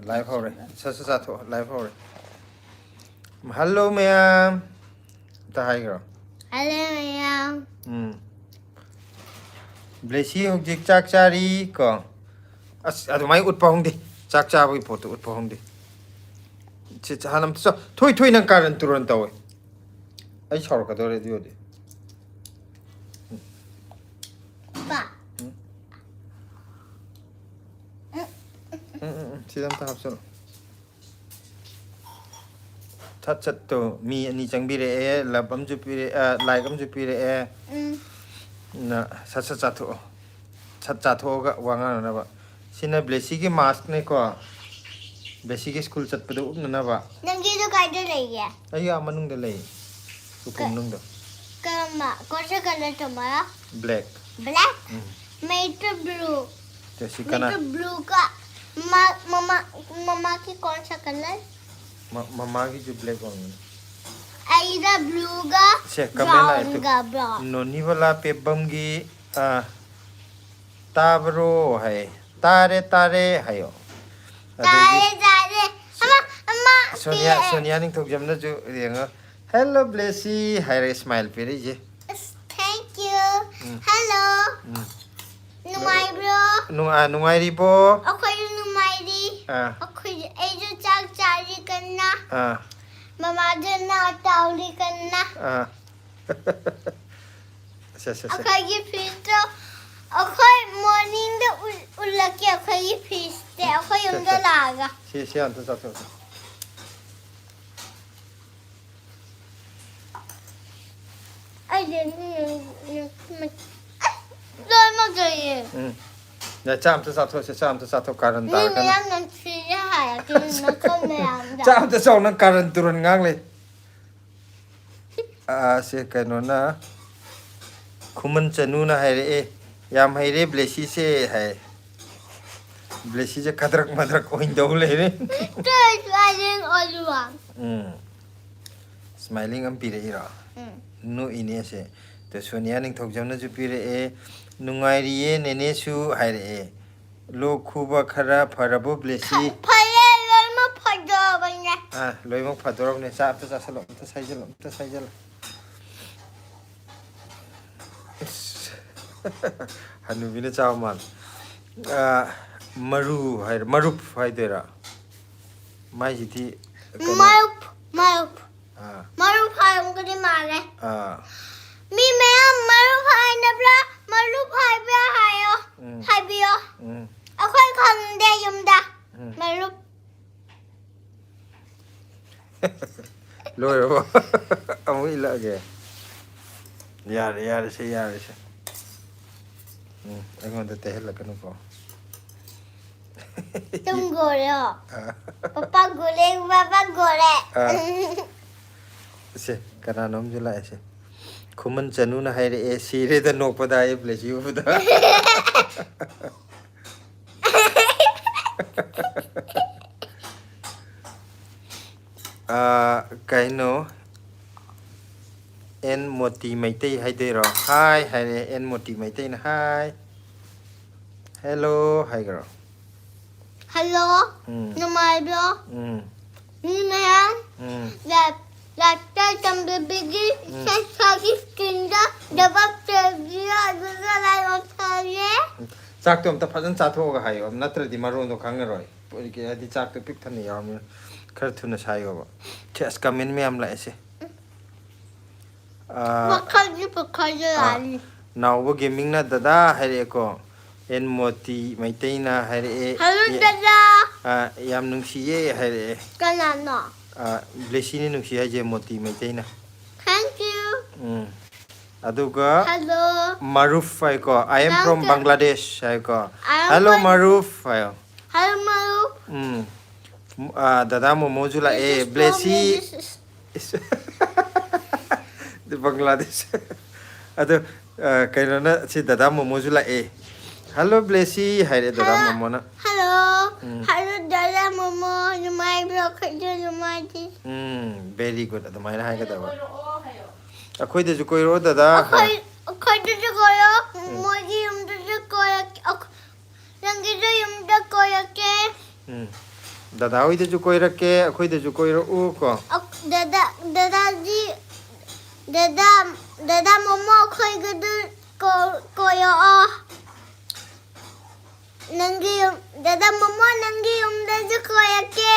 live hore. Sa tho live hore. Hello ma'am. Ta hai girl. Hello ma'am. Blessy hojik chak chari ko. As adumai utpa hongdi. Chak cha boi photo utpa hongdi. Chi hanam so thoi nang karan turan tawe. Ai chhor ka dore dio di. Ba. Sidam ta hapso. Chat to mi ani changbire e labam ju pire like am ju pire e na sat tho chat tho ga wanga na ba sina blessy ki mask ne ko blessy ki school chat padu na ba Nangi do kai do lei ya ayo manung de lei supum nung do kama ko sa color tomorrow black made to blue जैसी कना blue का मम्मा की कौन सा colour मम्मा की जो black होंगे आइदा blue का ब्राउन का ब्राउन नोनी वाला पेबम की ताबरो है तारे है यो तारे सोनिया निंग थोक जमना जो रेंगा हेलो ब्लेसी हाय रे स्माइल पे रे जे थैंक यू हेलो नुमाई ब्रो नुमाई रिबो अखोई नुमाई री अखोई ए जो चाक चारी करना मम्मा जो ना टाउली करना अखोई की फिश तो अखोई मॉर्निंग दे उल्लकी अखोई की फिश दे अखोई उंदर लागा से अंत साथ I didn't Lama gaya. Ya cham to sato karan tar kan. Yang nan siya haya kin na kamera. Cham to saw nang karan turun ngang le. Se kano na khuman chanu na hai re yam hai re blessy se hai. Blessy je kadrak madrak oin do le re. Smiling all one. Smiling am pi re ra. No ini se. To Sonia ning thok jam na ju pi re e nungai ri e nene su hai re lo khuba khara pharabu blessy Phale loi ma phado banya. loi mok phadorok ne sa ta salo ta saijal hanu bine chaw man marup hai dera mai jiti Marup hai ung kadi mare. Mi mea marup hai na bra marup hai bra hayo. Hai bio. Akhoi kham de yum da. Marup. loi ro amui la ge yar se anh te hela kanu ko Tum gore. Papa gore. se kana nom jula se khuman chanu na hai re si re da nok pada e blessy u da kaino en moti maitei hai de ro hai re en moti maitei na hai hello hai girl Hello. No my bro. Mi mea. Latta tam bigi sa skin da dabab tegia adura lai othaye. chak tom ta phajan cha tho ga hai om natra di maro no khang roi pori ke adi chak to pik thani yam khar thuna sai go chas comment me am la ese Pakhaji now wo gaming na dada hai re ko en moti maitai na hai re Hello dada. yam nung si ye hai re Kanana. blessy ni nung si hai je moti maitai na Thank you. aduga Hello. Maruf hai ko I am from Bangladesh hai ko I am hello from- Maruf hai Hello Maru. dada mo mojula e blessy the Bangladesh ado kaino na si dada mo mojula e hello blessy hai re dada mo na Hello. Hello dada momo. You my bro you my this. very good ado mai na hai ka da ba akhoi de ju koi ro dada Khoi de koyo. Moji um de koyo. Rangi de um de koyo ke. Dada hoidaju koirake, akhoidaju koirau ko. Dada mama khoi gadu koyo nangi dada mama nangi daju koyake.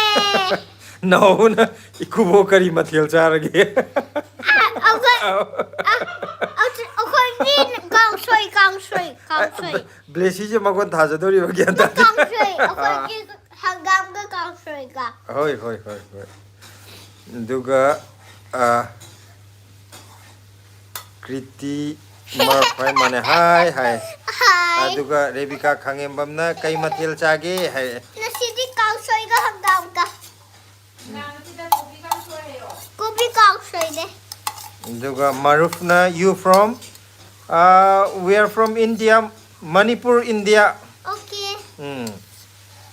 No na ikubo kari mathil charage. Akhoi ni kang soi. Blessy je magon thajadori bagyan ta. Kang soi akhoi ki hangam ga kang soi ka. Hoi. Duga Kriti Marpai mane hi. Aduga Rebecca khangembam na kai mathil chage hai. Nasidi kang soi ga hangam ka. Kopi kang soi de. Duga Marufna, you from? We are from India, Manipur, India. Okay.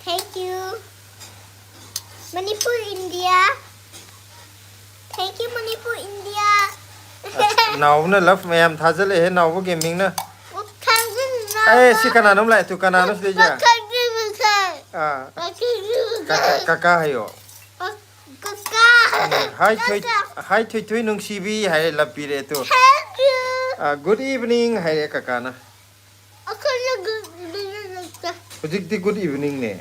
Thank you. Manipur, India. Thank you, Manipur, India. Now na love mayam thajale he now wo gaming na. Hey, si kana nom lai tu kana nos de ja. Kaka hayo. Hi thui nung sibi hai lapire tu. Thank you. Good evening hai kaka na. Hujik di good evening ne.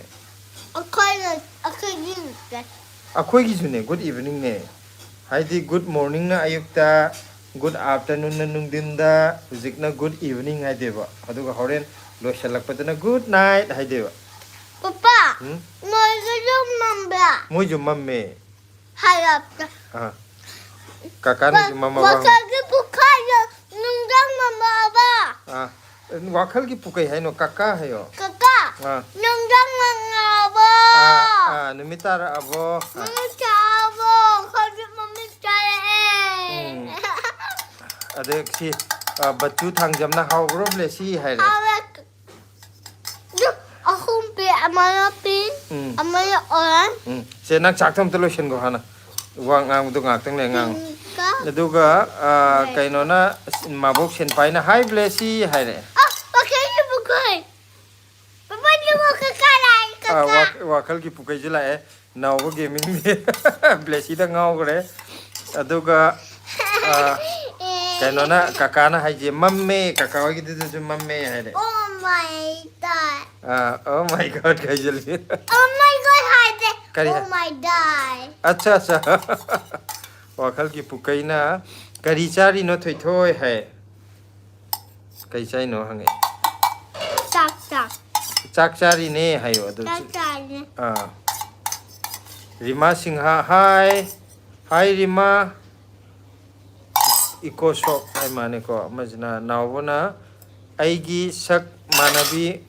Akhoi gi june good evening ne. Hai di good morning na ayukta, good afternoon na nungdin da, hujik na good evening hai deba. Aduga horen lo shalakpata na good night hai deba. Papa, moi ga mamba. Moi jo mamme. Hayapta. Kaka ni mama ba. Wakal ki pukai nungdang mama ba. Wakal ki pukai hai no kaka hai yo. Kaka. Nungdang mama ba. Numitara abo. Chavo, khadi mami chaye. Adek si batu thangjam na haw bro blessy hai re. Ahum pe amaya pin. Amaya oran. Se nak chak tham telo shen go hana. Wang ang tu ngak tang le ngang. Aduga kaino na mabok sen pai na hi blessy hai re. Pakai ni bukai. Papa ni mau kekalai kakak. Wakal ki pukai jela now go gaming me blessy da ngau gore. Aduga kaino na kaka na hai je mamme kaka wa gi de mamme hai re. Oh my god. Oh my god kai jeli. Oh my god hai de. Kari Oh my god. अच्छा wakal ki pukai na kari chari no thoi thoi hai kai chai no hange chak chari ne hai adu Rima Singha hi Rima iko shop ai mane ko majna nawona aigi sak manabi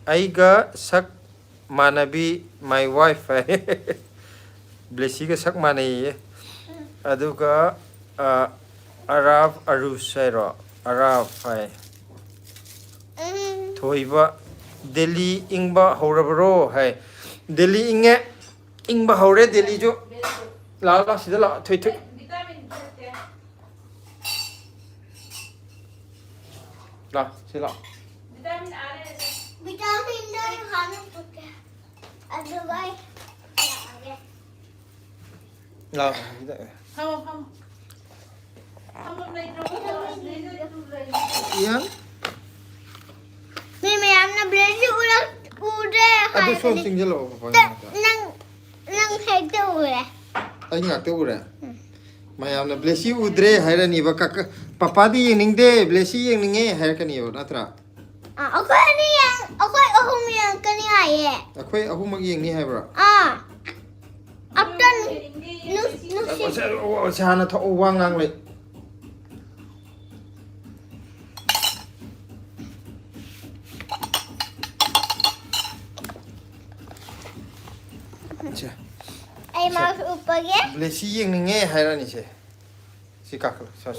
aiga sak manabi my wife blessy ka sak manai aduga arab arusero arab hai thoiba delhi ingba horabro hai delhi ingba hore delhi jo la sida la thoi la sila vitamin dari khana putih aduh baik la Iyan Mimi amna blessy udah Ado so singjalo pa nang hekte udah ai ngak te ure mayam na blessy udre haira ni ba kaka papa di yeng de blessy yeng ninge hair ka ni yo natra aku ahum yang kani aye akhoi ahu mag yeng ni hai bra aptan nusi sana tho wangang le ai masuk upage blessy yeng ninge haira ni se si kaklo sa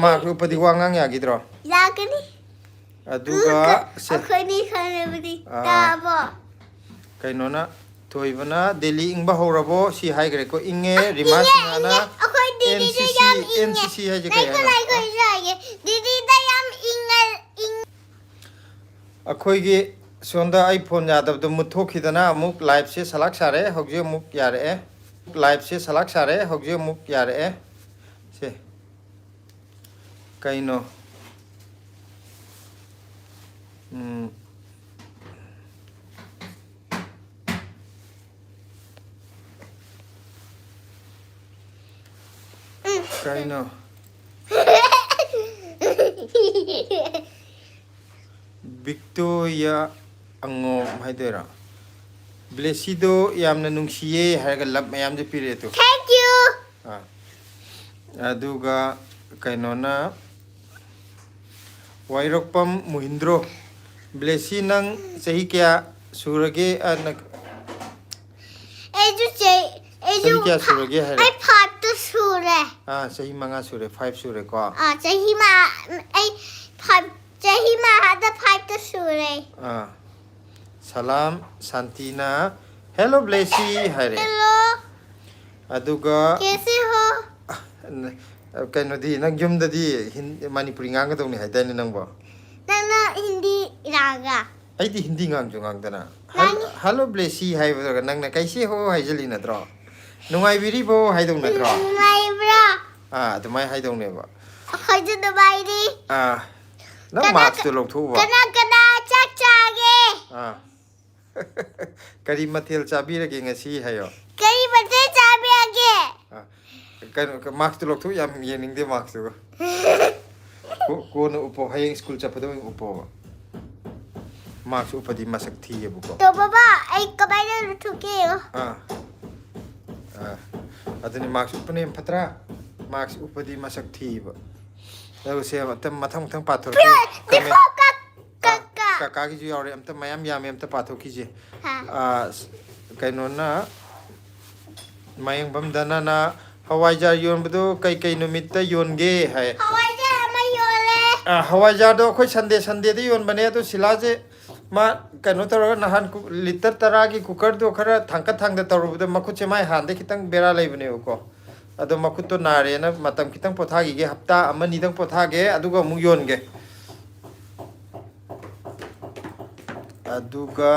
ma ko padi wangang ya gidro ya kani aduga se aku ni khana budi tabo kainona toibana delhi ingba horabo si hai gre ko inge rima singana aku didi da yam inge NCC hai je kaya didi da yam inge akhoi gi Sonda iPhone ya da mutho khidana amuk live se salak sare hogje muk yare live se salak sare hogje muk yare se kaino kaino Victoria ango haidera blessy do yamna nungsiye harga lab mayam je pire to Thank you. aduga kainona wairokpam muhindro blessy nang sahi kya surage anak sahi kya surage hai I part to sure. sahi manga sure 5 sure ko Jahima I part Jahima had the part to sure. salam santina hello blessy hai re Hello. aduga कैसे हो kaino di nang yum da di manipuri ngang ga dong ni hai dai ni nang bo नन्ना हिंदी रागा ai di hindi ngang jo ngang dana hello blessy hai ba ga nang na kaise ho hai jali na dro nungai biri bo hai dong na dro नहीं ब्रा to mai hai dong ne ba खज दबाई दी na mask to lok thu ba कना कना चक चागे kari mathel chabi ra ge ngasi hayo कई बजे चाबी आगे kan mask to lok thu yam yening de mask to ko no upo hayeng school cha pado upo mask upadi masak thi ye bu ko तो बाबा एक कबाइले उठके aduni mask upane phatra mask upadi masak thi ba da se mathang mathang pathor देखो का ka ki ju yore am ta mayam yam am ta patho ki je हाँ kaino na mayang bam dana na hawai jar yon bdo kai numit ta yon ge hai हवाई जहाज में योले hawai jar do khoi sunday de yon bane to sila je ma kaino tar na han liter tara ki cooker do khara thangka thang da tar bdo makhu che mai han de kitang bera lai bane ko ado makhu to na re na matam kitang potha gi ge hafta amani dang potha ge aduga mu yon ge aduga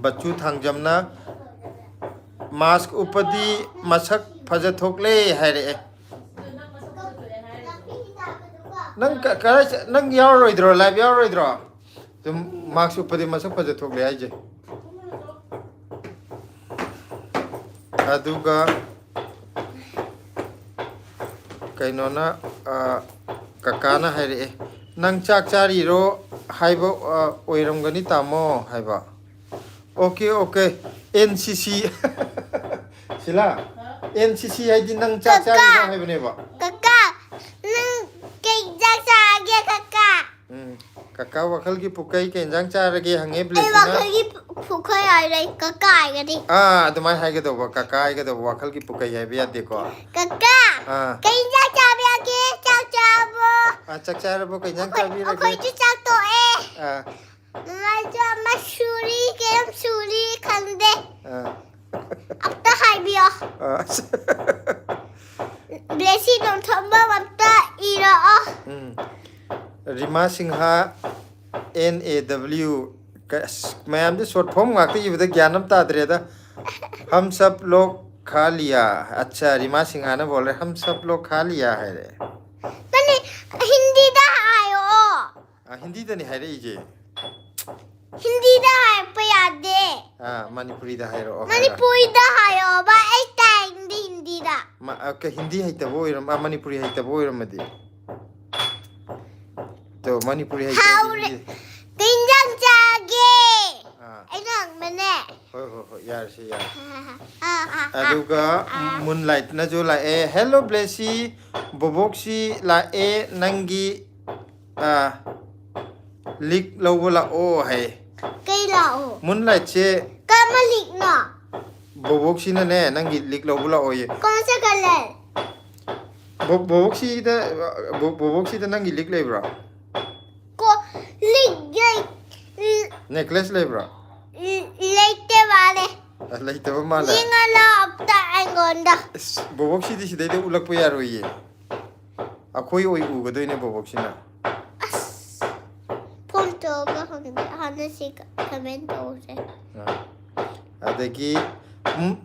bachu thangjamna mask upadi masak phaja thokle haire nang yaw roi dro live yaw roi dro tum mask upadi masak phaja thokle aije aduga kainona kakana haire nang chak chari ro haiba oiramgani tamo haiba okay NCC sila NCC hai din nang cha cha ni hai bane ba कक्का नंग के जैसा आगे कक्का kakka wakal ki pukai ke jang cha rage hange ए blessy वक्त की फुखै आ रही कक्का आएगा दी na adumai hai ge do ba kakka ai ge do wakal ki pukai hai biya dekho कक्का कहीं जा चाबी आगे चाक चाबो chak cha ro kai jang cha bi कोई rage जो चाक तो मैं जो मशहूरी के हम सूरी खंदे अब तो हाई बिया ब्लेसी डोंट थंबा अब तो इरा Rima Singha NAW मैम जो short form ngakte ibda gyanam ta dre da हम सब लोग खा लिया अच्छा रिमा सिंहा ने बोल रहे हम सब लोग खा लिया है रे पने हिंदी दा आयो हिंदी तो नहीं है रे ये हिंदी दा है पे याद दे मणिपुरी दा है रो मणिपुरी दा आयो बा एक टाइम दी हिंदी दा के हिंदी है तो वो इरम मणिपुरी है तो वो इरम दे तो मणिपुरी है हाउरे तिंजंग जागे ai nang mane हो यार से यार aduga moonlight na jo la hello blessy boboxi la nangi lik lo la o hai kai lao moonlight che kamalik na boboxi na ne nangi lik lo la o ye कौन सा colour boboxi da nangi lik le bra को लिख गई necklace le bra लेते वाले lai ta ba mala ये ngala अब तक अंगोंडा boboxi di sidai de ulak pa yaro ye akhoi oi u ga doi ne boboxi na punto ꯇꯧꯔꯒ ꯍꯥꯟꯅꯁꯤ ꯀꯃꯦꯟ ꯇꯧꯁꯦ ꯑꯗꯒꯤ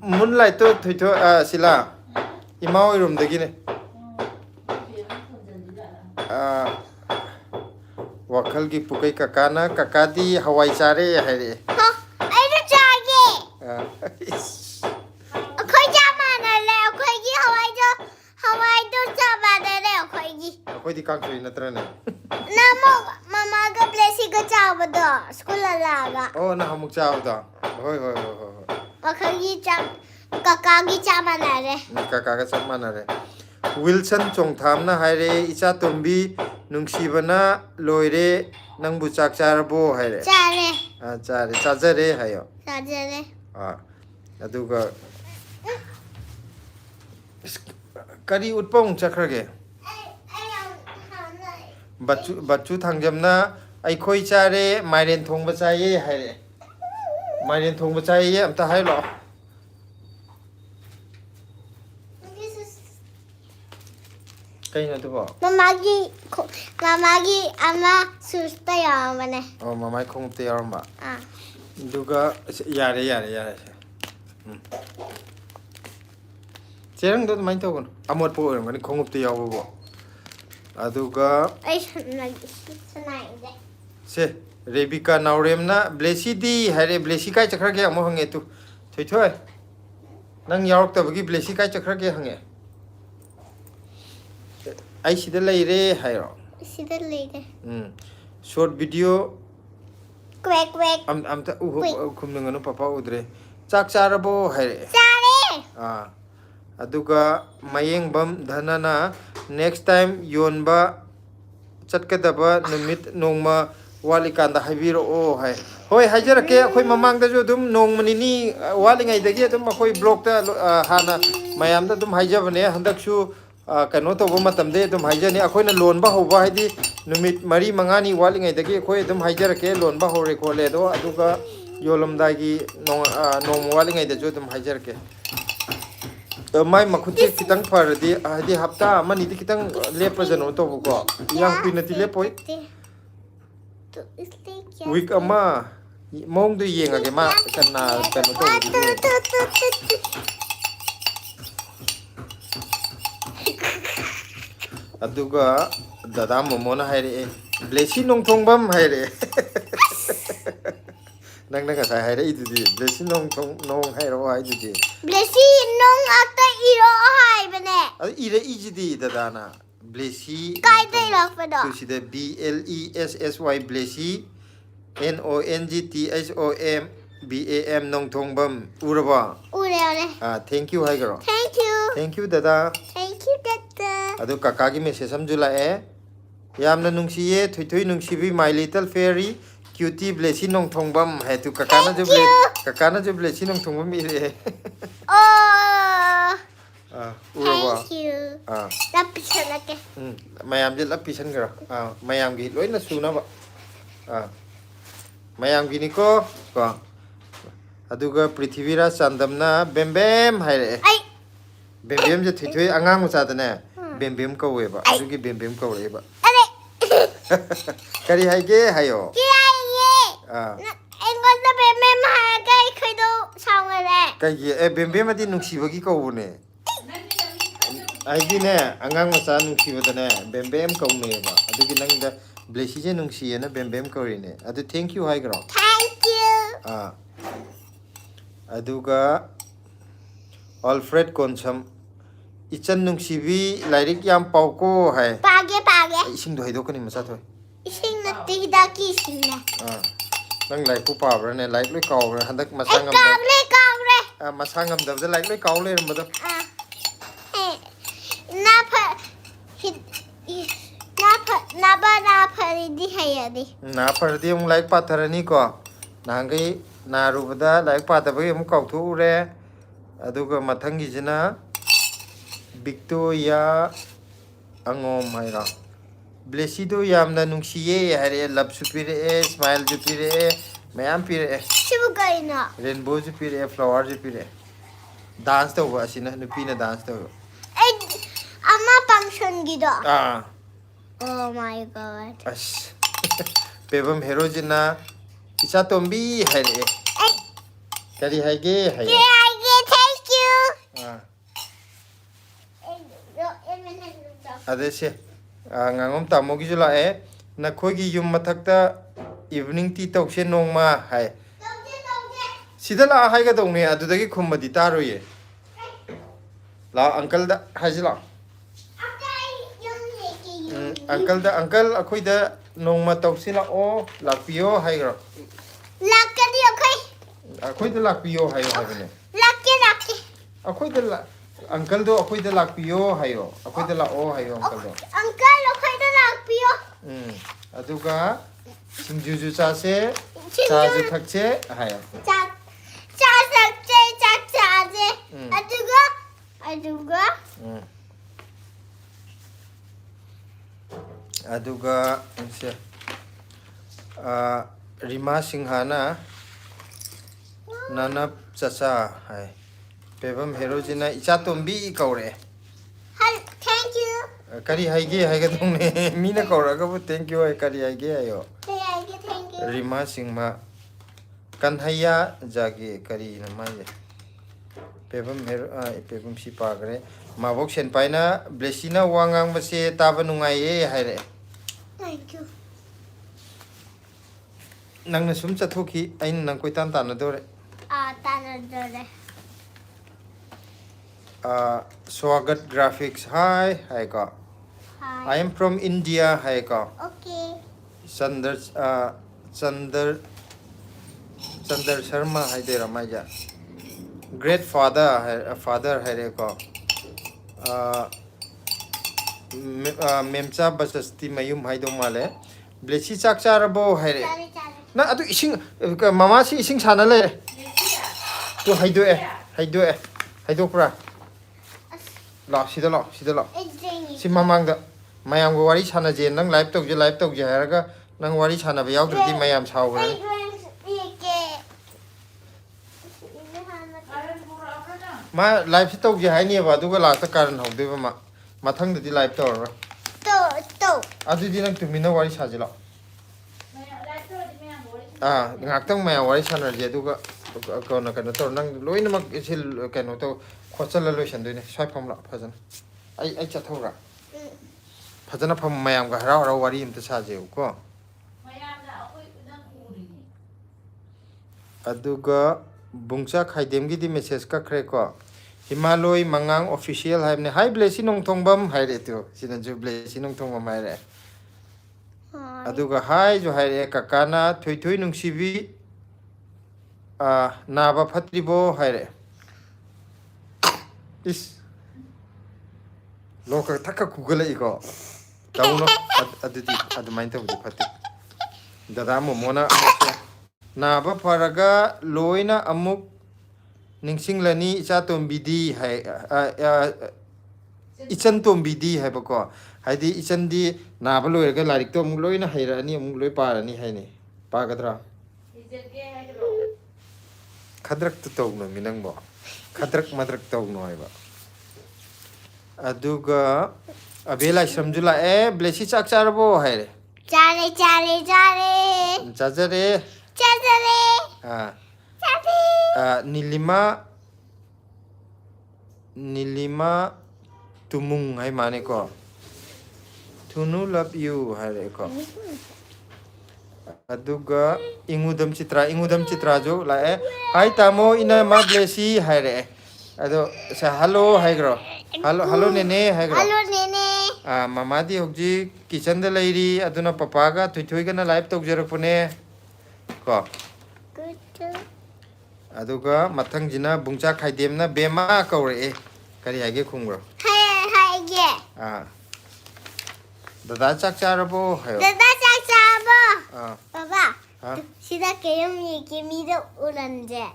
ꯃꯨꯟꯂꯥꯏꯠꯇꯣ ꯊꯣꯏꯊꯣꯏ ꯁꯤꯂꯥ ꯏꯃꯥ ꯍꯣꯏꯔꯣꯝꯗꯒꯤꯅꯦ ꯋꯥꯈꯜꯒꯤ ꯄꯨꯀꯩ ꯀꯀꯥꯅ ꯀꯀꯥꯗꯤ ꯍꯋꯥꯏ ꯆꯥꯔꯦ ꯍꯥꯏꯔꯛꯑꯦ ꯑꯩꯁꯨ ꯆꯥꯒꯦ ꯏꯁ. ꯑꯩꯈꯣꯏ ꯆꯞ ꯃꯥꯟꯅꯔꯦ ꯑꯩꯈꯣꯏꯒꯤ ꯍꯋꯥꯏꯗꯣ ꯆꯞ ꯃꯥꯟꯅꯔꯦ ꯑꯩꯈꯣꯏꯗꯤ ꯀꯥꯡꯁꯣꯏ ꯅꯠꯇ꯭ꯔꯅꯦ ꯅꯃꯨꯛ ꯃꯃꯥꯒ ꯕ꯭ꯂꯦꯁꯤꯒ ꯆꯥꯕꯗꯣ ꯁ꯭ꯀꯨꯜ ꯍꯜꯂꯛꯑꯒ ꯑꯣ ꯅꯪ ꯑꯃꯨꯛ ꯆꯥꯕꯗꯣ ꯍꯣꯏ ꯑꯩꯈꯣꯏꯒꯤ ꯀꯀꯥꯒꯤ ꯆꯞ ꯃꯥꯟꯅꯔꯦ ꯀꯀꯥꯒ ꯆꯞ ꯃꯥꯟꯅꯔꯦ ꯋꯤꯜꯁꯟ ꯆꯣꯡꯊꯥꯝꯅ ꯍꯥꯏꯔꯦ ꯏꯆꯥꯇꯣꯝꯕꯤ ꯅꯨꯡꯁꯤꯕꯅ ꯂꯣꯏꯔꯦ ꯅꯪꯕꯨ ꯆꯥꯛ ꯆꯥꯔꯕꯣ ꯍꯥꯏꯔꯦ ꯆꯥꯔꯦ ꯆꯥꯔꯦ ꯆꯥꯖꯔꯦ ꯍꯥꯏꯌꯣ ꯆꯥꯖꯔꯦ ꯑꯗꯨꯒ ꯀꯔꯤ ꯎꯠꯄ ꯑꯃꯨꯛ ꯆꯠꯈ꯭ꯔꯒꯦ ꯕꯠꯆꯨ ꯊꯥꯡꯖꯝꯅ ꯑꯩꯈꯣꯏ ꯆꯥꯔꯦ ꯃꯥꯏꯔꯦꯟ ꯊꯣꯡꯕ ꯆꯥꯏꯌꯦ ꯍꯥꯏꯔꯛꯑꯦ ꯃꯥꯏꯔꯦꯟ ꯊꯣꯡꯕ ꯆꯥꯏꯌꯦ ꯑꯝꯇ ꯍꯥꯏꯔꯛꯑꯣ ꯀꯩꯅꯣ ꯑꯗꯨꯕꯣ ꯃꯃꯥꯒꯤ ꯑꯃ ꯁꯨꯁꯇ ꯌꯥꯎꯔꯝꯕꯅꯦ ꯃꯃꯥꯏ ꯈꯣꯡꯎꯞꯇ ꯌꯥꯎꯔꯝꯕ ꯑꯗꯨꯒ ꯌꯥꯔꯦ ꯆꯦꯔꯪꯗꯣ ꯑꯗꯨꯃꯥꯏꯅ ꯇꯧꯒꯅꯨ ꯑꯃꯣꯠꯄ ꯑꯣꯏꯔꯝꯒꯅꯤ ꯈꯣꯡꯎꯞꯇ ꯌꯥꯎꯕꯕꯣ ꯑꯗꯨꯒ ꯁꯦ ꯔꯦꯕꯤꯀꯥ ꯅꯥꯎꯔꯦꯝꯅ ꯕ꯭ꯂꯦꯁꯤꯗꯤ ꯍꯥꯏꯔꯦ ꯕ꯭ꯂꯦꯁꯤ ꯀꯥꯏ ꯆꯠꯈ꯭ꯔꯒꯦ ꯑꯃꯨꯛ ꯍꯪꯉꯦ ꯇꯨ ꯊꯣꯏꯊꯣꯏ ꯅꯪ ꯌꯥꯎꯔꯛꯇꯕꯒꯤ ꯕ꯭ꯂꯦꯁꯤ ꯀꯥꯏ ꯆꯠꯈ꯭ꯔꯒꯦ ꯍꯪꯉꯦ ꯑꯩ ꯁꯤꯗ ꯂꯩꯔꯦ ꯍꯥꯏꯔꯣ ꯁꯤꯗ ꯂꯩꯔꯦ ꯁꯣꯔꯠ ꯚꯤꯗꯤꯑꯣ ꯀ꯭ꯋꯦꯛ ꯑꯝꯇ ꯈꯨꯝꯅꯤꯡꯒꯅꯨ ꯄꯄꯥ ꯎꯗ꯭ꯔꯦ ꯆꯥꯛ ꯆꯥꯔꯕꯣ ꯍꯥꯏꯔꯛꯑꯦ ꯆꯥꯔꯦ ꯑꯗꯨꯒ ꯃꯌꯦꯡꯕꯝ ꯙꯅꯅ ꯅꯦꯛꯁ ꯇꯥꯏꯝ ꯌꯣꯟꯕ ꯆꯠꯀꯗꯕ ꯅꯨꯃꯤꯠ ꯅꯣꯡꯃ ꯋꯥꯠꯂꯤꯀꯥꯟꯗ ꯍꯥꯏꯕꯤꯔꯛꯑꯣ ꯍꯥꯏ ꯍꯣꯏ ꯍꯥꯏꯖꯔꯛꯀꯦ ꯑꯩꯈꯣই ꯃꯃꯥꯡꯗꯁꯨ ꯑꯗꯨꯝ ꯅꯣꯡꯃ ꯅꯤꯅꯤ ꯋꯥꯠꯂꯤꯉꯩꯗꯒꯤ ꯑꯗꯨꯝ ꯑꯩꯈꯣই ꯕ꯭ꯂꯣꯛꯇ ꯍꯥꯟꯅ ꯃꯌꯥꯝꯗ ꯑꯗꯨꯝ ꯍꯥꯏꯖꯕꯅꯦ ꯍꯟꯗꯛꯁꯨ ꯀꯩꯅꯣ ꯇꯧꯕ ꯃꯇꯝꯗꯩ ꯑꯗꯨꯝ ꯍꯥꯏꯖꯅꯤ ꯑꯩꯈꯣꯏꯅ ꯂꯣꯟꯕ ꯍꯧꯕ ꯍꯥꯏꯗꯤ ꯅꯨꯃꯤꯠ 4-5ꯅꯤ ꯋꯥꯠꯂꯤꯉꯩꯗꯒꯤ ꯑꯩꯈꯣꯏ ꯑꯗꯨꯝ ꯍꯥꯏꯖꯔꯛꯀꯦ ꯂꯣꯟꯕ ꯍꯧꯔꯦ ꯈꯣꯠꯂꯦ ꯑꯗꯣ ꯑꯗꯨꯒ ꯌꯣꯜꯂꯝꯗꯥꯏꯒꯤ ꯅꯣꯡꯃ ꯋꯥꯠꯂꯤꯉꯩꯗꯁꯨ ꯑꯗꯨꯝ ꯍꯥꯏꯖꯔꯛꯀꯦ ꯃꯥꯏ ꯃꯈꯨꯠꯁꯦ ꯈꯤꯇꯪ ꯐꯔꯗꯤ ꯍꯥꯏꯗꯤ ꯍꯞꯇꯥ ꯑꯃꯅꯤꯗꯤ ꯈꯤꯇꯪ ꯂꯦꯞꯄꯖꯅꯣ ꯇꯧꯕꯀꯣ ꯌꯥꯝ ꯀꯨꯏꯅꯗꯤ ꯂꯦꯞꯄꯣꯏ ꯋꯤꯛ ꯑꯃ ꯃꯑꯣꯡꯗꯣ ꯌꯦꯡꯉꯒꯦ ꯃꯥ ꯀꯩꯅꯣ ꯇꯧꯕꯗꯨꯁꯨ ꯑꯗꯨꯒ ꯗꯗꯥ ꯃꯣꯃꯣꯅ ꯍꯥꯏꯔꯛꯑꯦ ꯕ꯭ꯂꯦꯁꯤ ꯅꯣꯡꯊꯣꯡꯕꯝ ꯍꯥꯏꯔꯛꯑꯦ ꯅꯪꯅ ꯉꯁꯥꯏ ꯍꯥꯏꯔꯛꯏꯗꯨꯗꯤ ꯕ꯭ꯂꯦꯁꯤ ꯅꯣꯡ ꯍꯥꯏꯔꯛꯑꯣ ꯍꯥꯏꯗꯨꯗꯤ ꯕ꯭ꯂꯦꯁꯤ ꯅꯣꯡ ꯉꯥꯛꯇ ꯏꯔꯛꯑꯣ ꯍꯥꯏꯕꯅꯦ ꯑꯗꯨ ꯏꯔꯛꯏꯁꯤꯗꯤ ꯗꯗꯥꯅ ꯕ꯭ꯂꯦꯁꯤ ꯀꯥꯏꯗ ꯏꯔꯛꯄꯅꯣ ꯁꯤꯗ BLESSY ꯕ꯭ꯂꯦꯁꯤ NONGTHOM BAM ꯅꯣꯡꯊꯣꯡꯕꯝ ꯎꯔꯕꯣ ꯎꯔꯦ ꯊꯦꯡꯛ ꯌꯨ ꯍꯥꯏꯈ꯭ꯔꯣ ꯊꯦꯡꯛ ꯌꯨ ꯗꯗꯥ ꯑꯗꯨ ꯀꯀꯥꯒꯤ ꯃꯦꯁꯦꯖ ꯑꯃꯁꯨ ꯂꯥꯛꯑꯦ ꯌꯥꯝꯅ ꯅꯨꯡꯁꯤꯌꯦ ꯊꯣꯏꯊꯣꯏ ꯅꯨꯡꯁꯤꯕꯤ ꯃꯥꯏ ꯂꯤꯇꯜ ꯐꯦꯔꯤ ꯀ꯭ꯌꯨꯇꯤ ꯕ꯭ꯂꯦꯁꯤ ꯅꯣꯡꯊꯣꯡꯕꯝ ꯍꯥꯏꯗꯨ ꯀꯀꯥꯅꯁꯨ ꯕ꯭ꯂꯦꯁꯤ ꯅꯣꯡꯊꯣꯡꯕꯝ ꯏꯔꯛꯑꯦ ꯎꯔꯕꯣ ꯃꯌꯥꯝꯁꯦ ꯂꯞ ꯄꯤꯁꯟꯈ꯭ꯔꯣ ꯃꯌꯥꯝꯒꯤ ꯂꯣꯏꯅ ꯁꯨꯅꯕ ꯃꯌꯥꯝꯒꯤꯅꯤꯀꯣ ꯑꯗꯨꯒ ꯄ꯭ꯔꯤꯊꯤꯕꯤꯔꯥꯖ ꯆꯥꯟꯗꯝꯅ ꯕꯦꯝꯕꯦꯝ ꯍꯥꯏꯔꯛꯑꯦ ꯕꯦꯝꯕꯦꯝꯁꯦ ꯊꯣꯏꯊꯣꯏ ꯑꯉꯥꯡ ꯃꯆꯥꯗꯅꯦ ꯕꯦꯝꯕꯦꯝ ꯀꯧꯋꯦꯕ ꯑꯗꯨꯒꯤ ꯕꯦꯝꯕꯦꯝ ꯀꯧꯔꯛꯑꯦꯕ ꯀꯔꯤ ꯍꯥꯏꯒꯦ ꯍꯥꯏꯌꯣ ꯑꯩꯉꯣꯟꯗ ꯕꯦꯝꯕꯦꯝ ꯍꯥꯏꯔꯒ ꯑꯩꯈꯣꯏꯗꯣ ꯁꯥꯎꯅꯔꯦ ꯀꯩꯒꯤ ꯕꯦꯝꯕꯦꯝ ꯑꯗꯤ ꯅꯨꯡꯁꯤꯕꯒꯤ ꯀꯧꯕꯅꯦ ꯍꯥꯏꯗꯤꯅꯦ ꯑꯉꯥꯡ ꯃꯆꯥ ꯅꯨꯡꯁꯤꯕꯗꯅꯦ ꯕꯦꯝꯕꯦꯝ ꯀꯧꯅꯩꯑꯕ ꯑꯗꯨꯒꯤ ꯅꯪꯗ ꯕ꯭ꯂꯦꯁꯤꯁꯦ ꯅꯨꯡꯁꯤꯌꯦꯅ ꯕꯦꯝꯕꯦꯝ ꯀꯧꯔꯤꯅꯦ ꯑꯗꯨ ꯊꯦꯡꯛ ꯌꯨ ꯍꯥꯏꯈ꯭ꯔꯣ ꯑꯗꯨꯒ ꯑꯜꯐ꯭ꯔꯦꯗ ꯀꯣꯟꯁꯝ ꯏꯆꯟ ꯅꯨꯡꯁꯤꯕꯤ ꯂꯥꯏꯔꯤꯛ ꯌꯥꯝ ꯄꯥꯎꯀꯣ ꯍꯥꯏ ꯄꯥꯒꯦ ꯏꯁꯤꯡꯗꯣ ꯍꯩꯗꯣꯛꯀꯅꯤ ꯃꯆꯥ ꯊꯣꯏ ꯏꯁꯤꯡ ꯅꯠꯇꯦ ꯍꯤꯗꯥꯛꯀꯤ ꯏꯁꯤꯡꯅꯦ ꯅꯪ ꯂꯥꯏꯔꯤꯛꯄꯨ ꯄꯥꯕ꯭ꯔꯥꯅꯦ ꯂꯥꯏꯔꯤꯛ ꯂꯣꯏ ꯀꯥꯎꯈ꯭ꯔꯦ ꯍꯟꯗꯛ ꯀꯥꯎꯔꯦ ꯃꯁꯥ ꯉꯝꯗꯕꯗ ꯂꯥꯏꯔꯤꯛ ꯂꯣꯏ ꯀꯥꯎ ꯂꯩꯔꯝꯕꯗꯣ ꯅꯥ ꯐꯔꯗꯤ ꯍꯩꯔꯅꯤ ꯅꯥ ꯐꯔꯗꯤ ꯑꯃꯨꯛ ꯂꯥꯏꯔꯤꯛ ꯄꯥꯊꯔꯅꯤꯀꯣ ꯅꯍꯥꯟꯈꯩ ꯅꯥꯔꯨꯕꯗ ꯂꯥꯏꯔꯤꯛ ꯄꯥꯗꯕꯒꯤ ꯑꯃꯨꯛ ꯀꯥꯎꯊꯣꯛꯎꯔꯦ ꯑꯗꯨꯒ ꯃꯊꯪꯒꯤꯁꯤꯅ ꯕꯤꯛꯇꯣꯔꯤꯌꯥ ꯑꯉꯣꯝ ꯍꯥꯏꯔꯣ ꯕ꯭ꯂꯦꯁꯤꯗꯣ ꯌꯥꯝꯅ ꯅꯨꯡꯁꯤꯌꯦ ꯍꯥꯏꯔꯛꯑꯦ ꯂꯞꯁꯨ ꯄꯤꯔꯛꯑꯦ ꯁ꯭ꯃꯥꯏꯜꯁꯨ ꯄꯤꯔꯛꯑꯦ ꯃꯌꯥꯝ ꯄꯤꯔꯛꯑꯦ ꯁꯤꯕꯨ ꯀꯩꯅꯣ ꯔꯦꯟꯕꯣꯁꯨ ꯄꯤꯔꯛꯑꯦ ꯐ꯭ꯂꯥꯋꯔꯁꯨ ꯄꯤꯔꯛꯑꯦ ꯗꯥꯟꯁ ꯇꯧꯕ ꯑꯁꯤꯅ ꯅꯨꯄꯤꯅ ꯗꯥꯟꯁ ꯇꯧꯕ ꯑꯃ ꯐꯪꯁꯟꯒꯤꯗꯣ ꯑꯣ ꯃꯥꯏ ꯒꯣꯗ ꯑꯁ Pebam Herojina Isatombi Hari Kari Hage Hay thank you. Adese Ngangom Tamogi Jula Nakogi Yum Matakta evening tea talk nong ma hai Sidala Haiga Dong Adudagi Kumbadi Taroye La Uncle da Hajila Uncle Akuida Nong Matoxila o Lapio Haigra Lucky, okay? Akuida Lapio Hai Havene Lucky. Akuida Uncle do Akuida Lapio Hayo Akuida La O Hayo Uncle do Uncle, okay, the lucky. Aduga Sinjuju Chase Chazu Takche Hayo Aduga Rima Singhana Nana Chacha Hai Pebam Herojina Ichatombi Kaure Thank you. Kari Haige Haigadone Mina Kauraga thank you Kari Haige Ayo Thank you. Rima Singma Kanhaya Jagi Kari Namaye Pebam Pebam Sipagre Mabok Senpaina Blessina Wangang Mase Tabanungaye Haire Thank you. Nang Sum Chathoki Ain Nankoitan Tanadore Swagat Graphics Hi Ka Hi. I am from India Hi Ka Okay. Chandar Sharma Haidera Maja Great Father Haireko Memcha Basasti Mayum Haido Male Blessy Chakcharabo Haire Na adu ising Mama si ising sanale Tu Haido Pra La Sida La It's raining. Si Mamanga Mayam Wari Sana Jen Nang Live Talk Jaharaga Nang Wari Sana Biao to the Mayam Sauer Ma live talk Jahani Vaduga Lata Karan Hogdeva Matang the live tour Adu didn't to Mina Wari Sajila Ngactang Maya Wari Sana Jeduga Kona Kanator Nang Loinamak Isil Kanoto Kosala Lucian doing Swipe from La Pazan I chatora Pazana from Mayam Gahara Wari in the Sajo go Aduga Bungsa Haidemgi di message ka kreko Himaloi Mangang official haimne Hi Blessy Nong Tongbam haire to Sinaju Blessy Nong Tongbam haire Aduga Hi jo haire kakana Tui Nung Sivi Naba Patribo haire Is Loka Taka Kugala iko Dauno Adumainta with the Pati Dadamo Mona Naba Paraga Loina Amuk Ningsing Lani Ichatom Bidi Hai Ichantom Bidi Habako Hadi Ichandi Nabalo Laricto Muloina Hairani Muloi Parani Haini Pagadra Kadrak to Togno Minangbo Kadrak Madrak Togno Aduga Abela Shamjula Blessy Chakcharabo Haire Jare Jajare Nilima Tumung Hai Maneko Tunu love you Hareko Aduga Ingudam Citra Jo La Hai Tamo Ina Ma Blessy Haire Ado sa hello Haigro Hello Nene Haigro Mamadi Hogji Kitchen the lady Aduna Papaga Tuigana live talk Jerapune Ko Aduga Matang Jina Bungcha Haidemna Bema Kaure Kari Hage Kungro Dada Chakcharabo Baba Sida Kayum give me the Ulanje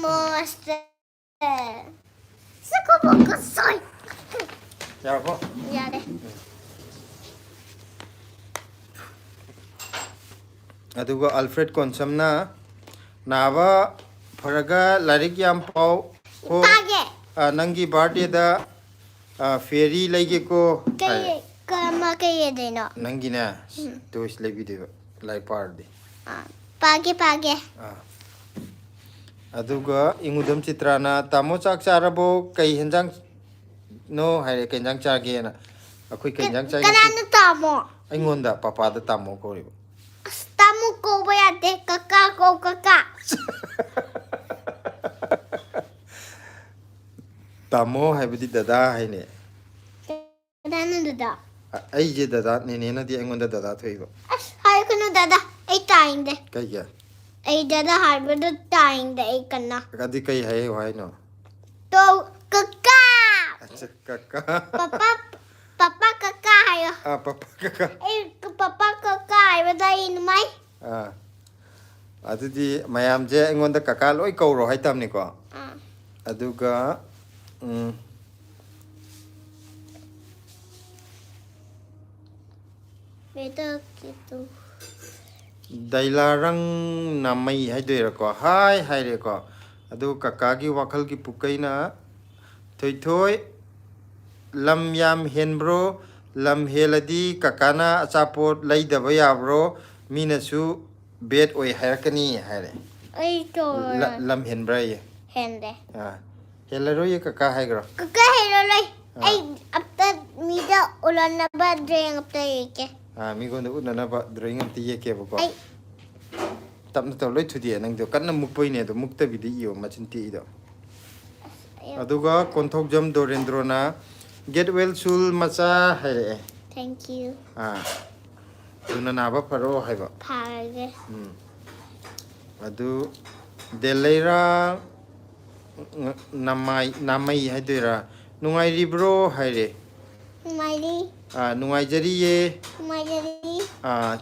Monster Sakoboko soy Yako Yare Aduga Alfred Consamna Nava Paraga Larik Yam Pau Nangi Bardia da ꯐꯦꯔꯤ ꯂꯩꯒꯦꯀꯣ ꯀꯩꯗꯩꯅꯣ ꯅꯪꯒꯤꯅꯦ toys ꯂꯩꯕꯤꯗꯣꯏꯕ ꯂꯥꯏꯔꯤꯛ ꯄꯥꯔꯗꯤ ꯄꯥꯒꯦ ꯑꯗꯨꯒ ꯏꯉꯨꯗꯝ ꯆꯤꯇ꯭ꯔꯥꯅ ꯇꯥꯃꯣ ꯆꯥꯛ ꯆꯥꯔꯕꯣ ꯀꯩ ꯍꯦꯟꯖꯥꯡ ꯅꯣ ꯍꯥꯏꯔꯦ ꯀꯩ ꯍꯦꯟꯖꯥꯡ ꯆꯥꯒꯦꯅ ꯑꯩꯈꯣꯏ ꯀꯩ ꯍꯦꯟꯖꯥꯡ ꯆꯥꯏ ꯀꯅꯥꯅ ꯇꯥꯃꯣ ꯑꯩꯉꯣꯟꯗ ꯄꯄꯥꯗ ꯇꯥꯃꯣ ꯀꯧꯔꯤꯕ ꯑꯁ ꯇꯥꯃꯣ ꯀꯧꯕ ꯌꯥꯗꯦ ꯀꯀꯥ ꯀꯧ ꯀꯀꯥ ꯇꯥꯃꯣ ꯍꯥꯏꯕꯗꯤ ꯗꯗꯥ ꯍꯥꯏꯅꯦ ꯀꯅꯥꯅ ꯗꯗꯥ ꯑꯩꯁꯦ ꯗꯗꯥ ꯅꯦꯅꯦꯅꯗꯤ ꯑꯩꯉꯣꯟꯗ ꯗꯗꯥ ꯊꯣꯛꯏꯕ ꯑꯁ ꯍꯥꯏꯔꯛꯀꯅꯨ ꯗꯗꯥ ꯑꯩ ꯇꯥꯏꯅꯤꯡꯗꯦ ꯀꯩꯒꯤ ꯑꯩ ꯗꯗꯥ ꯍꯥꯏꯕꯗꯣ ꯇꯥꯏꯅꯤꯡꯗꯦ ꯑꯩ ꯀꯟꯅ ꯑꯗꯨꯗꯤ ꯀꯩ ꯍꯥꯏꯌꯣ ꯍꯥꯏꯅꯣ ꯇꯣ ꯀꯀꯥ ꯀꯀꯥ ꯄꯄꯥ ꯀꯀꯥ ꯍꯥꯏꯌꯣ ꯄꯄꯥ ꯀꯀꯥ ꯑꯩ ꯄꯄꯥ ꯀꯀꯥ ꯍꯥꯏꯕꯗ ꯑꯩ ꯅꯨꯡꯉꯥꯏ ꯑꯗꯨꯗꯤ ꯃꯌꯥꯝꯁꯦ ꯑꯩꯉꯣꯟꯗ ꯀꯀꯥ ꯂꯣꯏ ꯀꯧꯔꯣ ꯍꯥꯏꯇꯕꯅꯤꯀꯣ ꯑꯗꯨꯒ ꯗꯥꯏꯂꯥꯔꯪ ꯅꯥꯃꯩ ꯍꯥꯏꯗꯣꯏꯔꯥꯀꯣ ꯍꯥꯏ ꯍꯥꯏꯔꯦꯀꯣ ꯑꯗꯨ ꯀꯀꯥꯒꯤ ꯋꯥꯈꯜꯒꯤ ꯄꯨꯀꯩꯅ ꯊꯣꯏꯊꯣꯏ ꯂꯝ ꯌꯥꯝ ꯍꯦꯟꯕ꯭ꯔꯣ ꯂꯝ ꯍꯦꯜꯂꯗꯤ ꯀꯀꯥꯅ ꯑꯆꯥꯄꯣꯠ ꯂꯩꯗꯕ ꯌꯥꯕ꯭ꯔꯣ ꯃꯤꯅꯁꯨ ꯕꯦꯠ ꯑꯣꯏ ꯍꯥꯏꯔꯛꯀꯅꯤ ꯍꯥꯏꯔꯦ ꯂꯝ ꯍꯦꯟꯕ꯭ꯔꯥꯌꯦ ꯍꯦꯟꯗꯦ ꯍꯦꯜꯂꯔꯣꯏꯌꯦ ꯀꯀꯥ ꯍꯥꯏꯈ꯭ꯔꯣ ꯀꯀꯥ ꯍꯦꯜꯂꯔꯣꯏ ꯑꯩ ꯑꯝꯇ ꯃꯤꯗ ꯎꯠꯍꯟꯅꯕ ꯗ꯭ꯔꯦꯡ ꯑꯝꯇ ꯌꯦꯛꯀꯦ ꯃꯤꯉꯣꯟꯗ ꯎꯠꯅꯅꯕ ꯗ꯭ꯔꯣꯌꯤꯡ ꯑꯝꯇ ꯌꯦꯛꯀꯦꯕꯀꯣ ꯇꯞꯅ ꯇꯞ ꯂꯣꯏ ꯊꯨꯗꯦꯛꯑꯦ ꯅꯪꯗꯣ ꯀꯟꯅ ꯃꯨꯛꯄꯩꯅꯦ ꯑꯗꯣ ꯃꯨꯛꯇꯕꯤꯗ ꯏꯌꯣ ꯃꯆꯤꯟ ꯇꯦꯛꯏꯗꯣ ꯑꯗꯨꯒ ꯀꯣꯟꯊꯧꯖꯝ ꯗꯣꯔꯦꯟꯗ꯭ꯔꯣꯅ ꯒꯦꯠ ꯋꯦꯜ ꯁꯨꯜ ꯃꯆꯥ ꯍꯥꯏꯔꯛꯑꯦ ꯊꯦꯡꯛ ꯌꯨ ꯊꯨꯅ ꯅꯥꯕ ꯐꯔꯣ ꯍꯥꯏꯕ ꯐꯔꯒꯦ ꯑꯗꯨ ꯗꯦꯂꯩꯔꯥ ꯅꯥꯃꯩ ꯍꯥꯏꯗꯣꯏꯔꯥ ꯅꯨꯡꯉꯥꯏꯔꯤꯕ꯭ꯔꯣ ꯍꯥꯏꯔꯦ ꯅꯨꯡꯉꯥꯏꯔꯤ ꯅꯨꯡꯉꯥꯏꯖꯔꯤꯌꯦ ꯅꯨꯡꯉꯥꯏꯖꯔꯤ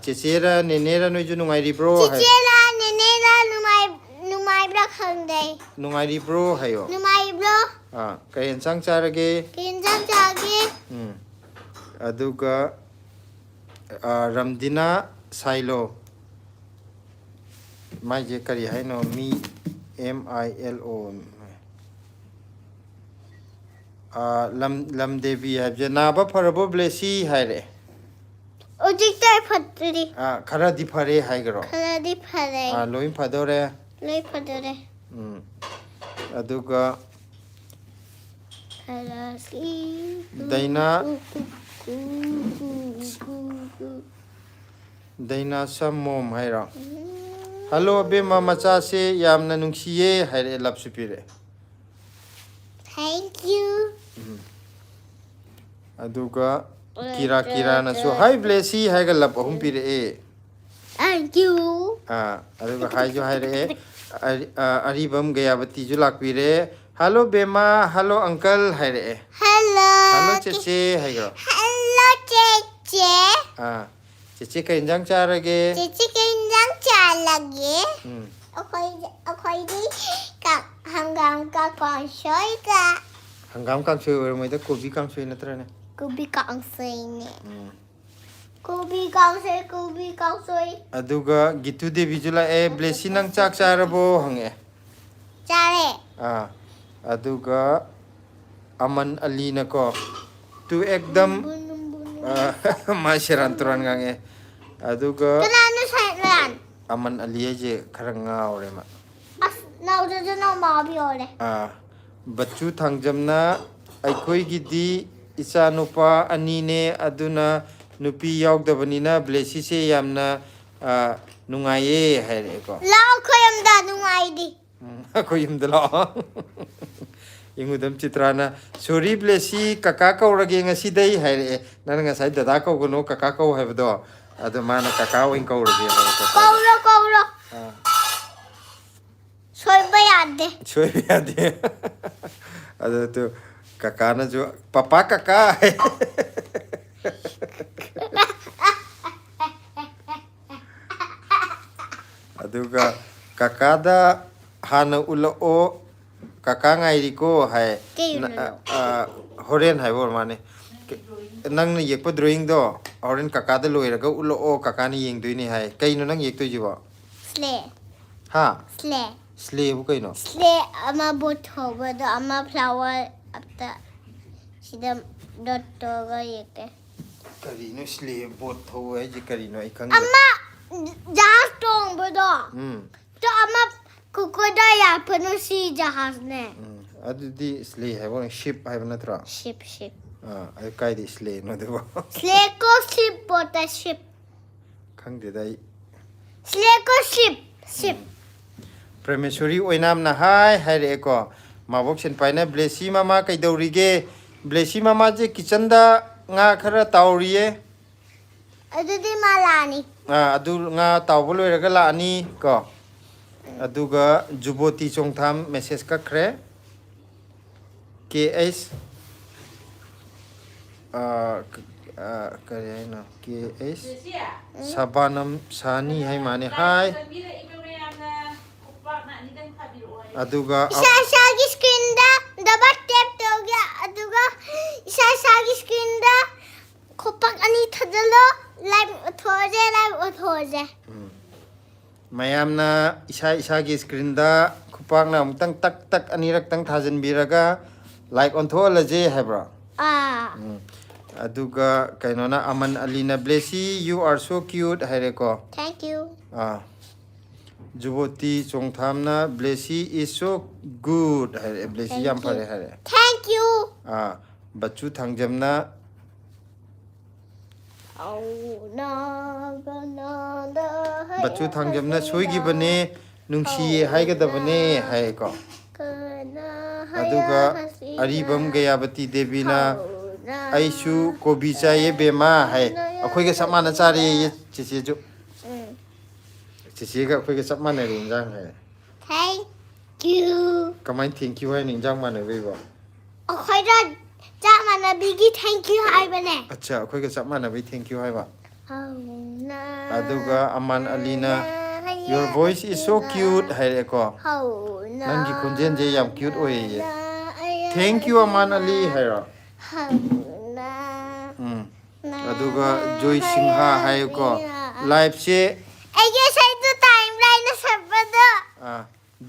ꯆꯦꯆꯦꯔ ꯅꯦꯅꯦꯔ ꯅꯣꯏꯁꯨ ꯅꯨꯡꯉꯥꯏꯔꯤꯕ꯭ꯔో ꯍꯥꯏ ꯆꯤꯆꯦꯔ ꯅꯦꯅꯦꯔ ꯅꯨꯡꯉꯥꯏꯕ꯭ꯔꯥ ꯈꯪꯗꯦ ꯅꯨꯡꯉꯥꯏꯔꯤꯕ꯭ꯔꯣ ꯍꯥꯏꯌꯣ ꯅꯨꯡꯉꯥꯏꯕ꯭ꯔꯣ ꯀꯩ ꯌꯦꯟꯁꯥꯡ ꯆꯥꯔꯒꯦ ꯀꯩ ꯌꯦꯟꯁꯥꯡ ꯆꯥꯒꯦ ꯑꯗꯨꯒ ꯔꯝꯗꯤꯅꯥ ꯁꯥꯏꯂꯣ ꯃꯥꯏꯁꯦ ꯀꯔꯤ ꯍꯥꯏꯅꯣ ꯃꯤ MILO ꯂꯝꯗꯦꯕꯤ ꯍꯥꯏꯕꯁꯦ ꯅꯥꯕ ꯐꯔꯕꯣ ꯕ꯭ꯂꯦꯁꯤ ꯍꯥꯏꯔꯦ ꯍꯧꯖꯤꯛꯇ ꯐꯠꯇ꯭ꯔꯤ ꯈꯔꯗꯤ ꯐꯔꯦ ꯍꯥꯏꯈ꯭ꯔꯣ ꯈꯔꯗꯤ ꯐꯔꯦ ꯂꯣꯏ ꯐꯗꯣꯔꯦ ꯂꯣꯏ ꯐꯗꯣꯔꯦ ꯑꯗꯨꯒ ꯗꯩꯅꯥ ꯗꯩꯅꯥꯁꯝ ꯃꯣꯝ ꯍꯥꯏꯔꯣ ꯍꯜꯂꯣ ꯑꯕꯦꯝꯃ ꯃꯆꯥꯁꯦ ꯌꯥꯝꯅ ꯅꯨꯡꯁꯤꯌꯦ ꯍꯥꯏꯔꯛꯑꯦ ꯂꯞꯁꯨ ꯄꯤꯔꯛꯑꯦ ꯊꯦꯡꯛ ꯌꯨ ꯑꯗꯨꯒ ꯀꯤꯔꯥꯅꯁꯨ ꯍꯥꯏ ꯕ꯭ꯂꯦꯁꯤ ꯍꯥꯏꯔꯒ ꯂꯞ 3 ꯄꯤꯔꯛꯑꯦ ꯊꯦꯡꯛ ꯌꯨ ꯑꯗꯨꯒ ꯍꯥꯏꯁꯨ ꯍꯥꯏꯔꯛꯑꯦ ꯑꯔꯤꯕꯝ ꯒꯌꯥꯕꯇꯤꯁꯨ ꯂꯥꯛꯄꯤꯔꯦ ꯍꯜꯂꯣ ꯕꯦꯝꯃ ꯍꯜꯂꯣ ꯑꯪꯀꯜ ꯍꯥꯏꯔꯛꯑꯦ ꯍꯜꯂꯣ ꯆꯦꯆꯦ ꯍꯥꯏꯈ꯭ꯔꯣ ꯍꯜꯂꯣ ꯆꯦꯆꯦ ꯆꯦꯆꯦ ꯀꯩ ꯌꯦꯟꯖꯥꯡ ꯆꯥꯔꯒꯦ ꯆꯦꯆꯦ ꯀꯩ ꯌꯦꯟꯖꯥꯡ ꯆꯥꯔꯒꯦ ꯑꯩꯈꯣꯏꯗꯤ ꯍꯪꯒꯥꯝꯒ ꯀꯥꯡꯁꯣꯏꯒ ꯍꯪꯒꯥꯝ ꯀꯥꯡꯁꯣꯏ ꯑꯣꯏꯔꯝꯃꯣꯏꯗ ꯀꯣꯕꯤ ꯀꯥꯡꯁꯣꯏ ꯅꯠꯇ꯭ꯔꯅꯦ ꯀꯣꯕꯤ ꯀꯥꯡꯁꯣꯏꯅꯦ ꯀꯣꯕꯤ ꯀꯥꯡꯁꯣꯏ ꯑꯗꯨꯒ ꯒꯤꯇꯨ ꯗꯦꯕꯤꯁꯨ ꯂꯥꯛꯑꯦ ꯕ꯭ꯂꯦꯁꯤ ꯅꯪ ꯆꯥꯛ ꯆꯥꯔꯕꯣ ꯍꯪꯉꯛꯑꯦ ꯆꯥꯔꯦ ꯑꯗꯨꯒ ꯑꯃꯟ ꯑꯂꯤꯅꯀꯣ ꯇꯨ ꯑꯦꯛꯗꯝ ꯃꯥ ꯁꯦꯔꯥꯟ ꯇꯨꯔꯥꯟ ꯉꯥꯡꯉꯦ ꯑꯗꯨꯒ ꯀꯅꯥꯅꯣ ꯁꯩꯔꯥꯟ ꯑꯃꯟ ꯑꯂꯤ ꯍꯥꯏꯁꯦ ꯈꯔ ꯉꯥꯎꯔꯦ ꯃꯥ ꯅꯧꯖꯅ ꯃꯥꯕꯤ ꯑꯣꯏꯔꯦ ꯕꯆꯨ ꯊꯥꯡꯖꯝꯅ ꯑꯩꯈꯣꯏꯒꯤꯗꯤ ꯏꯆꯥꯅꯨꯄꯥ 2ꯅꯦ ꯑꯗꯨꯅ ꯅꯨꯄꯤ ꯌꯥꯎꯗꯕꯅꯤꯅ ꯕ꯭ꯂꯦꯁꯤꯁꯦ ꯌꯥꯝꯅ ꯅꯨꯡꯉꯥꯏꯌꯦ ꯍꯥꯏꯔꯛꯑꯦꯀꯣ ꯂꯥꯛꯑꯣ ꯑꯩꯈꯣꯏ ꯌꯨꯝꯗ ꯅꯨꯡꯉꯥꯏꯗꯤ ꯑꯩꯈꯣꯏ ꯌꯨꯝꯗ ꯂꯥꯛꯑꯣ ꯏꯉꯨꯗꯝ ꯆꯤꯇ꯭ꯔꯥꯅ ꯁꯣꯔꯤ ꯕ꯭ꯂꯦꯁꯤ ꯀꯀꯥ ꯀꯧꯔꯒꯦ ꯉꯁꯤꯗꯩ ꯍꯥꯏꯔꯛꯑꯦ ꯅꯪꯅ ꯉꯁꯥꯏ ꯗꯗꯥ ꯀꯧꯒꯅꯣ ꯀꯀꯥ ꯀꯧ ꯍꯥꯏꯕꯗꯣ ꯑꯗꯣ ꯃꯥꯅ ꯀꯀꯥ ꯑꯣꯏꯅ ꯀꯧꯔꯒꯦ ꯀꯧꯔꯣ ꯁꯣꯏꯕ ꯌꯥꯗꯦ ꯑꯗꯨ ꯀꯀꯥꯅꯁꯨ ꯄꯄꯥ ꯀꯀꯥ ꯑꯗꯨꯒ ꯀꯀꯥꯗ ꯍꯥꯟꯅ ꯎꯠꯂꯛꯑꯣ ꯀꯀꯥ ꯉꯥꯏꯔꯤꯀꯣ ꯍꯥꯏ ꯍꯣꯔꯦꯟ ꯍꯥꯏꯕ ꯑꯣꯏꯔ ꯃꯥꯅꯦ ꯅꯪꯅ ꯌꯦꯛꯄ ꯗ꯭ꯔꯣꯌꯤꯡꯗꯣ ꯍꯣꯔꯦꯟ ꯀꯀꯥꯗ ꯂꯣꯏꯔꯒ ꯎꯠꯂꯛꯑꯣ ꯀꯀꯥꯅ ꯌꯦꯡꯗꯣꯏꯅꯦ ꯍꯥꯏ ꯀꯩꯅꯣ ꯅꯪ ꯌꯦꯛꯇꯣꯏꯁꯤꯕꯣ ꯁ꯭ꯂꯦꯕꯨ ꯀꯩꯅꯣ ꯁ꯭ꯂꯦ ꯑꯃ ꯕꯣꯠ ꯊꯧꯕꯗꯣ ꯑꯃ ꯐ꯭ꯂꯥꯋꯔ ꯑꯝꯇ sida dottoga yekte karino slave boat thau ai ji karino ai khang amma jahaz tong bodo to amma kukoda ya panu si jahaz ne adudi slave hai bon ship hai bana tra ship ai kai di slave no de ba slave ko ship bota ship khang de dai slave ko ship Prematurely oinam na hai re ko mabok sen paina blessy mama kai daurige blessy mama je kitchen da nga khara tauriye adudi malani adu nga tawbo loiraga la ani ko aduga juboti chongtham message ka khre KS kare na KS sabanam sani hai mane hai aduga Isa-isagi screen da dapat tap toga aduga isa-isagi screen da kopak ani thadalo live uthoje mayamna isa gi screen da khupang na amtang tak anirak tang thajan biraga like on thola je hebra aduga kainona aman alina blessy you are so cute haireko thank you Juboti chongthamna blessy is so good hare blessy yam phare hare thank you bachu thangjamna bachu thangjamna soigi bane nungsi haigada bane hai ko aduga aribam gayabati devina aishu kobi chaye bema hai akhoi ga samana chare ye chiche ju chiche ga akhoi ga samana ring jang hai thank you kamai thank you hai ning jang mana ve ba akhoi da jamana bigi thank you hai bane acha akhoi ga samana ve thank you hai ba aduga aman alina your voice is so cute hai re ko nangi khunjen je yam cute oi ye thank you aman ali hai ra aduga joy singha hai ko live se aye sai to timeline na sabada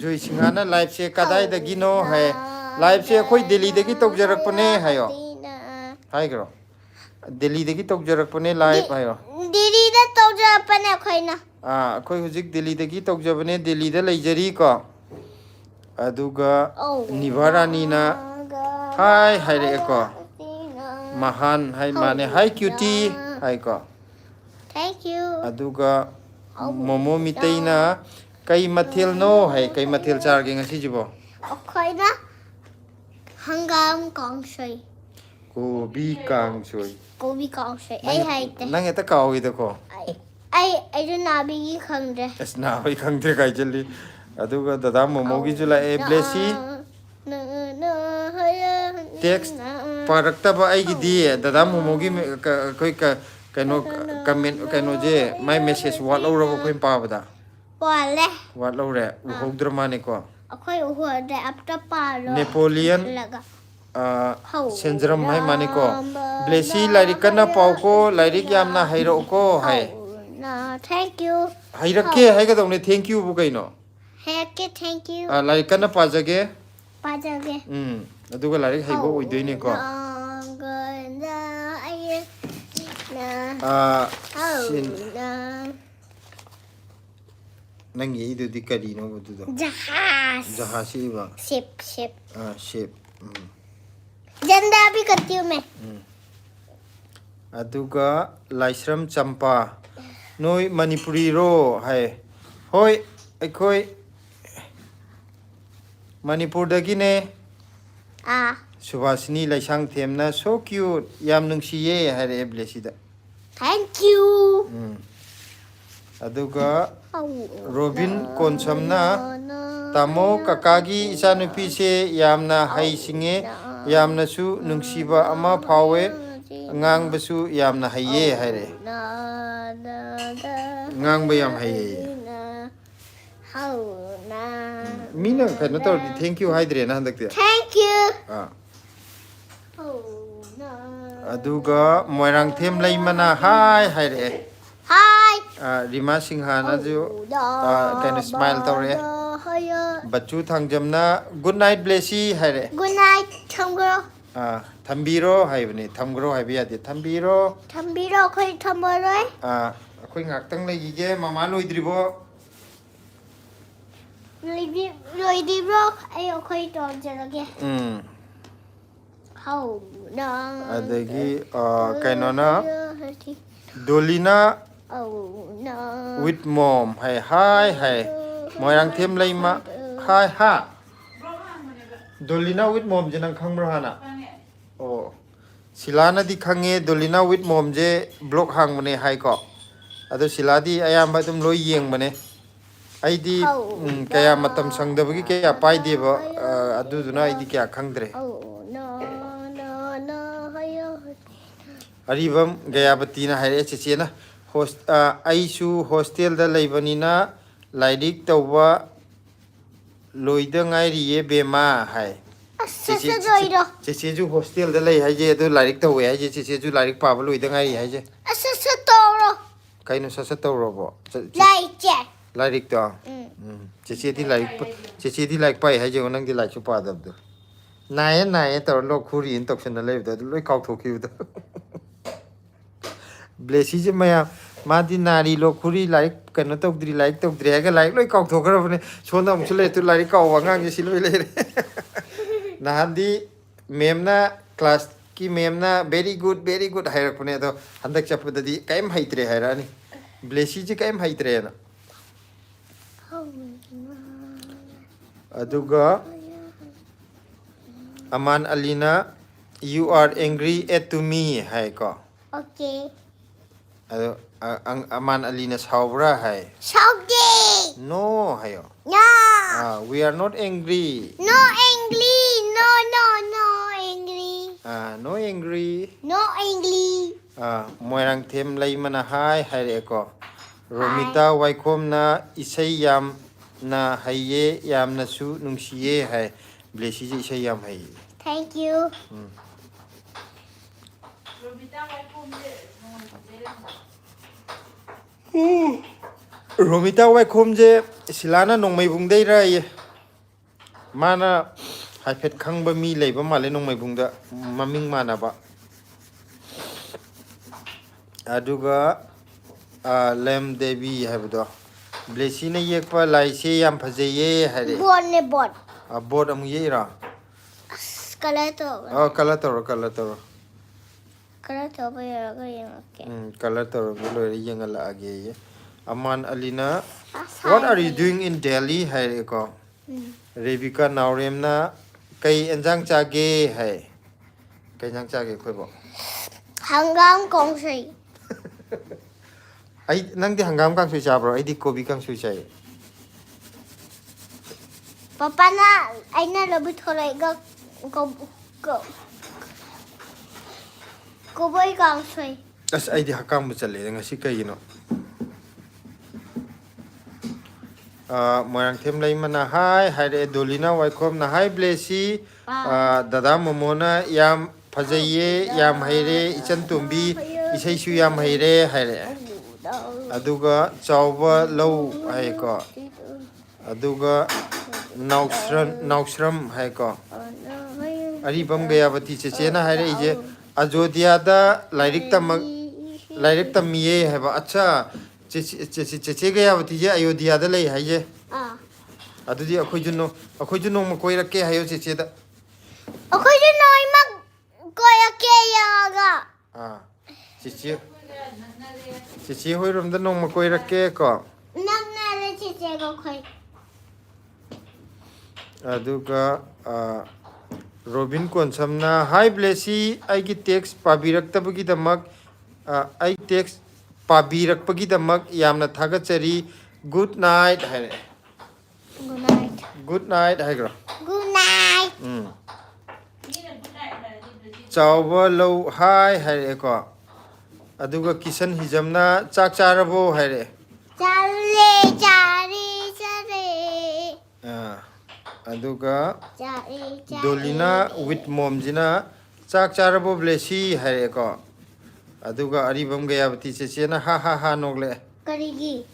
joy singha na live se kadai da gino hai live se khoi delhi da gi tok jarak pane hayo hai gro delhi da gi tok jarak pane live hayo didi da tok jarak pane khoi na khoi hujik delhi da gi tok jabane delhi da leijari ko aduga nivarani na hai hai re ko mahan hai mane hai cutie hai ko thank you aduga momo miteina kai mathil no hai kai mathil char ge ngasi jibo khoi na hangam kong soi kobi kang soi ai hai te nang eta kaw ida ko ai do na bi khangde esna hoi khangde kai jali aduga dada momo gi jula e blessy text parakta ba ai gi di dada momo gi koi ka kano comment kano je my message wat lo ro ko pa bada wale wat lo re u hodra mane ko akhoi u hode apta palo Napoleon laga senjram hai mane ko blessy lairik kana pau ko lairik yamna hairo ko hai thank you hairake hai ga dong ne thank you bu kai no heke thank you lairik kana pajage pajage aduga lairik haibo oidoi ne ko nang ye du di kari no bu du jahaz ba ship ship janda bhi karti hu main aduga laisram champa noi manipuri ro hai hoi aikoi manipur dagi ne subhasini laisang themna so cute yam nungsiye hai re blessy da thank you aduga Robin konsamna tamo kakagi ichanupi se yamna hai singe yamna su nungsiba ama phawe ngang basu yamna haiye haire ngang ba yam haiye mina kano tor thank you haidre na handak te thank you aduga moirang them leimana hai haire hi Rima Singha na jo kind of smile tore bachu thangjamna good night blessy haire good night chong girl Thambiro haibani thamgro haibi ade thambiro khoi thamboroi akhoi ngaktang legige mama loidribo loidibro ayo khoi tonjerage how na adagi kainona Dolina oh no with mom hi moirang them leima hi ha Dolina with mom je nang khangbro hana oh silana di khange Dolina with mom je blog hang mane hai ko ado siladi ayamba dum loi yeng mane aidi kaya matam sangdabagi kaya pai deba adu duna aidi kya khangdre oh no hayo aribam gayabati na haire cheche na host aisu hostel da leibanina laidik tawwa loida ngai riye bema hai cheche ju hostel da lei haije adu laidik tawwe haije cheche ju laidik pa loida ngai haije kaino sasa tawro laidik to cheche di laidik pai haije onang di laik su pa dab do nae tar lo khuri in tok chen lei do loi kau thoki do blessy je maya madi nari lo khuri like kano tok dri like tok dri ga like loi kau thok ra bane chona mu chule tu like kau wa ngang si loi le na handi mem na class ki mem na very good hair pune do handak chapda di kaim haitre haira ni blessy je kaim haitre na aduga aman alina you are angry at to me hai ko okay ado aman alina saubra hai Shauge no hayo no we are not angry no angry no angry no angry no angry moirang them lai mana hai re ko romita waikhom na isai yam na haiye yam na su nungsiye hai blessy ji isai yam hai thank you Romita waikhom je silana nongmai bungdei ra ye mana haifet khangba mi leiba male nongmai bungda maming mana ba aduga lem devi habdo blessy na yekpa laise yam phajeye hare bod am ye ra color to color to lo yengala age aman alina what are you doing in Delhi hai ko Rebecca naurem na kai enjang chage hai kai enjang chage khoi bo hangam kong sei ai nang di hangam kang sui cha bro ai di kobi kang sui chai papa na aina labu tholai ga ko boy kang sei as ai di hakam bu chale ngasi kai no moyang them lai mana hai re Dolina waikhom na hai blessy dada momona yam phajaye yam haire ichan tumbi isai su yam haire haire aduga chawba low hai ko aduga naushram hai ko ari bam gayabati cheche na haire ije Ajodhya da lairik tamiye hai ba acha cheche gayabati je Ayodhya da lei hai je adudi akhoi juno ma koi rakke hayo cheche da akhoi ju noi ma koi rakke ya ga cheche hoi rom da nong ma koi rakke ko nang na le cheche go khoi aduga Robin Konsamna hi blessy ai gi text pabirak tabagi damak ai text pabirak pagi damak yamna thagachari good night hai good night hai gro chawba low hi hai ko aduga kisan hijamna chak charabo hai re chare aduga Dolina with mom jina chak charabo blessy hai ko aduga aribam gayabati cheche na ha nogle karigi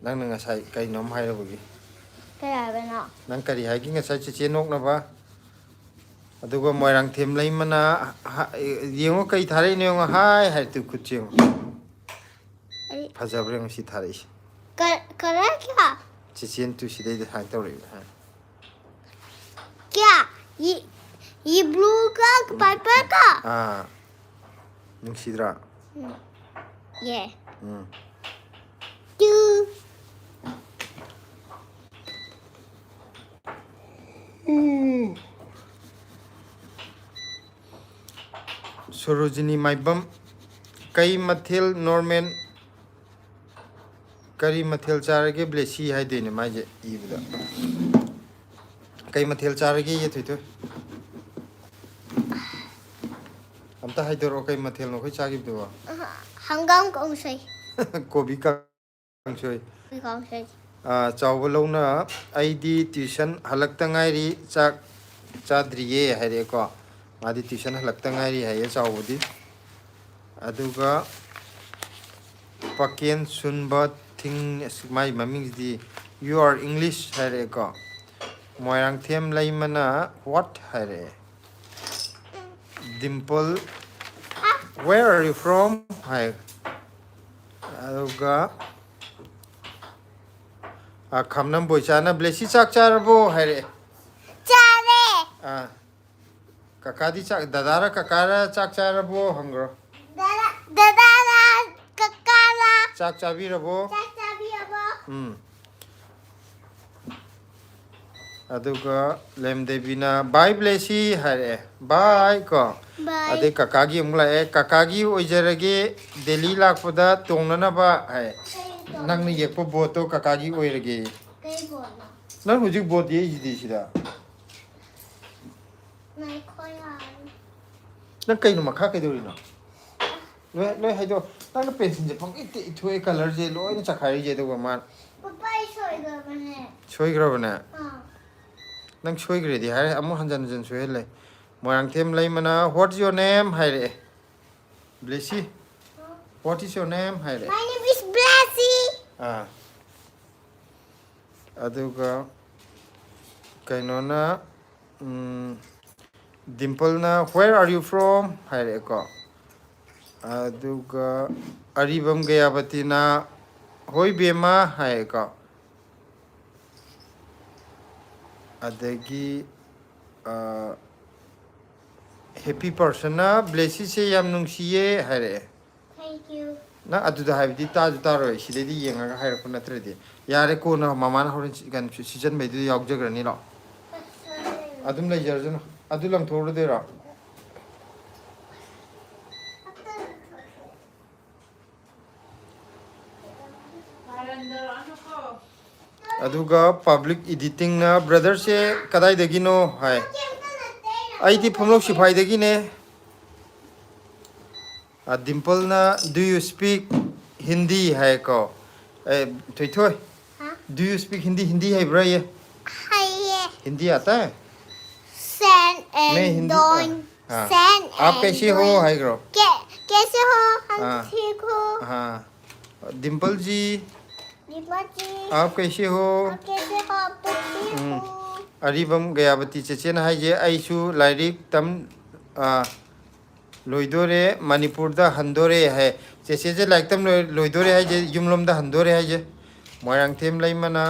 nang ngasai kai nom hai rabugi kaya bana nang kari hai gi ngasai cheche nok na ba ꯑꯗꯨꯒ ꯃꯣꯏꯔꯥꯡꯊꯦꯝ ꯂꯩꯃꯅ ꯌꯦꯡꯉꯣ ꯀꯩ ꯊꯥꯔꯛꯏꯅꯣ ꯌꯦꯡꯉꯣ ꯍꯥꯏ ꯍꯥꯏꯇꯨ ꯈꯨꯠ ꯌꯦꯡꯉꯣ ꯐꯖꯕ꯭ꯔꯥ ꯌꯦꯡꯉꯣ ꯁꯤ ꯊꯥꯔꯛꯏꯁꯦ colour क्या ꯆꯤꯆꯦꯟ ꯇꯨ ꯁꯤꯗꯩꯗ ꯍꯥꯏ ꯇꯧꯔꯛꯏꯕ ꯍꯥꯏ क्या ये ब्लू का पर्पल का ꯅꯨꯡꯁꯤꯗ꯭ꯔꯥ ये ꯎꯝ टू ꯁꯣꯔꯣꯖꯤꯅꯤ ꯃꯥꯏꯕꯝ ꯀꯩ ꯃꯊꯦꯜ ꯅꯣꯔꯃꯦꯟ ꯀꯔꯤ ꯃꯊꯦꯜ ꯆꯥꯔꯒꯦ ꯕ꯭ꯂꯦꯁꯤ ꯍꯥꯏꯗꯣꯏꯅꯦ ꯃꯥꯏꯁꯦ ꯏꯕꯗ ꯀꯩ ꯃꯊꯦꯜ ꯆꯥꯔꯒꯦ ꯊꯣꯏꯊꯣꯏ ꯑꯝꯇ ꯍꯥꯏꯗꯣꯔꯛꯑꯣ ꯀꯩ ꯃꯊꯦꯜꯅꯣ ꯑꯩꯈꯣꯏ ꯆꯥꯈꯤꯕꯗꯨꯕꯣ हंगाम कौशल ꯀꯣꯕꯤ ꯀꯥꯡꯁꯣꯏ कौशल ꯆꯥꯎꯕ ꯂꯧꯅ ꯑꯩꯗꯤ ꯇ꯭ꯌꯨꯁꯟ ꯍꯜꯂꯛꯇ ꯉꯥꯏꯔꯤ ꯆꯥꯛ ꯆꯥꯗ꯭ꯔꯤꯌꯦ ꯍꯥꯏꯔꯛꯑꯦꯀꯣ ꯃꯥꯗꯤ ꯇ꯭ꯌꯨꯁꯟ ꯍꯜꯂꯛꯇ ꯉꯥꯏꯔꯤ ꯍꯥꯏꯌꯦ ꯆꯥꯎꯕꯗꯤ ꯑꯗꯨꯒ ꯄꯀꯦꯟ ꯁꯨꯟꯕ ꯊꯤꯡ ꯃꯥꯏ ꯃꯃꯤꯡꯁꯤꯗꯤ ꯌꯨ ꯑꯥꯔ ꯏꯪꯂꯤꯁ ꯍꯥꯏꯔꯛꯑꯦꯀꯣ ꯃꯣꯏꯔꯥꯡꯊꯦꯝ ꯂꯩꯃꯅ ꯋꯥꯠ ꯍꯥꯏꯔꯛꯑꯦ Dimple where are you from ꯍꯥꯏ ꯑꯗꯨꯒ ꯈꯝꯅꯝ ꯕꯣꯏꯆꯥꯅ ꯕ꯭ꯂꯦꯁꯤ ꯆꯥꯛ ꯆꯥꯔꯕꯣ ꯍꯥꯏꯔꯛꯑꯦ चारे ꯀꯀꯥꯗꯤ ꯆꯥꯛ ꯗꯗꯥꯔ ꯀꯀꯥꯔ ꯆꯥꯛ ꯆꯥꯔꯕꯣ ꯍꯪꯈ꯭ꯔꯣ दादा ककाला ꯆꯥꯛ ꯆꯥꯕꯤꯔꯕꯣ चाचा भी अब ꯑꯗꯨꯒ ꯂꯦꯝꯗꯦꯕꯤꯅ ꯕꯥꯏ ꯕ꯭ꯂꯦꯁꯤ ꯍꯥꯏꯔꯛꯑꯦ ꯕꯥꯏ ꯀꯣ बाय ꯑꯗꯩ ꯀꯀꯥꯒꯤ ꯑꯃꯨꯛ ꯂꯥꯛꯑꯦ ꯀꯀꯥꯒꯤ ꯑꯣꯏꯖꯔꯒꯦ ꯗꯦꯜꯂꯤ ꯂꯥꯛꯄꯗ ꯇꯣꯡꯅꯅꯕ ꯍꯥꯏ ꯅꯪꯅ ꯌꯦꯛꯄ ꯕꯣꯠꯇꯣ ꯀꯀꯥꯒꯤ ꯑꯣꯏꯔꯒꯦ कई बोलना ꯅꯪ ꯍꯧꯖꯤꯛ ꯕꯣꯠ ꯌꯦꯛꯏꯁꯤꯗꯤ ꯁꯤꯗ नहीं खोया ꯅꯪ ꯀꯩꯅꯣ ꯃꯈꯥ ꯀꯩꯗꯧꯔꯤꯅꯣ ꯂꯣꯏ ꯍꯥꯏꯗꯣꯛ ꯅꯪꯅ ꯄꯦꯟꯁꯤꯜꯁꯦ ꯄꯪꯏꯠꯇ ꯏꯊꯣꯛꯑꯦ ꯀꯂꯔꯁꯦ ꯂꯣꯏꯅ ꯆꯈꯥꯏꯔꯤꯁꯦ ꯑꯗꯨꯒ ꯃꯥ पापा सोएगा बने ꯁꯣꯏꯈ꯭ꯔꯕꯅꯦ हाँ ꯅꯪ ꯁꯣꯏꯈ꯭ꯔꯦꯗꯤ ꯍꯥꯏꯔꯦ ꯑꯃꯨꯛ ꯍꯟꯖꯤꯟ ꯍꯟꯖꯤन ꯁꯣꯏꯍꯜꯂꯦ ꯃꯣꯏꯔꯥꯡꯊꯦꯝ ꯂꯩꯃꯅ ꯋꯥꯠ ꯌꯣꯔ ꯅꯦꯝ ꯍꯥꯏꯔꯛꯑꯦ ꯕ꯭ꯂꯦꯁꯤ ꯋꯥꯠ ꯏꯁ ꯌꯣꯔ ꯅꯦꯝ ꯍꯥꯏꯔꯛꯑꯦ My name is Blessy ꯑꯗꯨꯒ ꯀꯩꯅꯣꯅ ꯗꯤꯝꯄꯜꯅ ꯋꯦꯔ ꯑꯥꯔ ꯌꯨ ꯐ꯭ꯔꯣꯝ ꯍꯥꯏꯔꯛꯑꯦꯀꯣ ꯑꯗꯨꯒ ꯑꯔꯤꯕꯝ ꯒꯌꯥꯕꯇꯤꯅ ꯍꯣꯏ ꯕꯦꯝꯃ ꯍꯥꯏꯌꯦꯀꯣ ꯑꯗꯒꯤ ꯍꯦꯄꯤ ꯄꯥꯔꯁꯟꯅ ꯕ꯭ꯂꯦꯁꯤꯁꯦ ꯌꯥꯝ ꯅꯨꯡꯁꯤꯌꯦ ꯍꯥꯏꯔꯛꯑꯦ Thank you ꯅꯪ ꯑꯗꯨꯗ ꯍꯥꯏꯕꯗꯤ ꯇꯥꯁꯨ ꯇꯥꯔꯣꯏ ꯁꯤꯗꯩꯗꯤ ꯌꯦꯡꯉꯒ ꯍꯥꯏꯔꯛꯄ ꯅꯠꯇ꯭ꯔꯗꯤ ꯌꯥꯔꯦ ꯀꯣꯟꯅ ꯃꯃꯥꯅ ꯍꯣꯔꯦꯟ ꯀꯩꯅꯣ ꯁꯤꯖꯟꯕꯩꯗꯨꯗ ꯌꯥꯎꯖꯈ꯭ꯔꯅꯤ ꯂꯥꯛꯑꯣ ꯑꯗꯨꯝ ꯂꯩꯖꯔꯁꯅꯨ ꯑꯗꯨ ꯂꯪꯊꯣꯛꯎꯔꯗꯣꯏꯔꯣ ꯑꯗꯨꯒ ꯄꯥꯕ꯭ꯂꯤꯛ ꯏꯗꯤꯇꯤꯡꯅ ꯕ꯭ꯔꯗꯔꯁꯦ ꯀꯗꯥꯏꯗꯒꯤꯅꯣ ꯍꯥꯏ ꯑꯩꯗꯤ ꯄꯣꯝꯂꯧ ꯁꯤꯐꯥꯏꯗꯒꯤꯅꯦ ꯗꯤꯝꯄꯜꯅ ꯗꯨ ꯌꯨ ꯁ꯭ꯄꯤꯛ ꯍꯤꯟꯗꯤ ꯍꯥꯏꯀꯣ ꯊꯣꯏꯊꯣꯏ ꯗꯨ ꯌꯨ ꯁ꯭ꯄꯤꯛ ꯍꯤꯟदी हिंदी हैब्रा ये Hi हिंदी आता है San मैं and हिंदी Don हाँ San आप and कैसे हो Don हाय ग्रो कैसे हो हम हाँ ठीक हो हाँ डिम्पल जी दीपा जी आप कैसे हो आप कैसे हो आप तो ठीक हो अरिबम गयावती चेचेना हाइजे आइसु लाइरिक तम लोइदोरे मणिपुरदा हंदोरे है चेचेजे लाइक तम लोइदोरे हाइजे युमलोमदा हंदोरे हाइजे मोयरांगथेम लैमना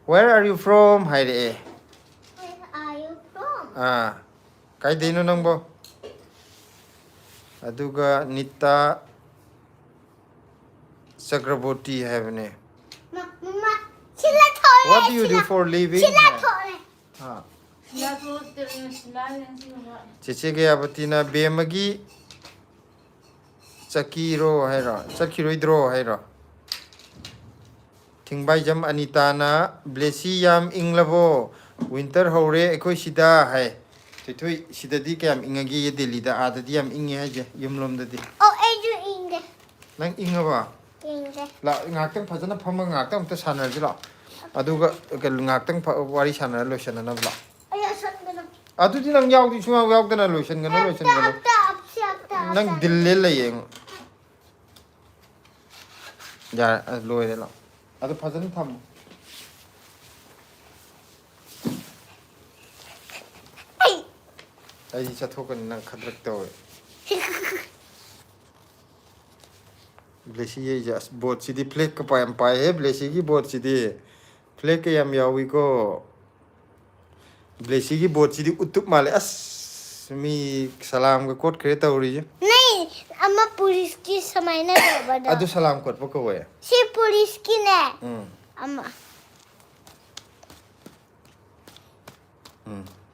वेयर आर यू फ्रॉम हाइरे Where are you from काइदैनो नंबो अदुगा निता चक्रवर्ती हैबने मम्मा चिल्ला थोड़े What do you do for living? चिल्ला थोड़े हाँ चेचे गयावतीना बेमगी चकीरो हैरा चकीरोइद्रो हैरा थिंगबाइजम अनिताना ब्लेसी याम इंग्लबो विंटर हौरे एकोई सिदा है थोई सिददी कयाम इंगगी ये दिल्ली दा आददी याम इंगे है युमलोमददी Oh एजु इंगे नंग इंगबा इंगे ला ngakhtang phajana phama ngakhtang ta sanarji la aduga ngakhtang wari sanar loisana la अया संगना adudi nang yaudi suwa yaudana loisan gana nang dille la yeng ya loire la adu phajana tham ai chathokan nang khadrak taw blessy ye jas boat city flag ka pa am pa he blessy gi boat city flag ka yam yawi ko blessy gi boat city utup male as mi salam ka kot kre tawri नहीं अम्मा police की समय ना बड़ा adu salam kot pa ko we सिर्फ police की ने अम्मा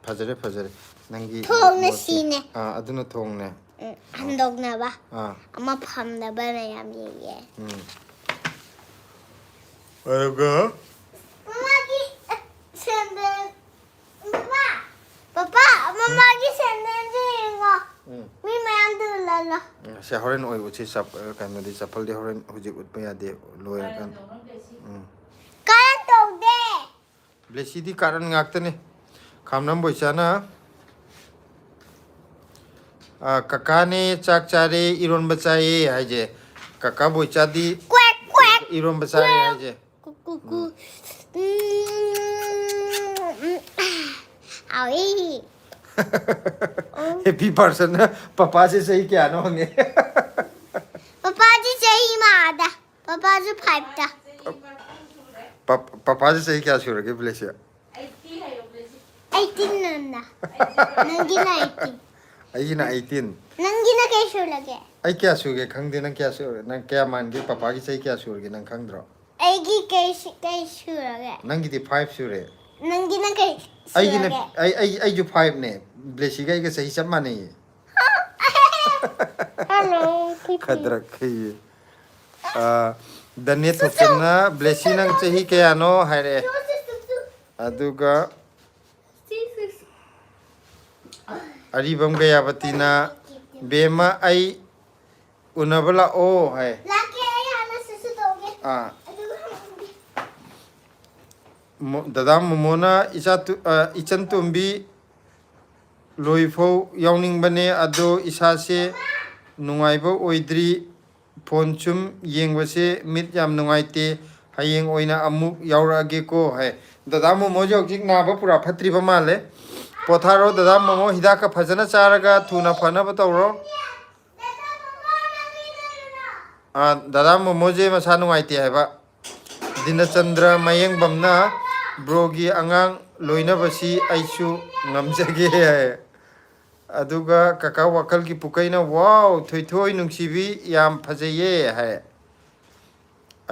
fajare fajare nangi थोंग ने सीने aduna thong ne हम लोग ना बा अम्मा हम ना बना याम ये ayo मम्मा की सैंडल पापा पापा मम्मा की सैंडल देगा मी मैं अंदर ला ला se horen oi uchi sap kan di chapal de horen huji ut pa ya de loy kan कारण तो दे blessy di karan ngak te ne khamnam boi chana kaka ne chak chare iron bachai hai je kaka boi cha di quack quack iron bachai hai je कुकू आओ happy person na papa se sahi kya no honge पापा जी सही मादा पापा जी five था papa se sahi kya sure ke blessy 18 Nanda नंगी ना 18 ai na 18 नंगी ना कैसे लगे ai kya suge khang de nang kya sure nang kya man ge papa gi sahi kya sure ge nang khang dro एगी कैसे लगे nang gi di 5 sure नंगी ना कैसे ai gi na ai ju 5 ne blessy ga sahi chap mane hello khadrak khai dane thokna blessy nang chahi kya no haire aduga aribam gaya batina bema ai unabala o hai लाके यहाँ से दोगे dada momona ichan tumbi loifo yawning bane ado isa se nungaibo oidri phone chum yengbase mit yam nungaite hayeng oina amuk yawrage ko hai dada momo jok na ba pura phatri ba male potharo dada momo hidaka phajana charaga thuna phana batawro dada momo je masa nungaite hai ba dinachandra mayeng bamna brogi angang loina basi aisu ngamjage hai aduga kaka wakal ki pukaina wow thoi thoi nungsibi yam phajaye hai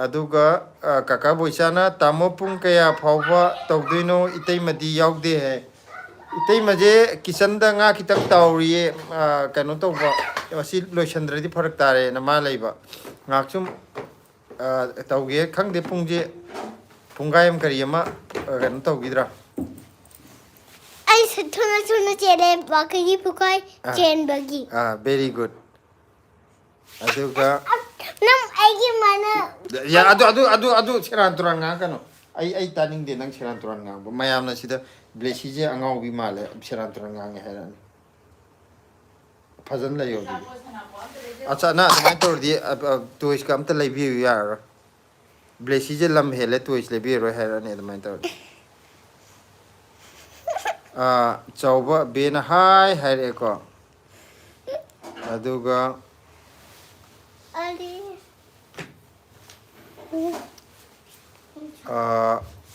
aduga kaka boichana tamo pung kaya phawba tawdino itei madi yawde hai itei maje kitchen da nga kitang tawriye kano tawba asi loishandradi pharak tare na ma leiba ngakchum tawge khangde pungje punggayam kariyama kano tawgidra ऐसे थोड़ा थोड़ा चेरे बाकी पुकाई chain बगी very good aduga नम आएगी माना ya adu seran turan nga kano ai taning de nang seran turan nga mayam na sida blessy je angau bi male seran turan nga heran phazan la yogi acha na mai tor di toys kam ta lai bi yar blessy je lam hele toys le bi ro heran ne mai tor chawba bena hai haire ko aduga अरे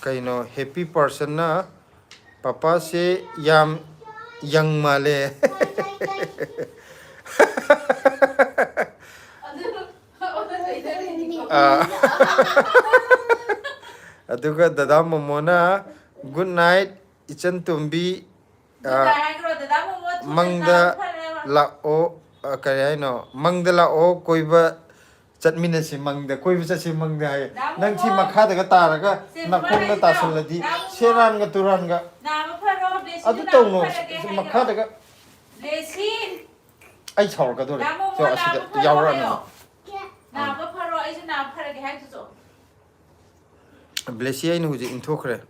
kaino happy person na papa se yam young male aduga dada momona good night ichan tumbi mangda la o kaya no mangda la o koiba chatmina si mangda koiba chasi mangda hai nang chi makha daga taraga nakong na tasaladi seran ga turan ga adu tawno makha daga blessy ai chawr ka dole so asida yawra na 나무 파로 이제 나무 파르게 해주죠. blessy ai nu ji inthokre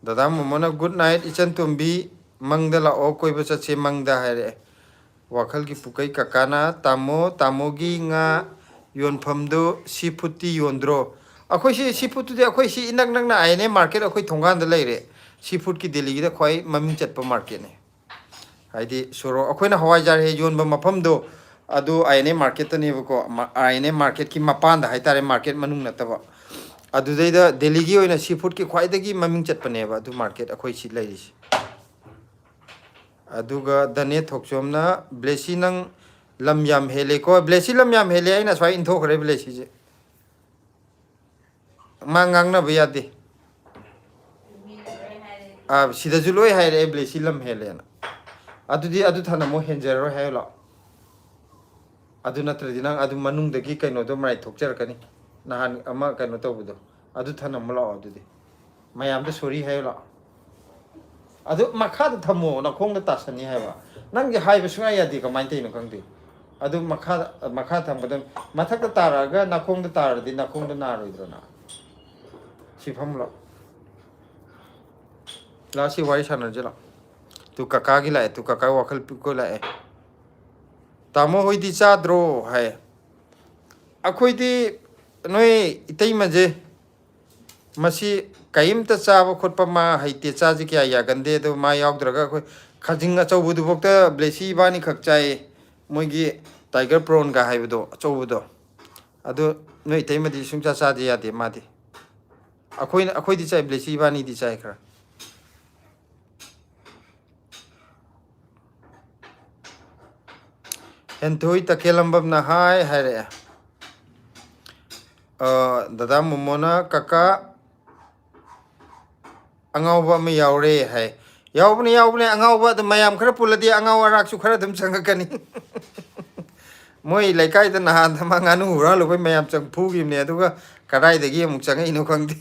dada momona good night ichan tumbi mangda la o koiba chachi mangda haire wakhal gi pukai kakana tamo gi nga yonphamdo sifuti yondro akhoi si sifutu de akhoi si inak nak na aine market akhoi thongan da leire seafood ki delhi da khoi maming chat pa market ne ꯍꯥꯏꯗꯤ ꯁꯣꯔꯣꯛ ꯑꯩꯈꯣꯏꯅ ꯍꯋꯥꯏꯖꯥꯔ ꯍꯦꯛ ꯌꯣꯟꯕ ꯃꯐꯝꯗꯣ ꯑꯗꯨ ꯑꯥꯏ N A ꯃꯥꯔꯀꯦꯠꯇꯅꯦꯕꯀꯣ I N A ꯃꯥꯔꯀꯦꯠꯀꯤ ꯃꯄꯥꯟꯗ ꯍꯥꯏꯇꯥꯔꯦ ꯃꯥꯔꯀꯦꯠ ꯃꯅꯨꯡ ꯅꯠꯇꯕ ꯑꯗꯨꯗꯩꯗ ꯗꯦꯜꯂꯤꯒꯤ ꯑꯣꯏꯅ ꯁꯤ ꯐꯨꯗꯀꯤ ꯈ꯭ꯋꯥꯏꯗꯒꯤ ꯃꯃꯤꯡ ꯆꯠꯄꯅꯦꯕ ꯑꯗꯨ ꯃꯥꯔꯀꯦꯠ ꯑꯩꯈꯣꯏ ꯁꯤ ꯂꯩꯔꯤꯁꯦ ꯑꯗꯨꯒ ꯗꯅꯦ ꯊꯣꯛꯆꯣꯝꯅ ꯕ꯭ꯂꯦꯁꯤ ꯅꯪ ꯂꯝ ꯌꯥꯝ ꯍꯦꯜꯂꯦꯀꯣ ꯕ꯭ꯂꯦꯁꯤ ꯂꯝ ꯌꯥꯝ ꯍꯦꯜꯂꯦ ꯑꯩꯅ ꯁ꯭ꯋꯥꯏ ꯏꯟꯊꯣꯛꯈ꯭ꯔꯦ ꯕ꯭ꯂꯦꯁꯤꯁꯦ ꯃꯥ ꯉꯥꯡꯅꯕ ꯌꯥꯗꯦ ꯁꯤꯗꯁꯨ ꯂꯣꯏ ꯍꯥꯏꯔꯛꯑꯦ ꯕ꯭ꯂꯦꯁꯤ ꯂꯝ ꯍꯦꯜꯂꯦꯅ ꯑꯗꯨꯗꯤ ꯑꯗꯨ ꯊꯅꯃꯨꯛ ꯍꯦꯟꯖꯔꯔꯣꯏ ꯍꯥꯏꯌꯣ ꯂꯥꯛꯑꯣ ꯑꯗꯨ ꯅꯠꯇ꯭ꯔꯗꯤ ꯅꯪ ꯑꯗꯨ ꯃꯅꯨꯡꯗꯒꯤ ꯀꯩꯅꯣꯗꯣ ꯃꯔꯥꯏ ꯊꯣꯛꯆꯔꯛꯀꯅꯤ ꯅꯍꯥꯟ ꯑꯃ ꯀꯩꯅꯣ ꯇꯧꯕꯗꯣ ꯑꯗꯨ ꯊꯅꯝꯃꯨ ꯂꯥꯛꯑꯣ ꯑꯗꯨꯗꯤ ꯃꯌꯥꯝꯗ ꯁꯣꯔꯤ ꯍꯥꯏꯌꯣ ꯂꯥꯛꯑꯣ ꯑꯗꯨ ꯃꯈꯥꯗ ꯊꯝꯃꯣ ꯅꯈꯣꯡꯗ ꯇꯥꯁꯟꯅꯤ ꯍꯥꯏꯕ ꯅꯪꯒꯤ ꯍꯥꯏꯕ ꯁꯨꯡꯌꯥ ꯌꯥꯗꯦ ꯀꯃꯥꯏꯅ ꯇꯧꯔꯤꯅꯣ ꯈꯪꯗꯦ ꯑꯗꯨ ꯃꯈꯥ ꯊꯝꯒꯗꯕꯅꯤ ꯃꯊꯛꯇ ꯇꯥꯔꯛꯑꯒ ꯅꯥꯈꯣꯡꯗ ꯇꯥꯔꯗꯤ ꯅꯥꯈꯣꯡꯗ ꯅꯥꯔꯣꯏꯗ꯭ꯔꯣꯅ ꯁꯤ ꯐꯝꯃꯨ ꯂꯥꯛꯑꯣ ꯂꯥꯛꯑꯣ ꯁꯤ ꯋꯥꯔꯤ ꯁꯥꯟꯅꯔꯁꯤ ꯂꯥꯛꯑꯣ ꯇꯨ ꯀꯀꯥꯒꯤ ꯂꯥꯛꯑꯦ ꯇꯨ ꯀꯀꯥ ꯋꯥꯈꯜ ꯄꯤꯛꯄ ꯂꯥꯛꯑꯦ ꯇꯥꯃꯣ ꯍꯣꯏꯗꯤ ꯆꯥꯗ꯭ꯔꯣ ꯍꯥꯏ ꯑꯩꯈꯣꯏꯗꯤ ꯅꯣꯏ ꯏꯇꯩꯃꯁꯦ ꯃꯁꯤ ꯀꯔꯤꯝꯇ ꯆꯥꯕ ꯈꯣꯠꯄ ꯃꯥ ꯍꯩꯇꯦ ꯆꯥꯁꯤ ꯀꯌꯥ ꯌꯥꯒꯟꯗꯦ ꯑꯗꯣ ꯃꯥ ꯌꯥꯎꯗ꯭ꯔꯒ ꯑꯩꯈꯣꯏ ꯈꯥꯖꯤꯡ ꯑꯆꯧꯕꯗꯨꯐꯥꯎꯗ ꯕ꯭ꯂꯦꯁꯤ ꯏꯕꯥꯅꯤ ꯈꯛ ꯆꯥꯏꯌꯦ ꯃꯣꯏꯒꯤ ꯇꯥꯏꯒꯔ ꯄ꯭ꯔꯣꯟꯒ ꯍꯥꯏꯕꯗꯣ ꯑꯆꯧꯕꯗꯣ ꯑꯗꯨ ꯅꯣꯏ ꯏꯇꯩꯃꯗꯤ ꯁꯨꯡꯆꯥ ꯆꯥꯗꯦ ꯌꯥꯗꯦ ꯃꯥꯗꯤ ꯑꯩꯈꯣꯏꯗꯤ ꯆꯥꯏ ꯕ꯭ꯂꯦꯁꯤ ꯏꯕꯥꯅꯤꯗꯤ ꯆꯥꯏ ꯈꯔ ꯍꯦꯟꯊꯣꯏ ꯇꯈꯦꯜꯂꯝꯕꯝꯅ ꯍꯥꯏ ꯍꯥꯏꯔꯛꯑꯦ ꯗꯗꯥ ꯃꯣꯃꯣꯅ ꯀꯀꯥ ꯑꯉꯥꯎꯕ ꯑꯃ ꯌꯥꯎꯔꯦ ꯍꯥꯏ ꯌꯥꯎꯕꯅꯦ ꯑꯉꯥꯎꯕ ꯑꯗꯨꯝ ꯃꯌꯥꯝ ꯈꯔ ꯄꯨꯜꯂꯗꯤ ꯑꯉꯥꯎ ꯑꯔꯥꯛꯁꯨ ꯈꯔ ꯑꯗꯨꯝ ꯆꯪꯉꯛꯀꯅꯤ ꯃꯣꯏ ꯂꯩꯀꯥꯏꯗ ꯅꯍꯥꯟꯗ ꯃꯥ ꯉꯥꯅꯨ ꯍꯨꯔꯥꯜꯂꯨꯕꯩ ꯃꯌꯥꯝ ꯐꯨꯈꯤꯕꯅꯦ ꯑꯗꯨꯒ ꯀꯗꯥꯏꯗꯒꯤ ꯑꯃꯨꯛ ꯆꯪꯉꯛꯏꯅꯣ ꯈꯪꯗꯦ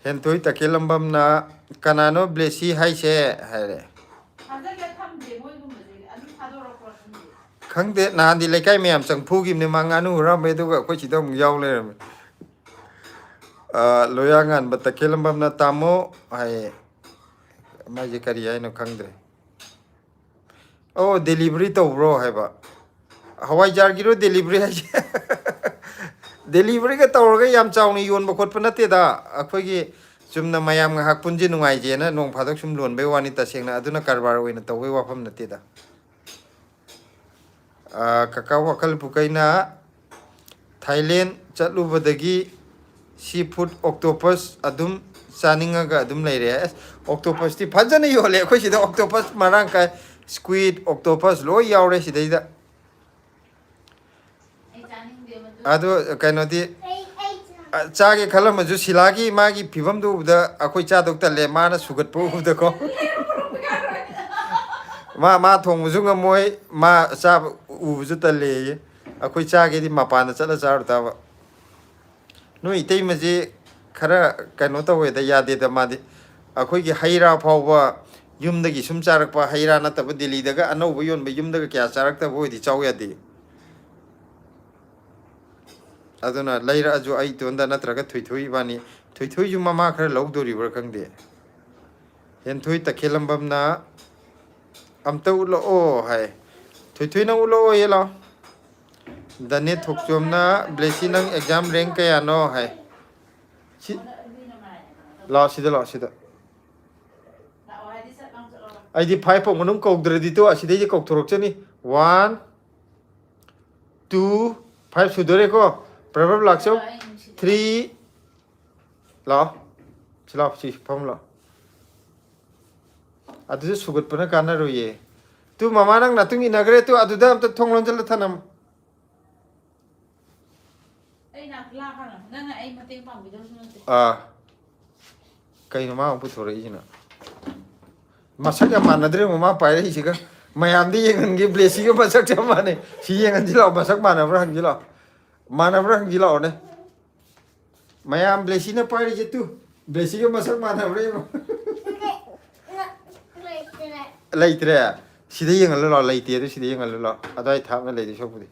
ꯍꯦꯟꯊꯣꯏ ꯇꯈꯦꯜꯂꯝꯕꯝꯅ ꯀꯅꯥꯅꯣ ꯕ꯭ꯂꯦꯁꯤ ꯍꯥꯏꯁꯦ ꯍꯥꯏꯔꯦ ꯈꯪꯗꯦ ꯅꯍꯥꯟꯗꯤ ꯂꯩꯀꯥꯏ ꯃꯌꯥꯝ ꯆꯪꯐꯨꯈꯤꯕꯅꯦ ꯃꯥ ꯉꯥꯅꯨ ꯍꯨꯔꯥꯟꯕꯩ ꯑꯗꯨꯒ ꯑꯩꯈꯣꯏ ꯁꯤꯗ ꯑꯃꯨꯛ ꯌꯥꯎ ꯂꯩꯔꯝꯃꯦ ꯂꯣꯌꯥ ꯉꯥꯟꯕ ꯇꯈꯦꯜꯂꯝꯕꯝꯅ ꯇꯥꯃꯣ ꯍꯥꯏꯌꯦ ꯃꯥꯏꯁꯦ ꯀꯔꯤ ꯍꯥꯏꯅꯣ ꯈꯪꯗ꯭ꯔꯦ ꯑꯣ ꯗꯦꯂꯤꯚꯔꯤ ꯇꯧꯕ꯭ꯔꯣ ꯍꯥꯏꯕ ꯍꯋꯥꯏꯖꯥꯔꯒꯤꯔꯣ ꯗꯦꯂꯤꯚꯔꯤ ꯍꯥꯏꯁꯦ ꯗꯦꯂꯤꯚꯔꯤꯒ ꯇꯧꯔꯒ ꯌꯥꯝ ꯆꯥꯎꯅ ꯌꯣꯟꯕ ꯈꯣꯠꯄ ꯅꯠꯇꯦꯗ ꯑꯩꯈꯣꯏꯒꯤ ꯆꯨꯝꯅ ꯃꯌꯥꯝ ꯉꯥꯏꯍꯥꯛ ꯄꯨꯟꯁꯤ ꯅꯨꯡꯉꯥꯏꯖꯦꯅ ꯅꯣꯡ ꯐꯥꯗꯣꯛ ꯁꯨꯝ ꯂꯣꯟꯕꯩ ꯋꯥꯅꯤ ꯇꯁꯦꯡꯅ ꯑꯗꯨꯅ ꯀꯔꯕꯥꯔ ꯑꯣꯏꯅ ꯇꯧꯕꯩ ꯋꯥꯐꯝ ꯅꯠꯇꯦꯗ ꯀꯀꯥ ꯋꯥꯈꯜ ꯄꯨꯀꯩꯅ ꯊꯥꯏꯂꯦꯟ ꯆꯠꯂꯨꯕꯗꯒꯤ ꯁꯤ ꯐꯨꯗ ꯑꯣꯛꯇꯣꯄꯁ ꯑꯗꯨꯝ ꯆꯥꯅꯤꯡꯉꯒ ꯑꯗꯨꯝ ꯂꯩꯔꯦ ꯑꯁ ꯑꯣꯛꯇꯣꯄꯁꯇꯤ ꯐꯖꯅ ꯌꯣꯜꯂꯦ ꯑꯩꯈꯣꯏ ꯁꯤꯗ ꯑꯣꯛꯇꯣꯄꯁ ꯃꯔꯥꯡ ꯀꯥꯏ ꯁꯀ꯭ꯋꯤꯠ ꯑꯣꯛꯇꯣꯄꯁ ꯂꯣꯏ ꯌꯥꯎꯔꯦ ꯁꯤꯗꯩꯗ ꯑꯗꯨ ꯀꯩꯅꯣꯗꯤ ꯆꯥꯒꯦ ꯈꯜꯂꯝꯃꯁꯨ ꯁꯤꯂꯥꯒꯤ ꯃꯥꯒꯤ ꯐꯤꯕꯝꯗꯨ ꯎꯕꯗ ꯑꯩꯈꯣই ꯆꯥꯗꯧ ꯇꯜꯂꯦ ꯃꯥꯅ ꯁꯨꯒꯠꯄ ꯎꯕꯗꯀꯣ ꯃꯥ ꯊꯣꯡꯕꯁꯨ ꯉꯝꯃꯣꯏ ꯃꯥ ꯆꯥꯕ ꯎꯕꯁꯨ ꯇꯜꯂꯦꯌꯦ ꯑꯩꯈꯣꯏ ꯆꯥꯒꯦꯗꯤ ꯃꯄꯥꯟꯗ ꯆꯠꯂ ꯆꯥꯔꯨ ꯇꯥꯕ ꯅꯣꯏ ꯏꯇꯩꯃꯁꯤ ꯈꯔ ꯀꯩꯅꯣ ꯇꯧꯋꯦꯗ ꯌꯥꯗꯦꯗ ꯃꯥꯗꯤ ꯑꯩꯈꯣꯏꯒꯤ ꯍꯩ ꯔꯥ ꯐꯥꯎꯕ ꯌꯨꯝꯗꯒꯤ ꯁꯨꯝ ꯆꯥꯔꯛꯄ ꯍꯩ ꯔꯥ ꯅꯠꯇꯕ ꯗꯦꯜꯂꯤꯗꯒ ꯑꯅꯧꯕ ꯌꯣꯟꯕ ꯌꯨꯝꯗꯒ ꯀꯌꯥ ꯆꯥꯔꯛꯇꯕ ꯑꯣꯏꯗꯤ ꯆꯥꯎ ꯌꯥꯗꯦ ꯑꯗꯨꯅ ꯂꯩꯔꯛꯑꯁꯨ ꯑꯩ ꯏꯇꯣꯟꯗ ꯅꯠꯇ꯭ꯔꯒ ꯊꯣꯏꯊꯣꯏ ꯏꯕꯥꯅꯤ ꯊꯣꯏꯊꯣꯏꯁꯨ ꯃꯃꯥ ꯈꯔ ꯂꯧꯗꯣꯔꯤꯕ꯭ꯔꯥ ꯈꯪꯗꯦ ꯍꯦꯟꯊꯣꯏ ꯇꯈꯦꯜꯂꯝꯕꯝꯅ ꯑꯝꯇ ꯎꯠꯂꯛꯑꯣ ꯍꯥꯏ ꯊꯣꯏꯊꯣꯏ ꯅꯪ ꯎꯠꯂꯛꯑꯣ ꯂꯥꯛꯑꯣ ꯗꯅꯦꯠ ꯊꯣꯛꯆꯣꯝꯅ ꯕ꯭ꯂꯦꯁꯤ ꯅꯪ ꯑꯦꯛꯖꯥꯝ ꯔꯦꯡ ꯀꯌꯥꯅꯣ ꯍꯥꯏ ꯂꯥꯛꯑꯣ ꯁꯤꯗ ꯂꯥꯛꯑꯣ ꯁꯤꯗ ꯑꯩꯗꯤ 5 ꯐꯥꯎ ꯃꯅꯨꯡ ꯀꯧꯗ꯭ꯔꯗꯤ ꯇꯣ ꯑꯁꯤꯗꯩꯗꯤ ꯀꯧꯊꯣꯔꯛꯆꯅꯤ 1 2 5 ꯁꯨꯗꯣꯔꯦꯀꯣ ꯄ꯭ꯔꯕꯞ ꯂꯥꯛꯆꯧ 3 ꯂꯥꯛꯑꯣ ꯁꯤ ꯂꯥꯛꯑꯣ ꯁꯤ ꯐꯝ ꯂꯥꯛꯑꯣ ꯑꯗꯨꯁꯨ ꯁꯨꯒꯠꯄꯅ ꯀꯥꯟꯅꯔꯣꯏꯌꯦ ꯇꯨ ꯃꯃꯥ ꯅꯪ ꯅꯇꯨꯡ ꯏꯟꯅꯈ꯭ꯔꯦ ꯇꯨ ꯑꯗꯨꯗ ꯑꯝꯇ ꯊꯣꯡ ꯂꯣꯟꯖꯜꯂ ꯊꯅꯝ ꯀꯩꯅꯣ ꯃꯥ ꯑꯃꯨꯛ ꯄꯨꯊꯣꯔꯛꯏꯁꯤꯅ ꯃꯁꯛ ꯌꯥꯝ ꯃꯥꯟꯅꯗ꯭ꯔꯦ ꯃꯃꯥ ꯄꯥꯏꯔꯛꯏꯁꯤꯒ ꯃꯌꯥꯝꯗꯤ ꯌꯦꯡꯍꯟꯒꯦ ꯕ꯭ꯂꯦꯁꯤꯒ ꯃꯁꯛ ꯆꯞ ꯃꯥꯟꯅꯩ ꯁꯤ ꯌꯦꯡꯍꯟꯁꯤ ꯂꯥꯛꯑꯣ ꯃꯁꯛ ꯃꯥꯟꯅꯕ꯭ꯔꯥ ꯍꯪꯁꯤ ꯂꯥꯛꯑꯣ ꯃꯥꯟꯅꯕ꯭ꯔꯥ ꯍꯪꯁꯤ ꯂꯥꯛꯑꯣꯅꯦ ꯃꯌꯥꯝ ꯕ꯭ꯂꯦꯁꯤꯅ ꯄꯥꯏꯔꯤꯁꯦ ꯇꯨ ꯕ꯭ꯂꯦꯁꯤꯒ ꯃꯁꯛ ꯃꯥꯟꯅꯕ꯭ꯔꯥ ꯌꯦꯡꯉꯣ ꯂꯩꯇ꯭ꯔꯦ ꯁꯤꯗ ꯌꯦꯡꯍꯜꯂꯨ ꯂꯥꯛꯑꯣ ꯂꯩꯇꯦ ꯑꯗꯨ ꯁꯤꯗ ꯌꯦꯡꯍꯜꯂꯨ ꯂꯥꯛꯑꯣ ꯑꯗꯨꯋꯥꯏ ꯊꯥꯞꯅ ꯂꯩꯗꯣꯏ ꯁꯔꯨꯛꯄꯨꯗꯤ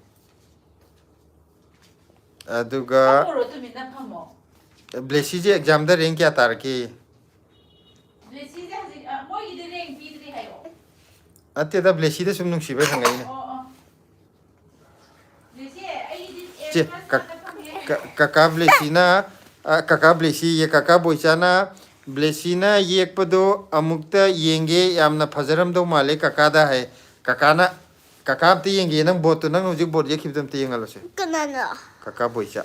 ꯑꯗꯨꯒ ꯕ꯭ꯂꯦꯁꯤꯁꯦ ꯑꯦꯛꯖꯥꯝꯗ ꯔꯦꯡ ꯀꯌꯥ ꯇꯥꯔꯛꯀꯦ ꯅꯠꯇꯦꯗ ꯕ꯭ꯂꯦꯁꯤꯗ ꯁꯨꯝ ꯅꯨꯡꯁꯤꯕꯩ ꯍꯪꯉꯛꯏꯅꯦ ꯀꯀꯥ ꯕ꯭ꯂꯦꯁꯤꯅ ꯀꯀꯥ ꯕ꯭ꯂꯦꯁꯤ ꯀꯀꯥ ꯕꯣꯏꯆꯥꯅ blessina yekpado amukta yenge yamna phajaram do male kakada hai kakana kakap ti yenge nang bot to nang hojik bot yekhibdam ti yengal se Kanana. kaka boicha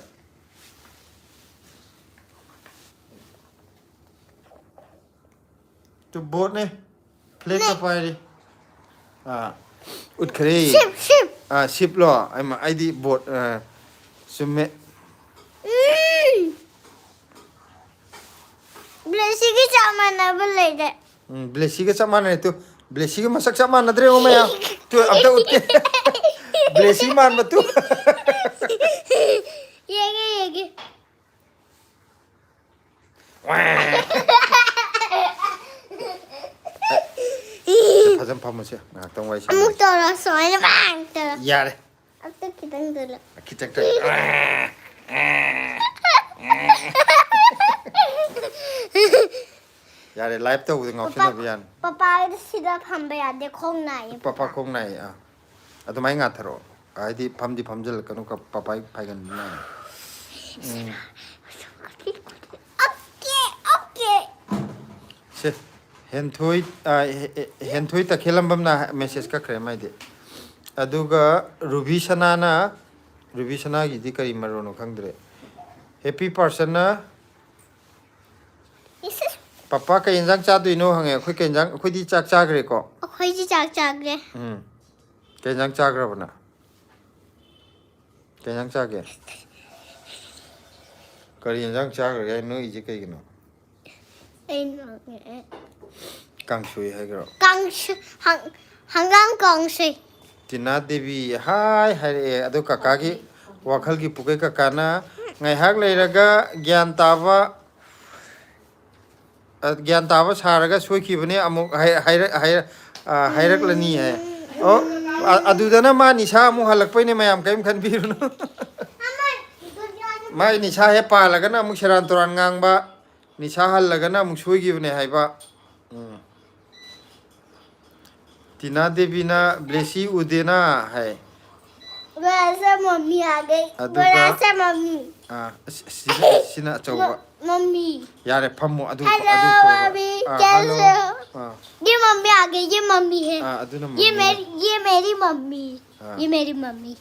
to bot ne plate ka pai ut khre Ship. ship lo I'm id bot summe Blessy ki chamana balede. blessy ka chamana to blessy ka masak chamana dre o maya to abta ut ke blessy man ma tu Yegi. phajam phamase ngak tong wai Amuk tora soy na bang tora. yare After kitang dula. kitak tak yare live to ngau china bian Papa sida phambe ade khong nai. papa khong nai adu mai nga tharo ai di phamjal kanu ka papa phai gan na Okay. se henthoi ta khelambam na message ka khre mai de aduga ruby sana gi di kari marono khangdre happy person na This is papa ka injang cha duino hange khoi ka injang khoi di chak cha gre ko akhoi ji chak le. ka injang cha gra bana ka injang cha ge kari injang cha gre no iji kai gino Ai no. kang shui hai gro Kang hangang kang se. tina devi hai hai adu kaka gi wakhal gi pukai kaka na ngai hak leiraga gyan tawa saraga soiki bane amuk hairak lani hai o adudana ma nisha amu halak pai ne mayam kaim khan biru no mai nisha he pa laga na amuk sharan toran ngang ba nisha hal laga na amuk soigi bane hai ba tina devi na blessy udena hai Where's mommy आ गई? Where's mommy? sina chowa Mommy. yare phammo adu Hello mommy. hello ये mummy आ गई ये mummy है aduna ये मेरी mummy ये मेरी mummy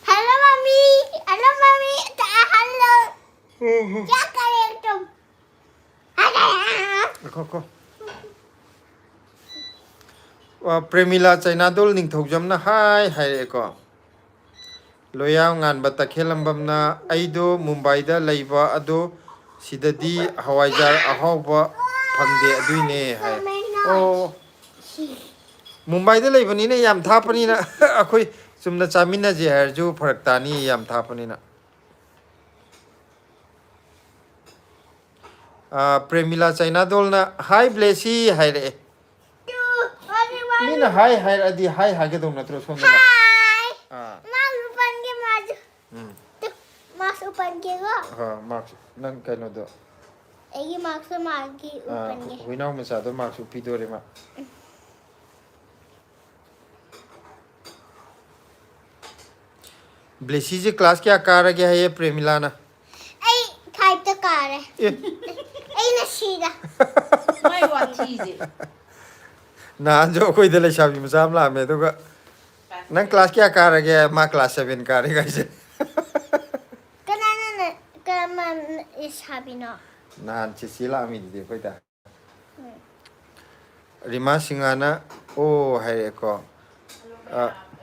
hello mummy hello mummy hello क्या कर रहे हो तुम ko premila china dol ning thokjam na hai hai ko loya ngan bata khelambam na aido mumbai da leiba ado sidadi hawaijar ahawba phangde aduine hai o mumbai da leibani ne yam thapani na akhoi sumna chamina je harju pharak tani yam thapani na premila china dol na hi blessy hai re mina hi adi hi hage dong na tro sonda Hi Mas upan ke maju Mas upan ke go marks nang kaino do ये marks मार के ऊपर के huinaw ma sa do marks upi do re ma blessy je class kya kar gaya hai ye premila na आई खाइब तो car है आई नशीदा Mai watize. na jo koi de le shabi ma sam la me do ga nang class kya kar gaya ma class 7 kar ga je Kanaman is happy no nan chi sila mi de koi da rima singana o hai ko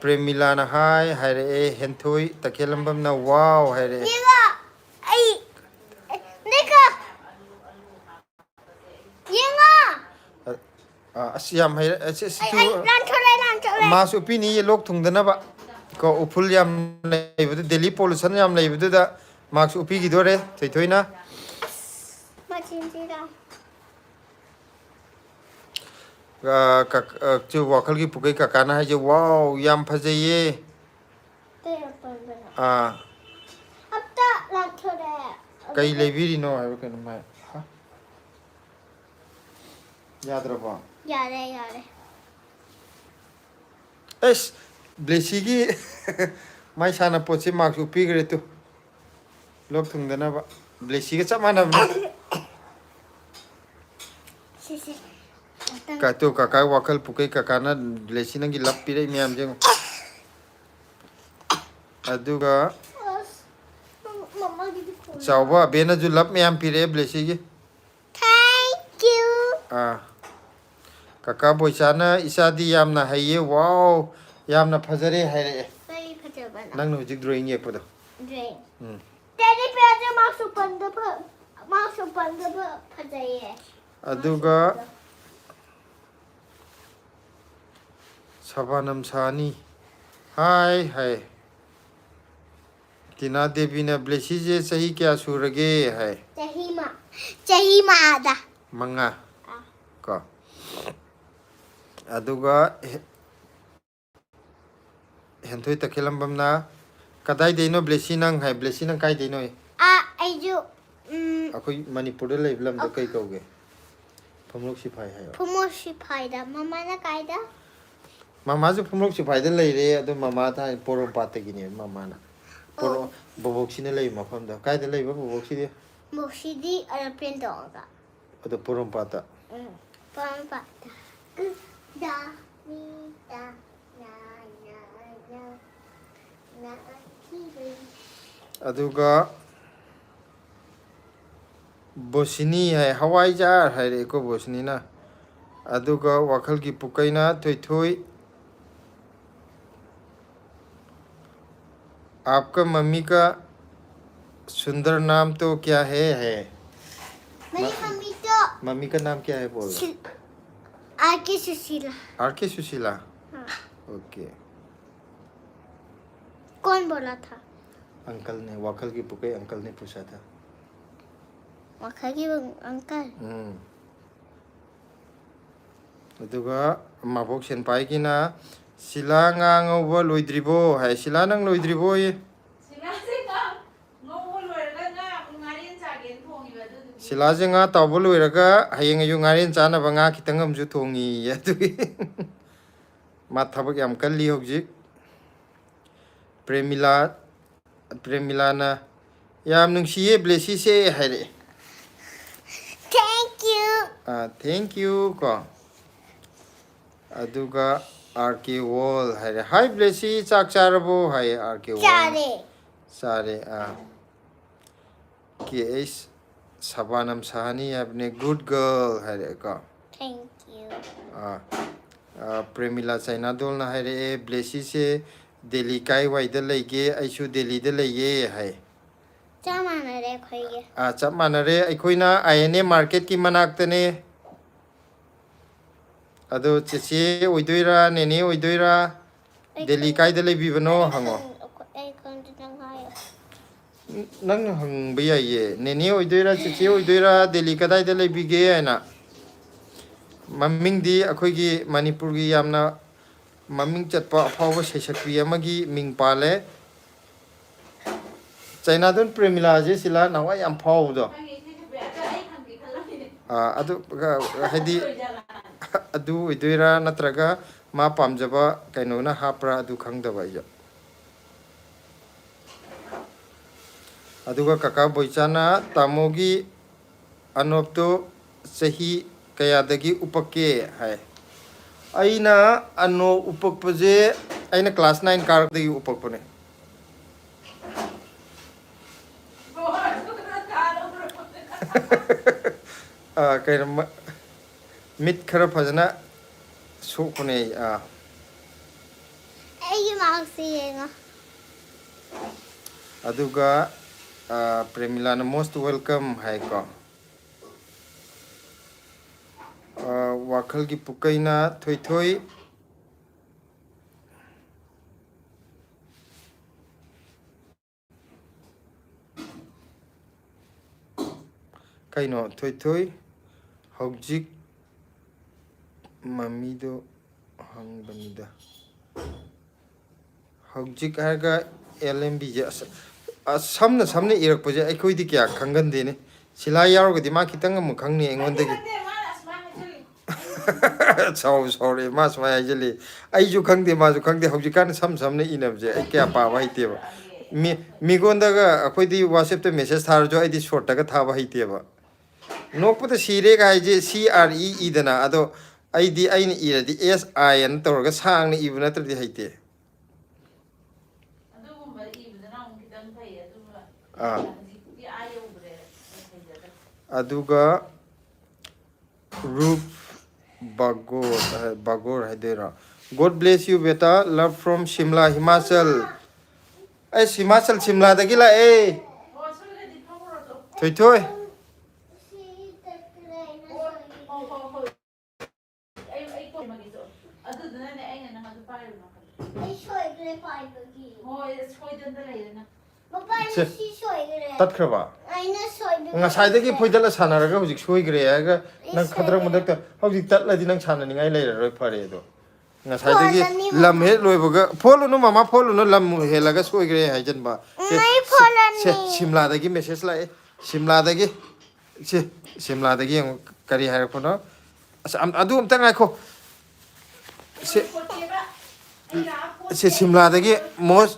premila na hai re henthoi takelambam na wow hai re Diga ay Nika Yenga asiam hai ay lan chole mas upi ni lok thungdana ba ko upul yam leibudu delhi pollution yam leibudu da max upi gi dore thoina Machinjira ka chu wakhal gi pukai ka kana hai je wow yam phajaye te par bana ab ta lan chole kai leibiri no hai ko ma yad raba yare es blessy gi mai sana pochi max upi gre tu lok thungdana ba blessy ga chamana Kato kakak wakal pukai kakana blessy nangi lap pire mi am jeng. Aduga Mama gitu. Chawba bena ju lap mi am pire blessy gi. Thank you. Kakak boichana isadi yamna haye wow yamna phajare haire. Very pretty. Nang no jik drawing ye podo. Drink. Daddy pera masuk panda pajaya. Aduga Sabanam Sani. Hi. Tina Devi na blessy je sahi kya surage hai. Chahima ada. Manga. Ka. Aduga hentoi takhelambam na kadai deino blessy nang hai blessy nang kai deino. Aiju. Akoi Manipur de leiblam da kai kauge. Phumlok sipai hai. Phumlok sipai da mama na kai da. Mama ju phumlok sipai da lei re adu mama tha porom patte gi ne mama na. Poro bobok sine lei mafam da kai da lei ba bobok si de. Moshi di airplane dog. Adu porom pata. Porom pata. Da mi da na Aduga Bosini hai Hawaii jar hai re ko Bosini na. Aduga wakal ki pukai na thoi आपका mummy का सुंदर नाम तो क्या है मेरी mummy तो mummy का नाम क्या है बोल आके सुशीला आरके सुशीला हाँ। ओके कौन बोला था अंकल ने वाकल की पुके अंकल ने पूछा था वखा की अंकल अदुगा माबोक सेनपाई की ना सिला ngang loidribo hai sila nang loidribo ye sila je nga tawbo loiraga hayeng ayu ngaren chana ba nga khitang amju thongi adu ma thabak yam kalli hojik premila na yam nungsiye blessy se haire thank you ko aduga RK wall hai hi blessy chak charabo hai RK wall sare KS Sabanam Sahani apne good girl hai ka thank you Premila China dol na hai re blessy se Delhi kai wai da leige aisu Delhi da leye hai chamanare khoige chap manare aikoina INA market ki manak tane ado cheche oidoira nene oidoira Delhi kai da lebi bano hango ai kon dang hayo nang hang biya ye nene oidoira cheche oidoira Delhi kadai da lebi ge na maming di akhoi gi Manipur gi yamna maming chatpa afawa sesakri amagi ming pale China don Premila je sila nawa yam phaw do adu hadi adu iduira natraga ma pamjaba kaino na hapra adu khangdaba ya aduga kaka boichana tamogi anopto sahi kayadagi upake hai aina ano upakpaje aina class 9 karakdagi upakpane kaina mit khara phajana sokune ai mausi yenga aduga Premila na most welcome hai ko wakal gi pukai na thoi kaino thoi hojik mamido hangbanida hojik harga LMB je samna irak paje aikoi di kya khangan de ne sila yaro ga di ma kitang am khangni engon de sorry mas ma ajeli ai ju khangde ma ju khangde hojik kan samna inab je ai kya pa ba hite ba mi gonda ga akoi di WhatsApp te message thar jo ai di short ga tha ba hite ba nokpata sire ga je CRE idana ado ꯑꯩꯗꯤ ꯑꯩꯅ ꯏꯔꯗꯤ ꯑꯦꯁ ꯑꯥꯏ ꯑꯅ ꯇꯧꯔꯒ ꯁꯥꯡꯅ ꯏꯕ ꯅꯠꯇ꯭ꯔꯗꯤ ꯍꯩꯇꯦ ꯑꯗꯨꯒꯨꯝꯕ ꯏꯕꯗꯅ ꯑꯃꯨꯛ ꯈꯤꯇꯪ ꯐꯩ ꯑꯗꯨꯒ ꯍꯧꯖꯤꯛꯇꯤ ꯌꯧꯈ꯭ꯔꯦ ꯍꯩꯖꯗ꯭ꯔꯦ ꯑꯗꯨꯒ रूप बागोर है God bless you beta love from Shimla Himachal ए हिमाचल शिमला दगी ला ए थोई थोई तत्खरबा ngसाइदगी फोइदला सानारगा हुजिक सोइग्रे आगा नंग खद्रंग मदक्ता हुजिक तत्लादि नंग सानानिङाइ लेररोय फरे दो ngसाइदगी लम हे लोइबगा फोलुनु मामा फोलुनु लम हेलागा सोइग्रे हाइजनबा से शिमलादगी मेसेज लाए शिमलादगी से शिमलादगी करी हायरखनो अदु अमता गायखो से शिमलादगी मोस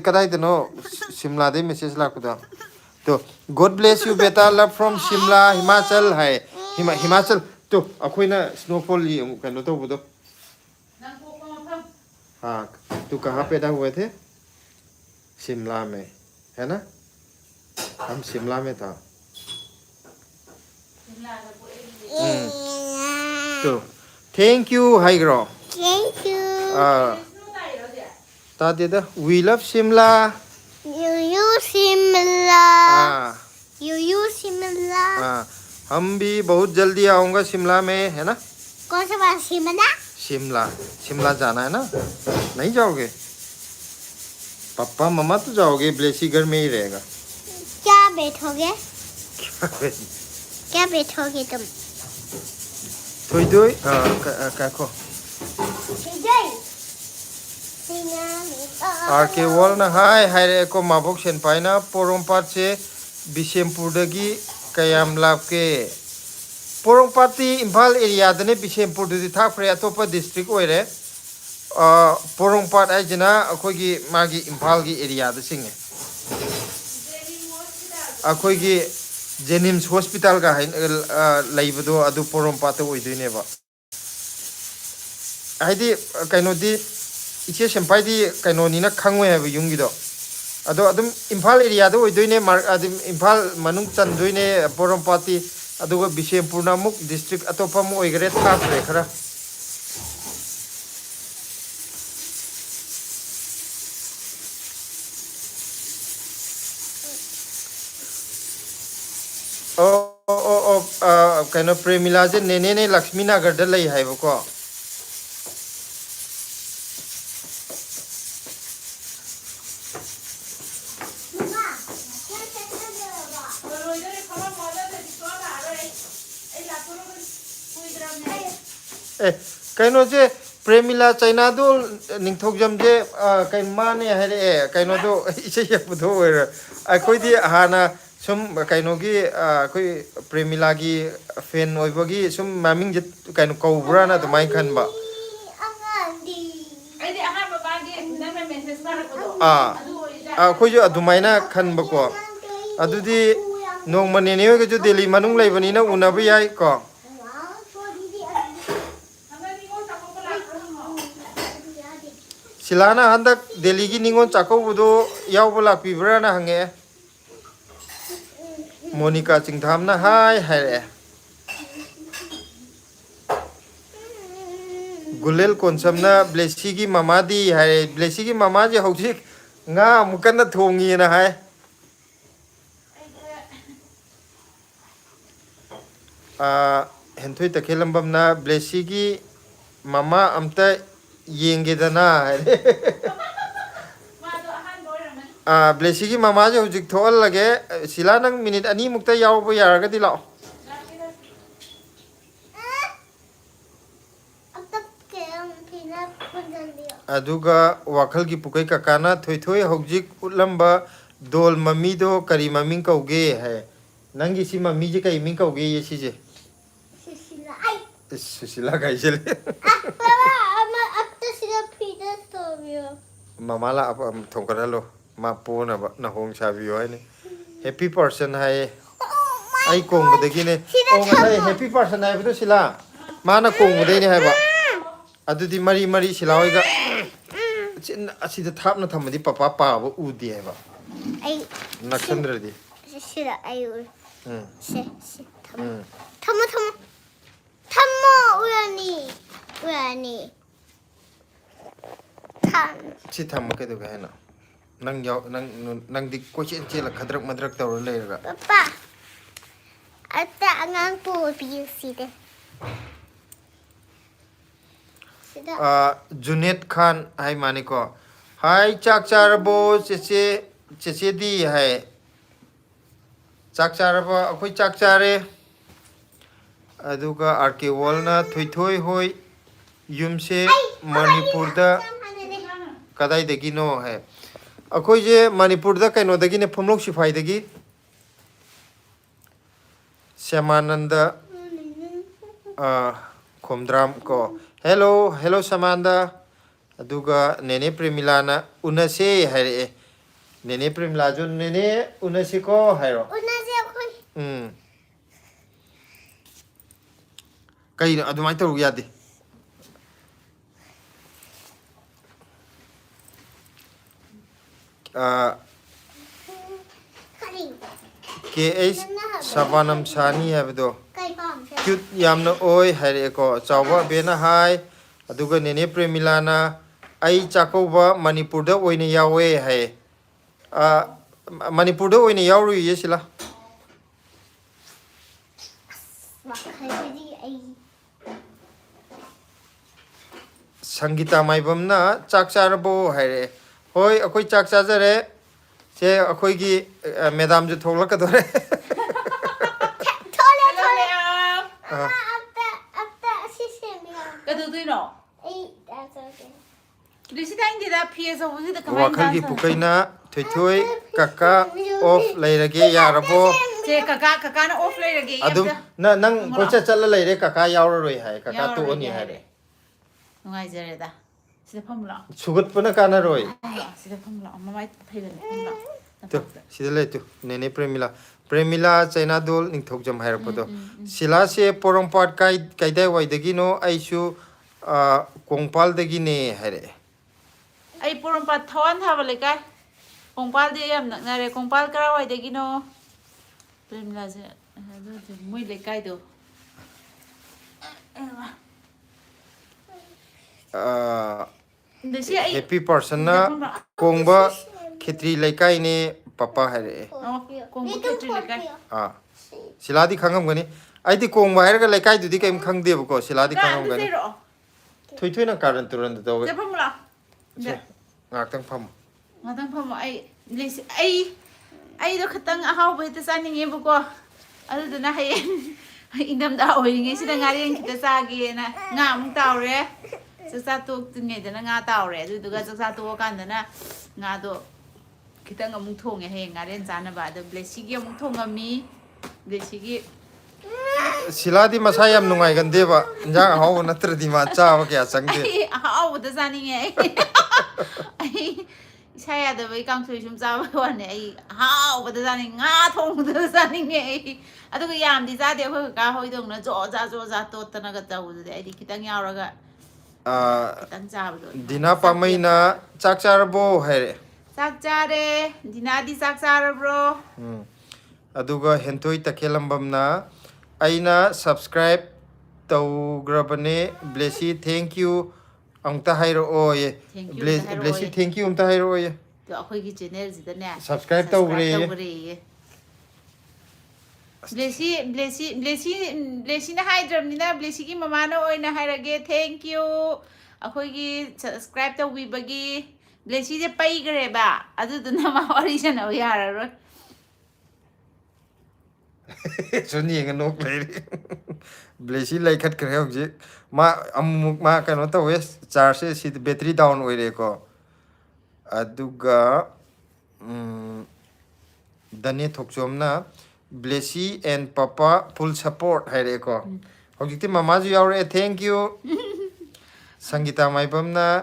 कदाइदनो शिमलादगी मेसेज लाखुदा तो God bless you beta love from Shimla Himachal hai Himachal तो अखोइना स्नोफॉल ये कनो तो बुदो हाँ तू कहाँ पैदा हुए थे शिमला में है ना हम शिमला में था तो thank you high grow Thank you. तादेदा we love Shimla You Shimla. You Shimla. हम भी बहुत जल्दी आऊँगा शिमला में है ना कौन सा बात शिमला? शिमला शिमला जाना है ना नहीं जाओगे पापा मम्मा तो जाओगे ब्लेसी घर में ही रहेगा क्या बैठोगे क्या बैठोगे तुम थोड़ी थोड़ी काको आरके वॉल ना हाय हाय रे को माबोक सेन पाइना पोरोंपाट से बिशेमपुर दगी कयाम लापके पोरोंपाटी इम्फाल एरिया दने बिशेमपुर दि थाफ्रे अतोपा डिस्ट्रिक्ट ओइरे पोरोंपाट आइजना अखोगी मागी इम्फाल गी एरिया द सिंगे अखोगी जेनिम्स हॉस्पिटल का हाइन लाइबदो अदु पोरोंपाट ओइदुनेबा हाइदि कैनोदि इचे सेम्पाइदि कैनोनिना खंगवे है युंगिदो अदो अदुम इम्फाल एरिया दो ओइदुने अदुम इम्फाल मनुंग चंदुइने पोरोंपाटी अदुगा बिशेमपुर नामुक डिस्ट्रिक्ट अतोपा मु ओइगरे थाफ्रे खरा ओ ओ ओ कैनो प्रेमिला जे नेने ने लक्ष्मी नगर द लई हाइबको कैनो जे प्रेमिला चाइना दो निंथोगजम जे कैन माने हरे कैनो दो इसे यपुदो ओइर अखोइदि हाना सुम कैनो गी अखोइ प्रेमिला गी फैन ओइबगी सुम मामिंग जे कैनो कौब्रा ना तमाइ खनबा ꯑꯩꯗꯤ ꯑꯍꯥꯟꯕ ꯃꯥꯒꯤ ꯅꯪꯅ ꯃꯦꯁꯦꯖ ꯊꯥꯔꯛꯄꯗꯣ ꯑꯈꯣꯏꯁꯨ ꯑꯗꯨꯃꯥꯏꯅ ꯈꯟꯕꯀꯣ ꯑꯗꯨꯗꯤ ꯅꯣꯡꯃ ꯅꯦꯅꯦ ꯍꯣꯏꯒꯁꯨ ꯗꯦꯜꯂꯤ ꯃꯅꯨꯡ ꯂꯩꯕꯅꯤꯅ ꯎꯅꯕ ꯌꯥꯏ ꯀꯣ शिलाना हंदक दिल्ली की निगोन चाकौबदो यावबो लाक्पिब्राना हंगे मोनिका चिंगथामना हाय हायरे गुलेल कोनसमना ब्लेसी की मामादी हाय ब्लेसी की मामा जे हौजिक nga मुकन्ना थोंगी ना हाय हेंथोय तखेलंबमना ब्लेसी की मामा अमता येंगेदना ब्लेसी की मामा जे हुजिक थोल लगे सिला नंग मिनिट अनि मुक्ता यावबो यारगदि लाओ अदुगा वाखल की पुकै काकाना थोय थोय हुजिक उलंबा दोल मम्मी दो करी मम्मी कौगे है नंगी सी मम्मी जे कई मिंग कौगे ये सीजे Sushila गाइजल Mamala apa thongkaralo ma pona ba na hong sabiyo ai ne happy person hai ai kong badagi ne o ngai happy person hai bido sila mana kong mu dei ni hai ba adu di mari mari silawai ga chin asi da thap na tham di papa pa ba u di hai ba ai naksandra di sida ai u se tamo uyani tham si tham ke do ga na nang yaw nang di ko chen che la khadrak madrak taw le ga papa ata angang po bi sida Junaid Khan hai mani ko hai chak charabo che di hai chak charabo akhoi chak chare aduga RK wall na thoi hoi yumse Manipur da kadai degi no hai akhoi je Manipur da kaino degi ne phumlok sifai degi Syamananda khomdram ko hello Samanda aduga nene Premilana unase hai nene Premila jo nene unase ko hai ro kai adumai taru yadi KH Savanam Sani habdo cute yamna oi hai ko chawa bena hai aduga nene Premilana ai chakoba Manipur da oine yawe hai Manipur da oine yawru yesila Sangita maibam na chak charabo hai hoi akoi chak chajare che akoi gi madam ju thokla ka dore wakal gi pukaina thoi kaka off lairage yarabo che kaka na off lairage adum nang kocha chala laire kaka yawra roi hai kaka to oni hai ngai jare da sida phamla sugat pana kana roi sida phamla mamai thailane phamla to sida le to nene Premila China dol ning thok jam hai rapodo sila se porompat kai dai wai dagi no aisu kongpal dagi ne hai ai porompat thon thaba le kai kongpal de yam nak na re kongpal kara wai dagi no Premila je mui le kai do happy person na kongba khetri laikai ne papa hai kongba khetri le kai siladi khangam gani ai di kongba hai ga laikai du di kaim khang de ko siladi khangam gani thoi na karan turan da we je phamla ngak tang pham ai do khatang ahau be ta saning ye bu ko adu na hai indam da oi nge sida ngari kita sage na nga mung taw re sa to nge da nga taw re du ga sa to kan da na nga do kita ngamung thong he ngaren jana ba da blessy gi amung thong ami blessy gi siladi masayam nungai gan deba njang haw natra di ma cha wa kya sang de haw da saning ye ai saya da bai kang sui sum za wa ne ai haw da saning nga thong da saning ye adu ga yam di za de ho ka hoi dong na jo za to ta na ga ta u de ai di kitang yaw ra ga kitang cha ba dina pamaina chak charbo hai chak chare dina di chak char bro aduga hentoi takhelambam na aina subscribe taugrabane blessy thank you amta hairo oye blessy thank you amta hairo oye to akhoi gi channel ji da ne subscribe taubre blessy na haidram ni na blessy gi mama na oi na hairage thank you akhoi gi subscribe taubi bagi blessy de pai gre ba adu na ma wari jana yara ro Suni yang nok lagi, blessy lagi kat kerja je, ma kan nota wes charge si battery down wei ko, aduga, dani thokjom na blessy and papa full support hai ko, hojikti mama ju yaure thank you, Sangita mai bam na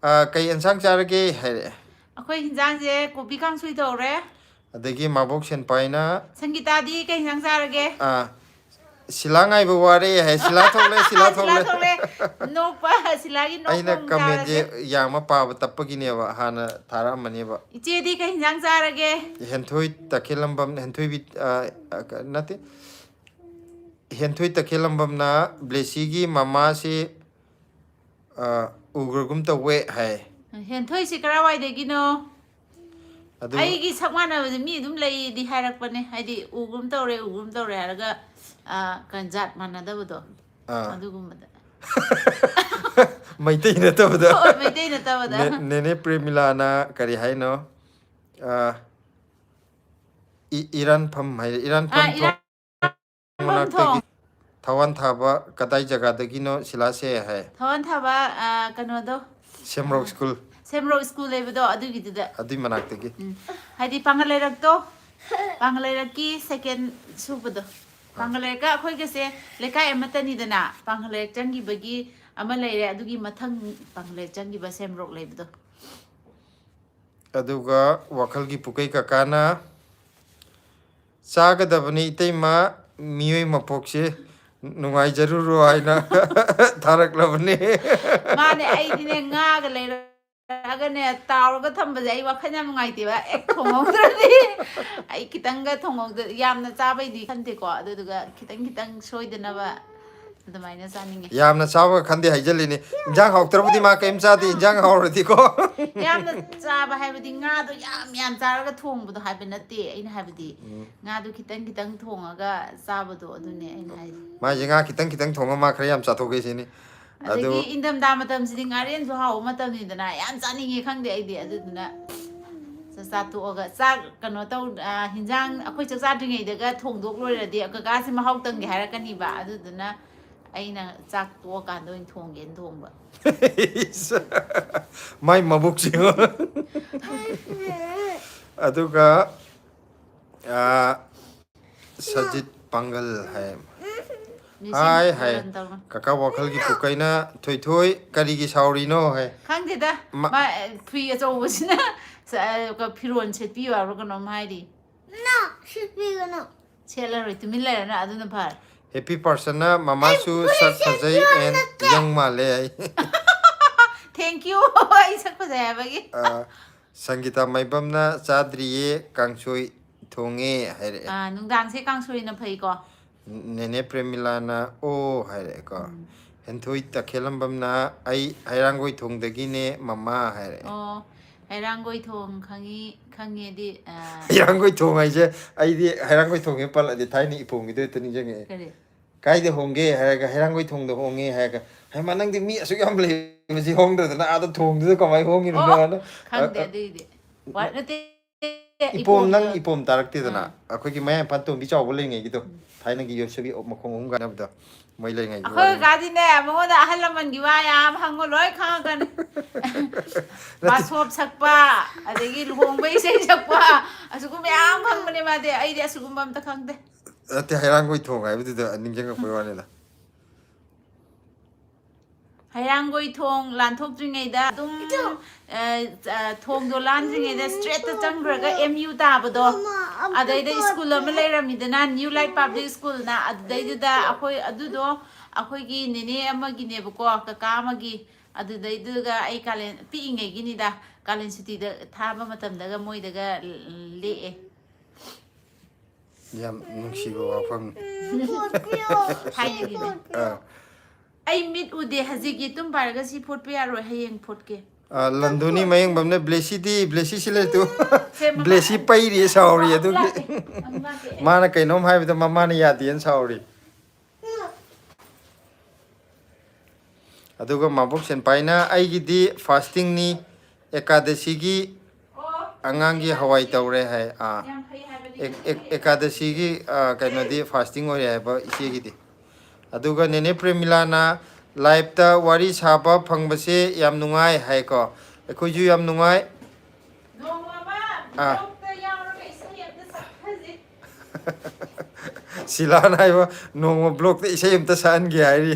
kai ansang charge hai, akhoi hinjang je kopi kang sui do re adagi mabok sen paina Sangita di kai hinjang charage Silangai bawari hai sila thole sila thole nokpa silagi nok aina comment je yang ma pa tapagi ne ba hana thara mani ba iche di ka hinjang charage henthoi takhelambam henthoi bi nati henthoi takhelambam na blessy gi mama si ugrugum ta we hai henthoi si kara wai de gino adu ai gi sakmana mi dum lei di hairak pane haidi ugum tore haraga kanjat manadabdo adugumada maitai na tabada maitai na tabada nene premila na kari hai no iran pham hai iran pham thong thawan thaba kadai jaga dagi no sila se hai thawan thaba kano do semrok school lebedo adugidida adi manak tagi haidi pangalerak to pangalerak second subado pangalerak ka khoi ge se lekai amatani dana pangalerak changi bagi ama leire adugi mathang pangalerak changi ba semrok lebedo aduga wakhal gi pukai ka kana saga dabani iteima miyoi mapokse nungai jaruru aina tharak labne mane ai dine nga ga leira aga ne tawra thamba jai wakhanya nungai te ba ek thongograni ai kitanga thongog yamna chabai di khante ko aduga kitang soidana ba adamaina saninge yamna chawa khande haijalini injang hawtrabudi ma kaim chadi injang hawrati ko yamna chaba haibadi nga do yam charaga thongbudo haibinate aina haibadi nga do kitang thongaga chabado adune aina hai ma jinga kitang thonga ma khare yam chathoge sini adu indam da matam sidi ngaren so haw matam ni dana yam chaninge khangde aidi aduna sa tu oga sa kano taw hinjang akhoi chak chadringai daga thongdok loiradi akaga si mahau tang ge harakani ba aduna aina chak to kan do thonggen thongba mai mabuk singo aduga sajit pangal hai hai kaka wakhal gi pukaina thoi kari gi sauri no hai khangde da ma phi acho busina ka phiron setpi wa ro kono mai di no setpi no chela ro tumin la na aduna phar happy person na mama su sat sajai and young male thank you ai sak phajai bagi Sanggita maibam na chadriye kangsoi thonge haire nungdang se kangsoi na phai ko nene premila na o haire ko henthoi takhelambam na ai hairangoi thongdagi ne mama haire hairangoi thong khangi di hairangoi thong ai je ai di hairangoi thonge pal adi thaini ipong gi de tani jenge kai de hongge hairaga hairangoi thong de honge hairaga hai manang di mi asuk yam le masi hong de na ada thong de kamai hongi no na khangde di what nate ipom tarak ti dana akhoi gi mai pan bi chaw bole ngai gi to thaina gi yo sabi makhong hong ga na da mai le ngai gi akhoi ga di ne mo da ahalaman gi wa yam hango loi khang gan ba sop sakpa adegi luhong bai sei sakpa asugum yam hang mane ma de ai de asugum bam ta khangde ate hairangoi thong ai bu de ningjang ko wa ne da hairangoi thong lan thok dringai da dum thong do lan dringai da straight ta changraga mu ta bado adai da school am leirami da na new light public school na adai da akhoi adudo akhoi gi nene amagi ne bako kaka amagi adai da ai kalen pi ingai gi ni da kalen city da thaba matam daga moi daga le yam nungsibo wafam hai gi ai mit ude hazigi tum paraga si phot pe aro hayeng phot ke landuni mayeng bamne blessy sile tu blessy pai ri sauri adu mana kainom hai bida mama na yadian sauri aduga mabuk sen paina ai gi di fasting ni ekadashi gi angang gi hawai tawre hai ekadashi gi kaino di fasting ore hai ba isi gi di aduga nene premila na live ta wari saba phangbase yam nungai hai ko ekhoi ju yam nungai no mama ta yaura ka isai amta sakhaji sila nai ba no blog te isai amta san ge ai ri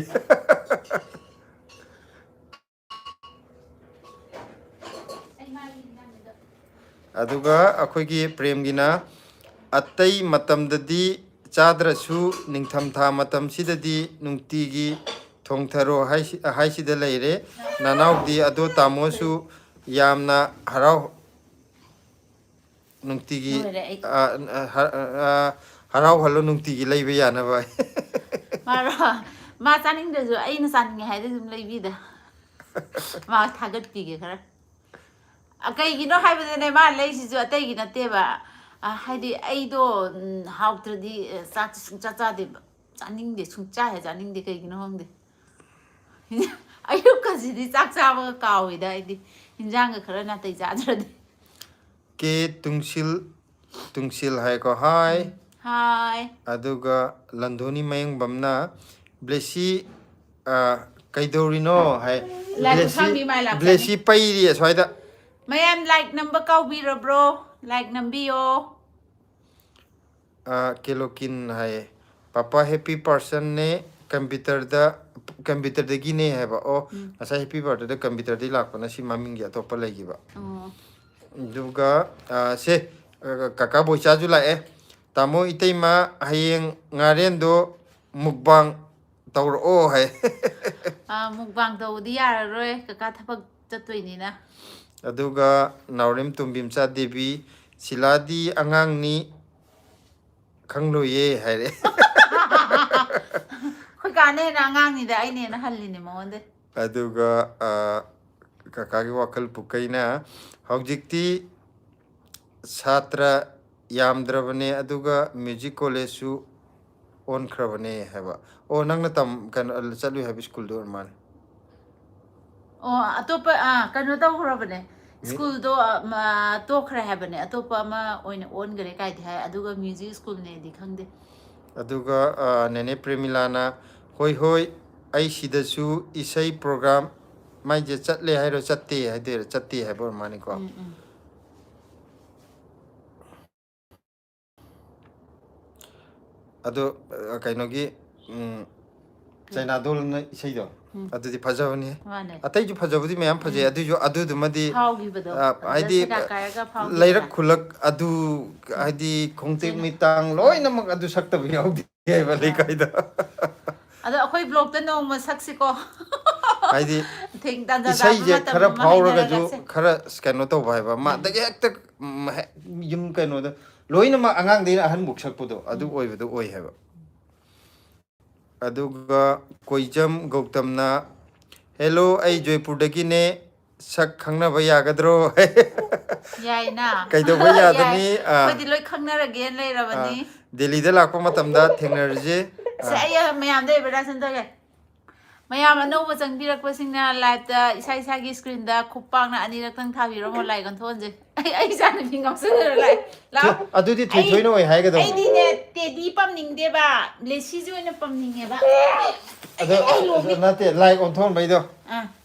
aduga akhoi gi prem gi na atai matam dadi ꯆꯥꯗ꯭ꯔꯁꯨ ꯅꯤꯡꯊꯝꯊꯥ ꯃꯇꯝꯁꯤꯗꯗꯤ ꯅꯨꯡꯇꯤꯒꯤ ꯊꯣꯡꯊꯔꯣ ꯍꯥꯏꯁꯤꯗ ꯂꯩꯔꯦ ꯅꯅꯥꯎꯗꯤ ꯑꯗꯣ ꯇꯥꯃꯣꯁꯨ ꯌꯥꯝꯅ ꯅꯨꯡꯇꯤꯒꯤ ꯂꯣꯏꯔꯦ ꯑꯩ ꯍꯔꯥꯎꯍꯜꯂꯣ ꯅꯨꯡꯇꯤꯒꯤ ꯂꯩꯕ ꯌꯥꯅꯕ ꯃꯥꯔꯣ ꯃꯥ ꯆꯥꯅꯤꯡꯗ꯭ꯔꯁꯨ ꯑꯩꯅ ꯆꯥꯅꯤꯡꯉꯦ ꯍꯥꯏꯗꯤ ꯑꯗꯨꯝ ꯂꯩꯕꯤꯗ ꯃꯥ ꯊꯥꯒꯠꯄꯤꯒꯦ ꯈꯔ ꯀꯩꯒꯤꯅꯣ ꯍꯥꯏꯕꯗꯅꯦ ꯃꯥ ꯂꯩꯁꯤꯁꯨ ꯑꯇꯩꯒꯤ ꯅꯠꯇꯦꯕ ꯍꯥꯏꯗꯤ ꯑꯩꯗꯣ ꯍꯥꯎꯇ꯭ꯔꯗꯤ ꯆꯥꯛꯁꯦ ꯁꯨꯡꯆꯥ ꯆꯥꯗꯦꯕ ꯆꯥꯅꯤꯡꯗꯦ ꯁꯨꯡꯆꯥ ꯍꯦꯛ ꯆꯥꯅꯤꯡꯗꯦ ꯀꯩꯒꯤꯅꯣ ꯈꯪꯗꯦ ꯑꯌꯨꯛꯀꯁꯤꯗꯤ ꯆꯥꯛ ꯆꯥꯕꯒ ꯀꯥꯎꯏꯗ ꯑꯩꯗꯤ ꯏꯟꯖꯥꯡꯒ ꯈꯔ ꯅꯥꯇꯩ ꯆꯥꯗ꯭ꯔꯗꯤ ꯀꯦ ꯇꯨꯡꯁꯤꯜ ꯍꯥꯏꯀꯣ ꯍꯥꯏ ꯍꯥꯏ ꯑꯗꯨꯒ ꯂꯟꯙꯣꯅꯤ ꯃꯌꯦꯡꯕꯝꯅ ꯕ꯭ꯂꯦꯁꯤ ꯀꯩꯗꯧꯔꯤꯅꯣ ꯍꯥꯏ ꯂꯥꯏ ꯈꯨꯠꯁꯥꯡꯕꯤ ꯃꯥꯏ ꯂꯥꯛꯆꯅꯤ ꯕ꯭ꯂꯦꯁꯤ ꯄꯩꯔꯤ ꯑꯁ꯭ꯋꯥꯏꯗ ꯃꯌꯥꯝ ꯂꯥꯏꯛ ꯅꯝꯕ ꯀꯥꯎꯕꯤꯔꯕ꯭ꯔꯣ ꯂꯥꯏꯛ ꯅꯝꯕꯤꯌꯣ ꯀꯦꯂꯣꯀꯤꯟ ꯍꯥꯏꯌꯦ ꯄꯄꯥ ꯍꯦꯄꯤ ꯄꯥꯔꯁꯟꯅꯦ ꯀꯝꯄ꯭ꯌꯨꯇꯔꯗꯒꯤꯅꯦ ꯍꯥꯏꯕ ꯑꯣ ꯉꯁꯥꯏ ꯍꯦꯄꯤ ꯕꯥꯔꯊꯗꯦ ꯀꯝꯄ꯭ꯌꯨꯇꯔꯗꯒꯤ ꯂꯥꯛꯄꯅ ꯁꯤ ꯃꯃꯤꯡꯒꯤ ꯑꯇꯣꯞꯄ ꯂꯩꯈꯤꯕ ꯑꯣ ꯑꯗꯨꯒ ꯁꯦ ꯀꯀꯥ ꯕꯣꯏꯆꯥꯁꯨ ꯂꯥꯛꯑꯦ ꯇꯥꯃꯣ 이태ꯏꯃ ꯍꯌꯦꯡ ꯉꯥꯔꯦꯟꯗꯣ ꯃꯨꯛꯕꯥꯡ ꯇꯧꯔꯛꯑꯣ ꯍꯥꯏ ꯃꯨꯛꯕꯥꯡ ꯇꯧꯕꯗꯤ ꯌꯥꯔꯔꯣꯏ ꯀꯀꯥ ꯊꯕꯛ ꯆꯠꯇꯣꯏꯅꯤꯅ ꯑꯗꯨꯒ ꯅꯥꯎꯔꯦꯝ ꯇꯣꯝꯕꯤꯝꯆꯥ ꯗꯦꯕꯤ ꯁꯤꯂꯥꯗꯤ ꯑꯉꯥꯡꯅꯤ ꯈꯪꯂꯣꯏꯌꯦ ꯍꯥꯏꯔꯦ ꯑꯩꯈꯣꯏ ꯀꯥꯅ ꯍꯦꯟꯅ ꯑꯉꯥꯡꯅꯤꯗ ꯑꯩꯅ ꯍꯦꯟꯅ ꯍꯜꯂꯤꯅꯦ ꯃꯉꯣꯟꯗ ꯑꯗꯨꯒ ꯀꯀꯥꯒꯤ ꯋꯥꯈꯜ ꯄꯨꯀꯩꯅ ꯍꯧꯖꯤꯛꯇꯤ ꯁꯥꯇ꯭ꯔ ꯌꯥꯝꯗ꯭ꯔꯕꯅꯦ ꯑꯗꯨꯒ ꯃ꯭ꯌꯨꯖꯤꯛ ꯀꯣꯂꯦꯖꯁꯨ ꯑꯣꯟꯈ꯭ꯔꯕꯅꯦ ꯍꯥꯏꯕ ꯑꯣ ꯅꯪꯅ ꯀꯩꯅꯣ ꯆꯠꯂꯨꯏ ꯍꯥꯏꯕ ꯁ꯭ꯀꯨꯜꯗꯣ ꯑꯣꯏꯔ ꯃꯥꯜꯂꯦ ꯑꯣ ꯑꯇꯣꯞꯄ ꯀꯩꯅꯣ ꯇꯧꯈ꯭ꯔꯕꯅꯦ ꯁ꯭ꯀꯨꯜꯗꯣ ꯇꯣꯛꯈ꯭ꯔꯦ ꯍꯥꯏꯕꯅꯦ ꯑꯇꯣꯞꯄ ꯑꯃ ꯑꯣꯏꯅ ꯑꯣꯟꯈꯔꯦ ꯀꯥꯏꯗꯤ ꯍꯥꯏ ꯑꯗꯨꯒ ꯃ꯭ꯌꯨꯖꯤꯛ ꯁ꯭ꯀꯨꯜꯅꯦꯗꯤ ꯈꯪꯗꯦ ꯑꯗꯨꯒ ꯅꯦꯅꯦ ꯄ꯭ꯔꯦꯃꯤꯂꯥꯅ ꯍꯣꯏ ꯍꯣꯏ ꯑꯩ ꯁꯤꯗꯁꯨ ꯏꯁꯩ ꯄ꯭ꯔꯣꯒ꯭ꯔꯥꯝ ꯃꯥꯏꯁꯦ ꯆꯠꯂꯦ ꯍꯥꯏꯔꯣ ꯆꯠꯇꯦ ꯍꯥꯏꯗꯣꯏꯔꯥ ꯆꯠꯇꯦ ꯍꯥꯏꯕ ꯑꯣꯏꯔ ꯃꯥꯅꯤꯀꯣ ꯑꯗꯣ ꯀꯩꯅꯣꯒꯤ ꯆꯩꯅꯥꯗꯣꯜꯅ ꯏꯁꯩꯗꯣ ꯑꯗꯨꯗꯤ ꯐꯖꯕꯅꯤ ꯃꯥꯅꯦ ꯑꯇꯩꯁꯨ ꯐꯖꯕꯗꯤ ꯃꯌꯥꯝ ꯐꯖꯩ ꯑꯗꯨꯏꯁꯨ ꯑꯗꯨꯗꯨꯃꯗꯤ ꯐꯥꯎꯈꯤꯕꯗꯣ ꯑꯗꯨꯗ ꯍꯥꯏꯗꯤ ꯁꯦꯒꯥꯛ ꯀꯥꯏꯔꯒ ꯐꯥꯎꯈꯤꯗꯅ ꯂꯩꯔꯛ ꯈꯨꯜꯂꯛ ꯑꯗꯨ ꯍꯥꯏꯗꯤ ꯈꯣꯡꯇꯦꯛ ꯃꯤꯇꯥꯡ ꯂꯣꯏꯅꯃꯛ ꯑꯗꯨ ꯁꯛꯇꯕ ꯌꯥꯎꯗꯦ ꯍꯥꯏꯕ ꯂꯩꯀꯥꯏꯗ ꯑꯗꯣ ꯑꯩꯈꯣꯏ ꯕ꯭ꯂꯣꯛꯇ ꯅꯣꯡꯃ ꯁꯛꯁꯤꯀꯣ ꯍꯥꯏꯗꯤ ꯊꯦꯡ ꯇꯥꯟꯖꯥ ꯆꯥꯕ ꯏꯁꯩꯁꯦ ꯃꯇꯝ ꯈꯔ ꯑꯃ ꯐꯥꯎꯔꯒꯁꯨ ꯍꯥꯏꯅꯔꯒꯁꯦ ꯈꯔ ꯀꯩꯅꯣ ꯇꯧꯕ ꯍꯥꯏꯕ ꯃꯥꯗꯒꯤ ꯍꯦꯛꯇ ꯌꯨꯝ ꯀꯩꯅꯣꯗ ꯂꯣꯏꯅꯃꯛ ꯑꯉꯥꯡꯗꯒꯤꯅ ꯑꯍꯟꯐꯥꯎ ꯁꯛꯄꯗꯣ ꯑꯗꯨ ꯑꯣꯏꯕꯗꯣ ꯑꯣꯏ ꯍꯥꯏꯕ ꯑꯗꯨꯒ ꯀꯣꯏꯖꯝ ꯒꯧꯇꯝꯅ ꯍꯦꯜꯂꯣ ꯑꯩ ꯖꯣꯏꯄꯨꯔꯗꯒꯤꯅꯦ ꯁꯛ ꯈꯪꯅꯕ ꯌꯥꯒꯗ꯭ꯔꯣ ꯌꯥꯏꯅ ꯀꯩꯗꯧꯕ ꯌꯥꯏ ꯌꯥꯗꯅꯤ ꯑꯩꯈꯣꯏꯗꯤ ꯂꯣꯏ ꯈꯪꯅꯔꯒꯦꯅ ꯂꯩꯔꯕꯅꯤ ꯗꯦꯜꯂꯤꯗ ꯂꯥꯛꯄ ꯃꯇꯝꯗ ꯊꯦꯡꯅꯔꯁꯦ ꯁꯦ ꯑꯩ ꯃꯌꯥꯝꯗ ꯑꯦꯗꯚꯔꯇꯥꯏꯁ ꯇꯧꯒꯦ ꯃꯌꯥꯝ ꯑꯅꯧꯕ ꯆꯪꯕꯤꯔꯛꯄꯁꯤꯡꯅ ꯂꯥꯏꯚꯇ ꯏꯁꯥ ꯏꯁꯥꯒꯤ ꯁ꯭ꯀ꯭ꯔꯤꯟꯗ ꯈꯨꯞꯄꯥꯛꯅ ꯑꯅꯤꯔꯛꯇꯪ ꯊꯥꯕꯤꯔꯝꯃꯣ ꯂꯥꯏꯛ ꯑꯣꯟꯊꯣꯛꯍꯟꯁꯦ ꯑꯩ ꯏꯆꯥꯅꯨꯄꯤ ꯉꯥꯎꯁꯟꯅꯔ ꯂꯥꯛꯑꯦ ꯂꯥꯛꯑꯣ ꯑꯗꯨꯗꯤ ꯊꯣꯏꯊꯣꯏꯅ ꯑꯣꯏ ꯍꯥꯏꯒꯗꯧꯕ ꯑꯩꯗꯤꯅꯦ ꯇꯦꯗꯤ ꯄꯝꯅꯤꯡꯗꯦꯕ ꯂꯦꯁꯤꯁꯨ ꯑꯣꯏꯅ ꯄꯝꯅꯤꯡꯉꯦꯕ ꯑꯗꯣ ꯅꯠꯇꯦ ꯂꯥꯏꯛ ꯑꯣꯟꯊꯣꯛꯍꯟꯕꯩꯗꯣ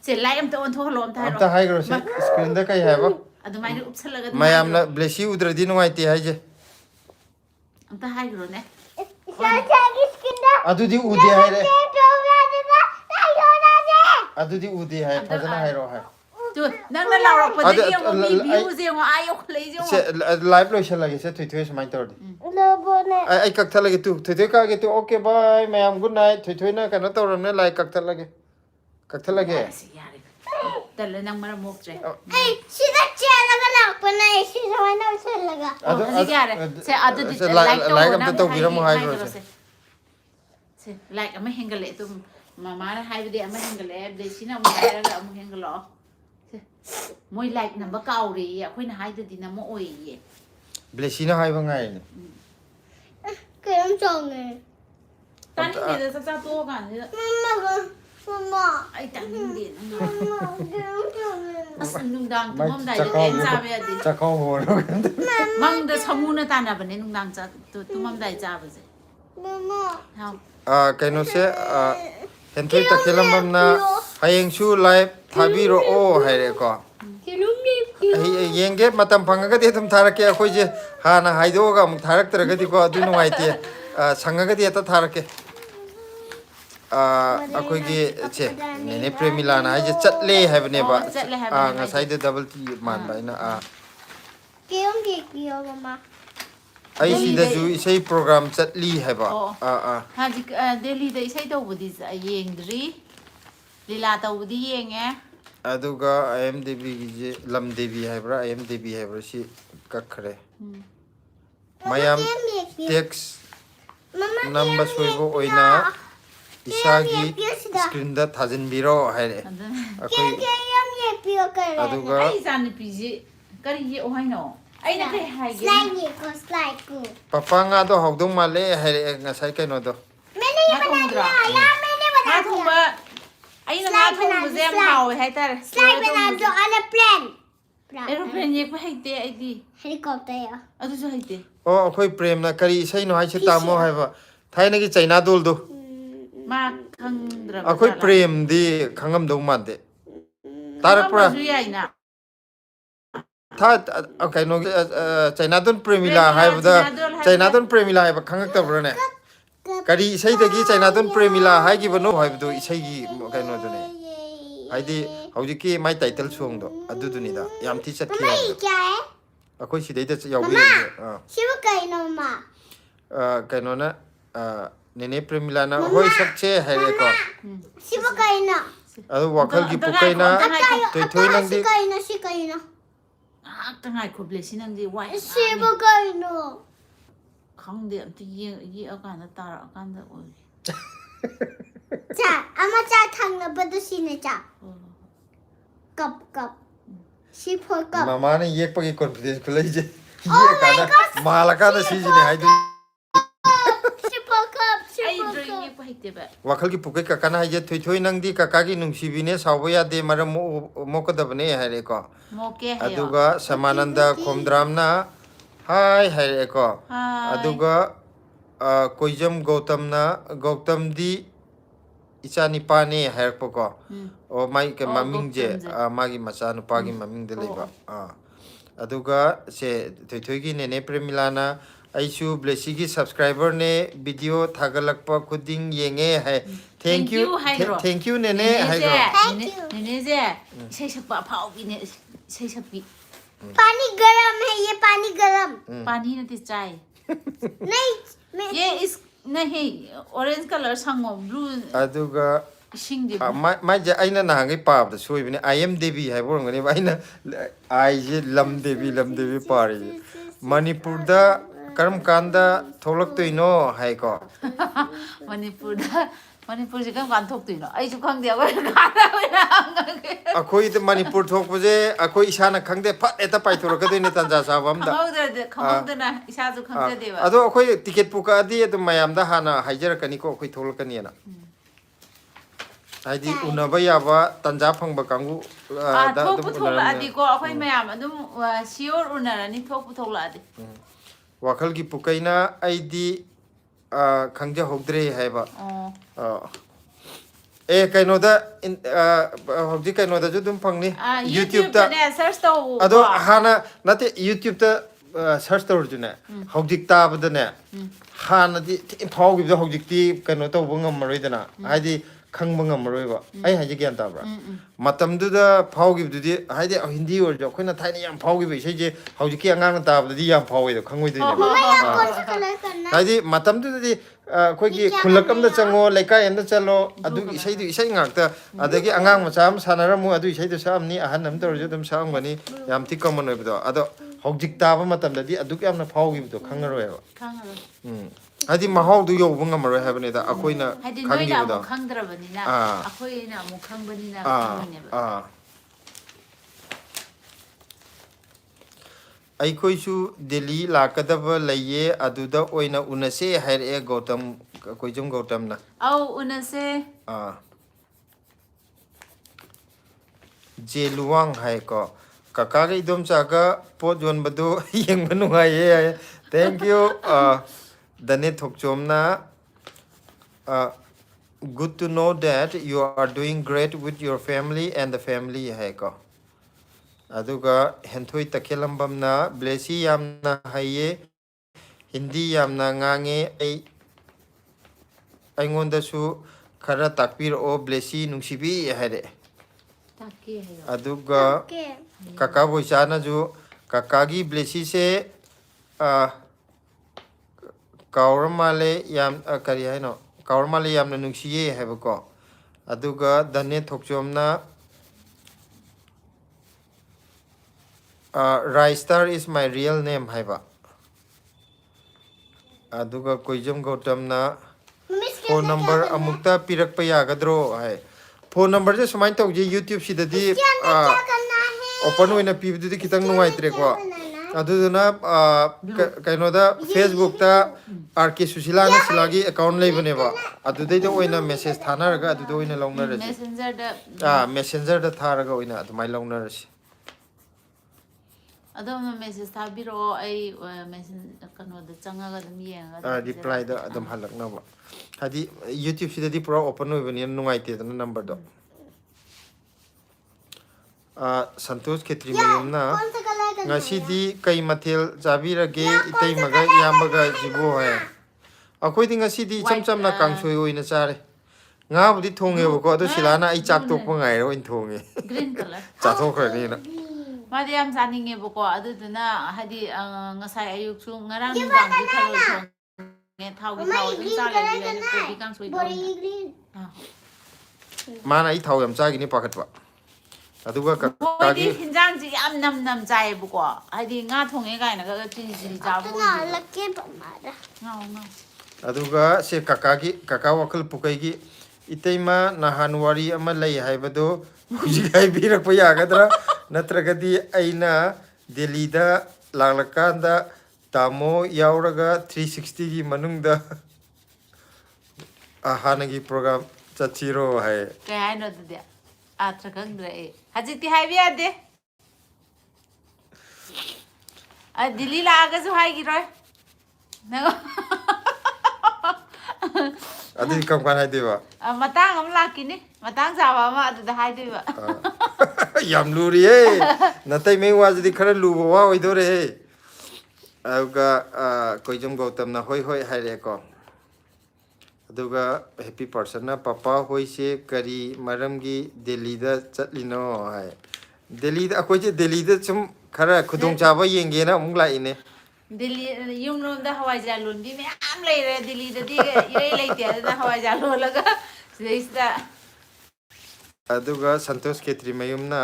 ꯁꯦ ꯂꯥꯏꯛ ꯑꯝꯇ ꯑꯣꯟꯊꯣꯛꯍꯜꯂꯣ ꯑꯝꯇ ꯑꯝꯇ ꯍꯥꯏꯔꯛꯑꯣ ꯍꯥꯏꯈ꯭ꯔꯣꯁꯦ ꯁ꯭ꯀ꯭ꯔꯤꯟꯗ ꯀꯩ ꯍꯥꯏꯕ ꯑꯗꯨꯃꯥꯏꯅ ꯎꯞꯁꯜꯂꯒ ꯑꯗꯨꯝ ꯃꯌꯥꯝꯅ ꯍꯥꯏꯈ꯭ꯔꯣ ꯕ꯭ꯂꯦꯁꯤ ꯎꯗ꯭ꯔꯗꯤ ꯅꯨꯡꯉꯥꯏꯇꯦ ꯍꯥꯏꯁꯦ ꯑꯝꯇ ꯍꯥꯏꯈ꯭ꯔꯣꯅꯦ ꯑꯗꯨꯗꯤ ꯎꯗꯦ ꯍꯥꯏꯔꯦ ꯑꯗꯨꯗꯤ ꯎꯗꯦ ꯍꯥꯏ ꯐꯖꯅ ꯍꯥꯏꯔꯛꯑꯣ ꯍꯥꯏ ꯅꯪꯅ ꯂꯥꯎꯔꯛꯄꯗꯒꯤ ꯌꯦꯡꯉꯣ ꯃꯤ ꯚ꯭ꯌꯨꯁꯦ ꯌꯦꯡꯉꯣ ꯑꯥ ꯌꯧꯈꯠꯂꯛꯏꯁꯦ ꯁꯦ ꯌꯦꯡꯉꯣ ꯂꯥꯏꯚ ꯂꯣꯏꯁꯜꯂꯒꯦ ꯁꯦ ꯊꯣꯏꯊꯣꯏ ꯁꯨꯃꯥꯏꯅ ꯇꯧꯔꯗꯤ ꯑꯩ ꯀꯛꯊꯠꯂꯒꯦ ꯊꯣꯏꯊꯣꯏ ꯀꯛꯑꯒꯦ ꯑꯣꯀꯦ ꯕꯥꯏ ꯃꯌꯥꯝ ꯒꯨꯗ ꯅꯥꯏꯠ ꯊꯣꯏꯊꯣꯏꯅ ꯀꯩꯅꯣ ꯇꯧꯔꯕꯅꯤꯅ ꯂꯥꯏꯚ ꯀꯛꯊꯠꯂꯒꯦ ꯌꯥꯔꯦꯁꯦ ꯌꯥꯔꯦ ꯇꯜꯂꯦ ꯅꯪ ꯃꯔꯝ ꯃꯣꯛꯇ꯭ꯔꯦ ꯑꯩ ꯁꯤꯗ ꯆꯦꯜꯂꯒ ꯂꯥꯛꯄꯅꯦ ꯁꯤ ꯁꯨꯃꯥꯏꯅ ꯎꯁꯜꯂꯒ ꯍꯧꯖꯤꯛ ꯌꯥꯔꯦ ꯁꯦ ꯑꯗꯨꯗꯤ ꯂꯥꯏꯛ ꯂꯥꯏꯛ ꯇꯧꯔꯣ ꯑꯝꯇ ꯅꯪ ꯇꯧꯕꯤꯔꯝꯃꯣ ꯍꯥꯏꯈ꯭ꯔꯣꯁꯦ ꯍꯥꯏꯈ꯭ꯔꯣꯁꯦ ꯁꯦ ꯂꯥꯏꯛ ꯑꯃ ꯍꯦꯟꯒꯠꯂꯛꯑꯦ ꯑꯗꯨꯝ ꯃꯃꯥꯅ ꯍꯥꯏꯕꯗꯤ ꯑꯃ ꯍꯦꯟꯒꯠꯂꯛꯑꯦ ꯕ꯭ꯂꯦꯁꯤꯅ ꯑꯃꯨꯛ ꯍꯥꯏꯔꯒ ꯑꯃꯨꯛ ꯍꯦꯟꯒꯠꯂꯛꯑꯣ ꯃꯣꯏ ꯂꯥꯏꯛ ꯅꯝꯕ ꯀꯥꯎꯔꯦꯌꯦ ꯑꯩꯈꯣꯏꯅ ꯍꯥꯏꯗꯗꯤ ꯅꯝꯃ ꯑꯣꯏꯌꯦ ꯕ꯭ꯂꯦꯁꯤꯅ ꯍꯥꯏꯕ ꯉꯥꯏꯔꯤꯅꯦ ꯀꯩꯝ ꯆꯣꯡꯉꯦ ꯇꯥꯅꯤꯡꯗꯦꯗ ꯆꯥꯛꯆꯥ ꯇꯣꯛꯑ ꯀꯥꯟꯁꯤꯗ ꯃꯃꯥ ꯑꯩ ꯇꯥꯅꯤꯡꯗꯦ ꯃꯃꯥ ꯀꯩꯝ ꯆꯣꯡꯉꯦ ꯑꯁ ꯅꯨꯡꯗꯥꯡ ꯇꯨꯝꯃꯝꯗꯥꯏꯗ ꯀꯩꯝ ꯆꯥꯕ ꯌꯥꯗꯦ ꯆꯥꯛꯈꯥꯎ ꯍꯣꯔꯣ ꯃꯪꯗ ꯁꯃꯨꯅ ꯇꯥꯟꯅꯕꯅꯦ ꯅꯨꯡꯗꯥꯡ ꯇꯨꯝꯃꯝꯗꯥꯏ ꯆꯥꯕꯁꯦ ꯃꯃꯥ ꯍꯥꯎ ꯀꯩꯅꯣꯁꯦ ꯍꯦꯟꯊꯣꯏ ꯇꯈꯦꯜꯂꯝꯕꯝꯅ ꯍꯌꯦꯡꯁꯨ ꯂꯥꯏꯚ ꯊꯥꯕꯤꯔꯛꯑꯣ ꯍꯥꯏꯔꯦꯀꯣ ꯌꯦꯡꯒꯦ ꯃꯇꯝ ꯐꯪꯉꯒꯗꯤ ꯑꯗꯨꯝ ꯊꯥꯔꯛꯀꯦ ꯑꯩꯈꯣꯏꯁꯦ ꯍꯥꯟꯅ ꯍꯥꯏꯗꯣꯛꯑꯒ ꯑꯃꯨꯛ ꯊꯥꯔꯛꯇ꯭ꯔꯒꯗꯤꯀꯣ ꯑꯗꯨ ꯅꯨꯡꯉꯥꯏꯇꯦ ꯁꯪꯉꯒꯗꯤ ꯍꯦꯛꯇ ꯊꯥꯔꯛꯀꯦ ꯑꯩꯈꯣꯏꯒꯤ ꯁꯦ ꯅꯦꯅꯦ ꯄ꯭ꯔꯦꯃꯤꯂꯥꯅ ꯍꯥꯏꯁꯦ ꯆꯠꯂꯦ ꯍꯥꯏꯕꯅꯦꯕ ꯑꯣ ꯆꯠꯂꯦ ꯍꯥꯏꯕꯅꯦ ꯃꯥꯏꯁꯦ ꯉꯁꯥꯏꯗ ꯗꯕꯜ ꯇꯤ ꯃꯥꯟꯕ ꯑꯩꯅ Kêu gì kêu mama? ai si da ju isai program chatli hai ba haji Delhi da isai tawbudi yengdri lila tawbudi yenge aduga IMDb gi lam devi hai bra IMDb hai bra si kakhre mayam text number soibo oina isagi screen da thajin biro hai re akoi aduga ai san piji kari ye ohai no ai na kai hai ge slide ko papa nga do hogdong male hai re ngasai kai no do मैंने ये बनाया यार मैंने ha बनाया thongba ai na ha thongba je am haw hai tar slide बना दो on a plane aeroplane ye ko hai te ai di helicopter ya adu so hai te oh akoi prem na kari isai no hai se tamo hai ba thai na gi china dol do ma khangdra akoi prem di khangam do man de tarapra ju yai na tha okay no china don premila hai ba china don premila hai ba khangak ta bro ne kari isai da gi china don premila hai gi bano hai do isai gi kai no do ne hai di hauji ki mai title song do adu du ni da yam thi chat मम्मा ये ki क्या है akoi si dei da yaw bi Shiv कहीं ना मम्मा kai no na nene premila na hoi sak che hai re ko Shiv कहीं ना adu wakal gi pukai na toi toi nang di Shiv कहीं ना tangai ko blessy nang di wai Shiv कहीं ना khangde am ti ye akan da tar akan da oi 자 아마 자 탕나 버드시네 자 컵컵 시포 컵 mama ne yek pa gi confidence ko lai je ye kana mala kana si ji ne hai du 시포 컵 ai 시포 drawing ye 컵 ko hai te ba wakal gi pukai ka kana hai je thoi thoi nang di kaka gi nungsi bi ne sawo ya de maram mo ko da bane hai re ko mo ke hai aduga samananda khomdram na hai hai re ko aduga koijam gautam di icha ni pa ne hai ko ko o mai ke maming je magi macha nu pa gi maming de leba aduga se thoi thoi gi ne ne premilana aisu blessy gi subscriber ne video thagalakpa khuding yenge hai thank you ne ne hai ro ne je sei sakpa phau bi ne sei sakpi पानी गरम है ये पानी गरम pani na ti chai नहीं मैं ye is nahi orange color sango blue aduga sing di mai je aina na ngai pab da soi bine IMDb hai bor ngani aina ai je lam devi pari manipur da karam kanda tholak toino hai ko manipur je kan kan thok tu no ai chu khang dia ko ka da akoi de manipur thok puje akoi isana khangde phat eta pai thor ka dine tanja sa bam da khang da na isa chu khang da de ba ado akoi ticket puka di adu mayam da hana haijar kani ko akoi tholak kani na haidi unaba ya ba tanja phang ba kangu da thok pu thok la adi ko akoi mayam adum sure unara ni thok pu thok la adi wakal gi pukaina aidi khangja hogdre hai ba ए कइनो दा हौजी कइनो दा जो तुम फंगनी YouTube दा ने search तो अदो हाना नते YouTube दा search तो जुने हौजी ताब दा ने हाना दि फाव गिब दा हौजी ती कइनो तो बंगम मरोय दना हाइदि खंग बंगम मरोय बा ai हाइजि ग्यान ताब्रा मतम दु दा फाव गिब दु दि हाइदि हिंदी और जो खोइना थाइना याम फाव गिब इसे जे हौजी की अंगांग ताब दि याम फाव दो खंगोय दि हाइदि मतम दु दि खोइगी खुलकम दा चंगो लेका एंदा चलो अदु इसै दु इसै ngakta adagi angang macham sanaramu adu isai du samni ahan nam tor ju dum samgani yam ti common oibdo ado hojik ta ba matam da di adu yamna phawgi bu khangaro ba khangaro adi mahau du yo bunga maro habane da akoina khangi bu da khangdrabani na akoina mu khangbani na khangni ba aikoi su delhi lakadaba laye aduda oina unase haire gautam koijum gautam na au unase jeluwang hai ko kaka ga idom chaga pot jon badu yeng banu hai thank you dane thokchomna good to know that you are doing great with your family and the family hai ko aduga henthoi takhelambam na blessy yamna haye hindi yamna ngange ai ngonda su khara takpir o blessy nungsibi hare takke hai aduga kaka boichana ju kaka gi blessy se kaura male yam kari haino kaura male yam na nungsiye haiba ko aduga dane thokchomna Rai Star is my real name haiba aduga koijam gautamna phone number amukta pirak pa yagadro hai phone number je sumai tawje YouTube sidadi open hoina pibdudi kitang nungai tre ko aduduna kainoda Facebook ta RK Susila na silagi account leibane ba adudai da oina message thanaraga aduda oina launara messenger da messenger da tharaga oina adumai launara si adom message thabiro ai messenger kano da changaga dum yenga reply da adum halakna ba hadi YouTube sidadi pura open hoibani nungai te da number do Santosh Khetri mayumna ngasi kai mathel jabirage itei maga yambaga jibo hai akoi di ngasi di cham na kangsoi oina chare nga budi thonge bo ko ado silana ai chak tok pa ngai ro in thonge green color cha thok khani na madi am saninge bo ko adu duna hadi ngasai ayuk chu ngarang bang di thalo thong nge thau gi thau dum cha le bi ne ko bi kangsoi do mana ai thau yam cha gi ni pakat ba aduga ka gi hinjang ji am nam chai bu ko hadi nga thonge gai na ga chi cha bu lake ba mara aduga se kaka wakal pukai gi iteima nahanwari ama lei haibado hujigai birak pa yagadra natragadi aina Delhi da langlakanda tamo yauraga 360 gi manungda hanagi program chachiro hai kai hai no de atra kang dre hajiti hai bi ade Delhi la aga su hai gi roi na adi kam kan hai deba matang am lakini matang jawa ma adu da hai deba yam luri e natai me wajdi khara luba wa oidore he aduga koijam gautam na hoi hai re ko aduga happy person na papa hoi se kari maramgi Delhi da chatlino hai Delhi da akoi je Delhi da chum khara khudong chaba yenge na amuk lai ne Delhi yung nom da hawai jalun bi me am lai re Delhi da di irei lai te da hawai jalun laga seista aduga Santosh Khetri mayumna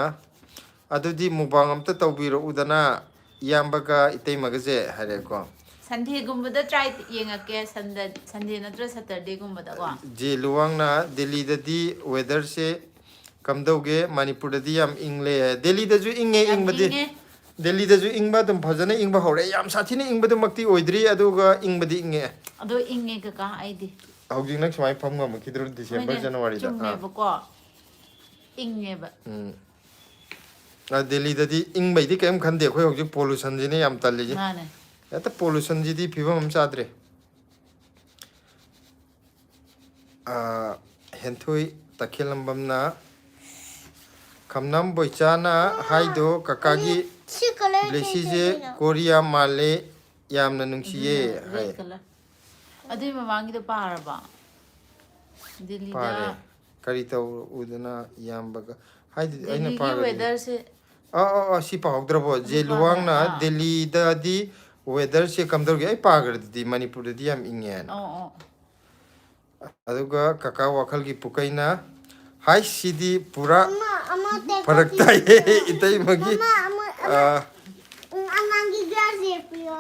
adudi mubang amta tawbiro udana yambaga itei magaje hare ko Sunday gumbada try yenga ke Sunday natra Saturday gumbada ko je luwang na Delhi da di weather se kamdoge Manipur da di yam ingle Delhi da ju inge ingbade Delhi da ju ingba dum phajana ingba hore yam sathine ingba dum makti oidri aduga ingbadi inge ado inge ka ai di hauji nak smai pham ngam kidru December January da ko inge ba Delhi da di ingbai di kem khande khoi hauji pollution ji ne yam talli ji mane eta pollution ji di phibam am chadre henthui takhilambam na khamnam boichana haido kakagi blessy je Korea male yamna nungsiye hai adu mamangi da paraba Delhi da kari taw udana yambaga haidi aina Delhi pa weather se si pa hogdrabo je luwang na Delhi da di weather se kamdor ge ai pagar di Manipur di yam ingen aduga kaka wakal gi pukaina hai sidi pura parakta ye itai magi amangi gaze pio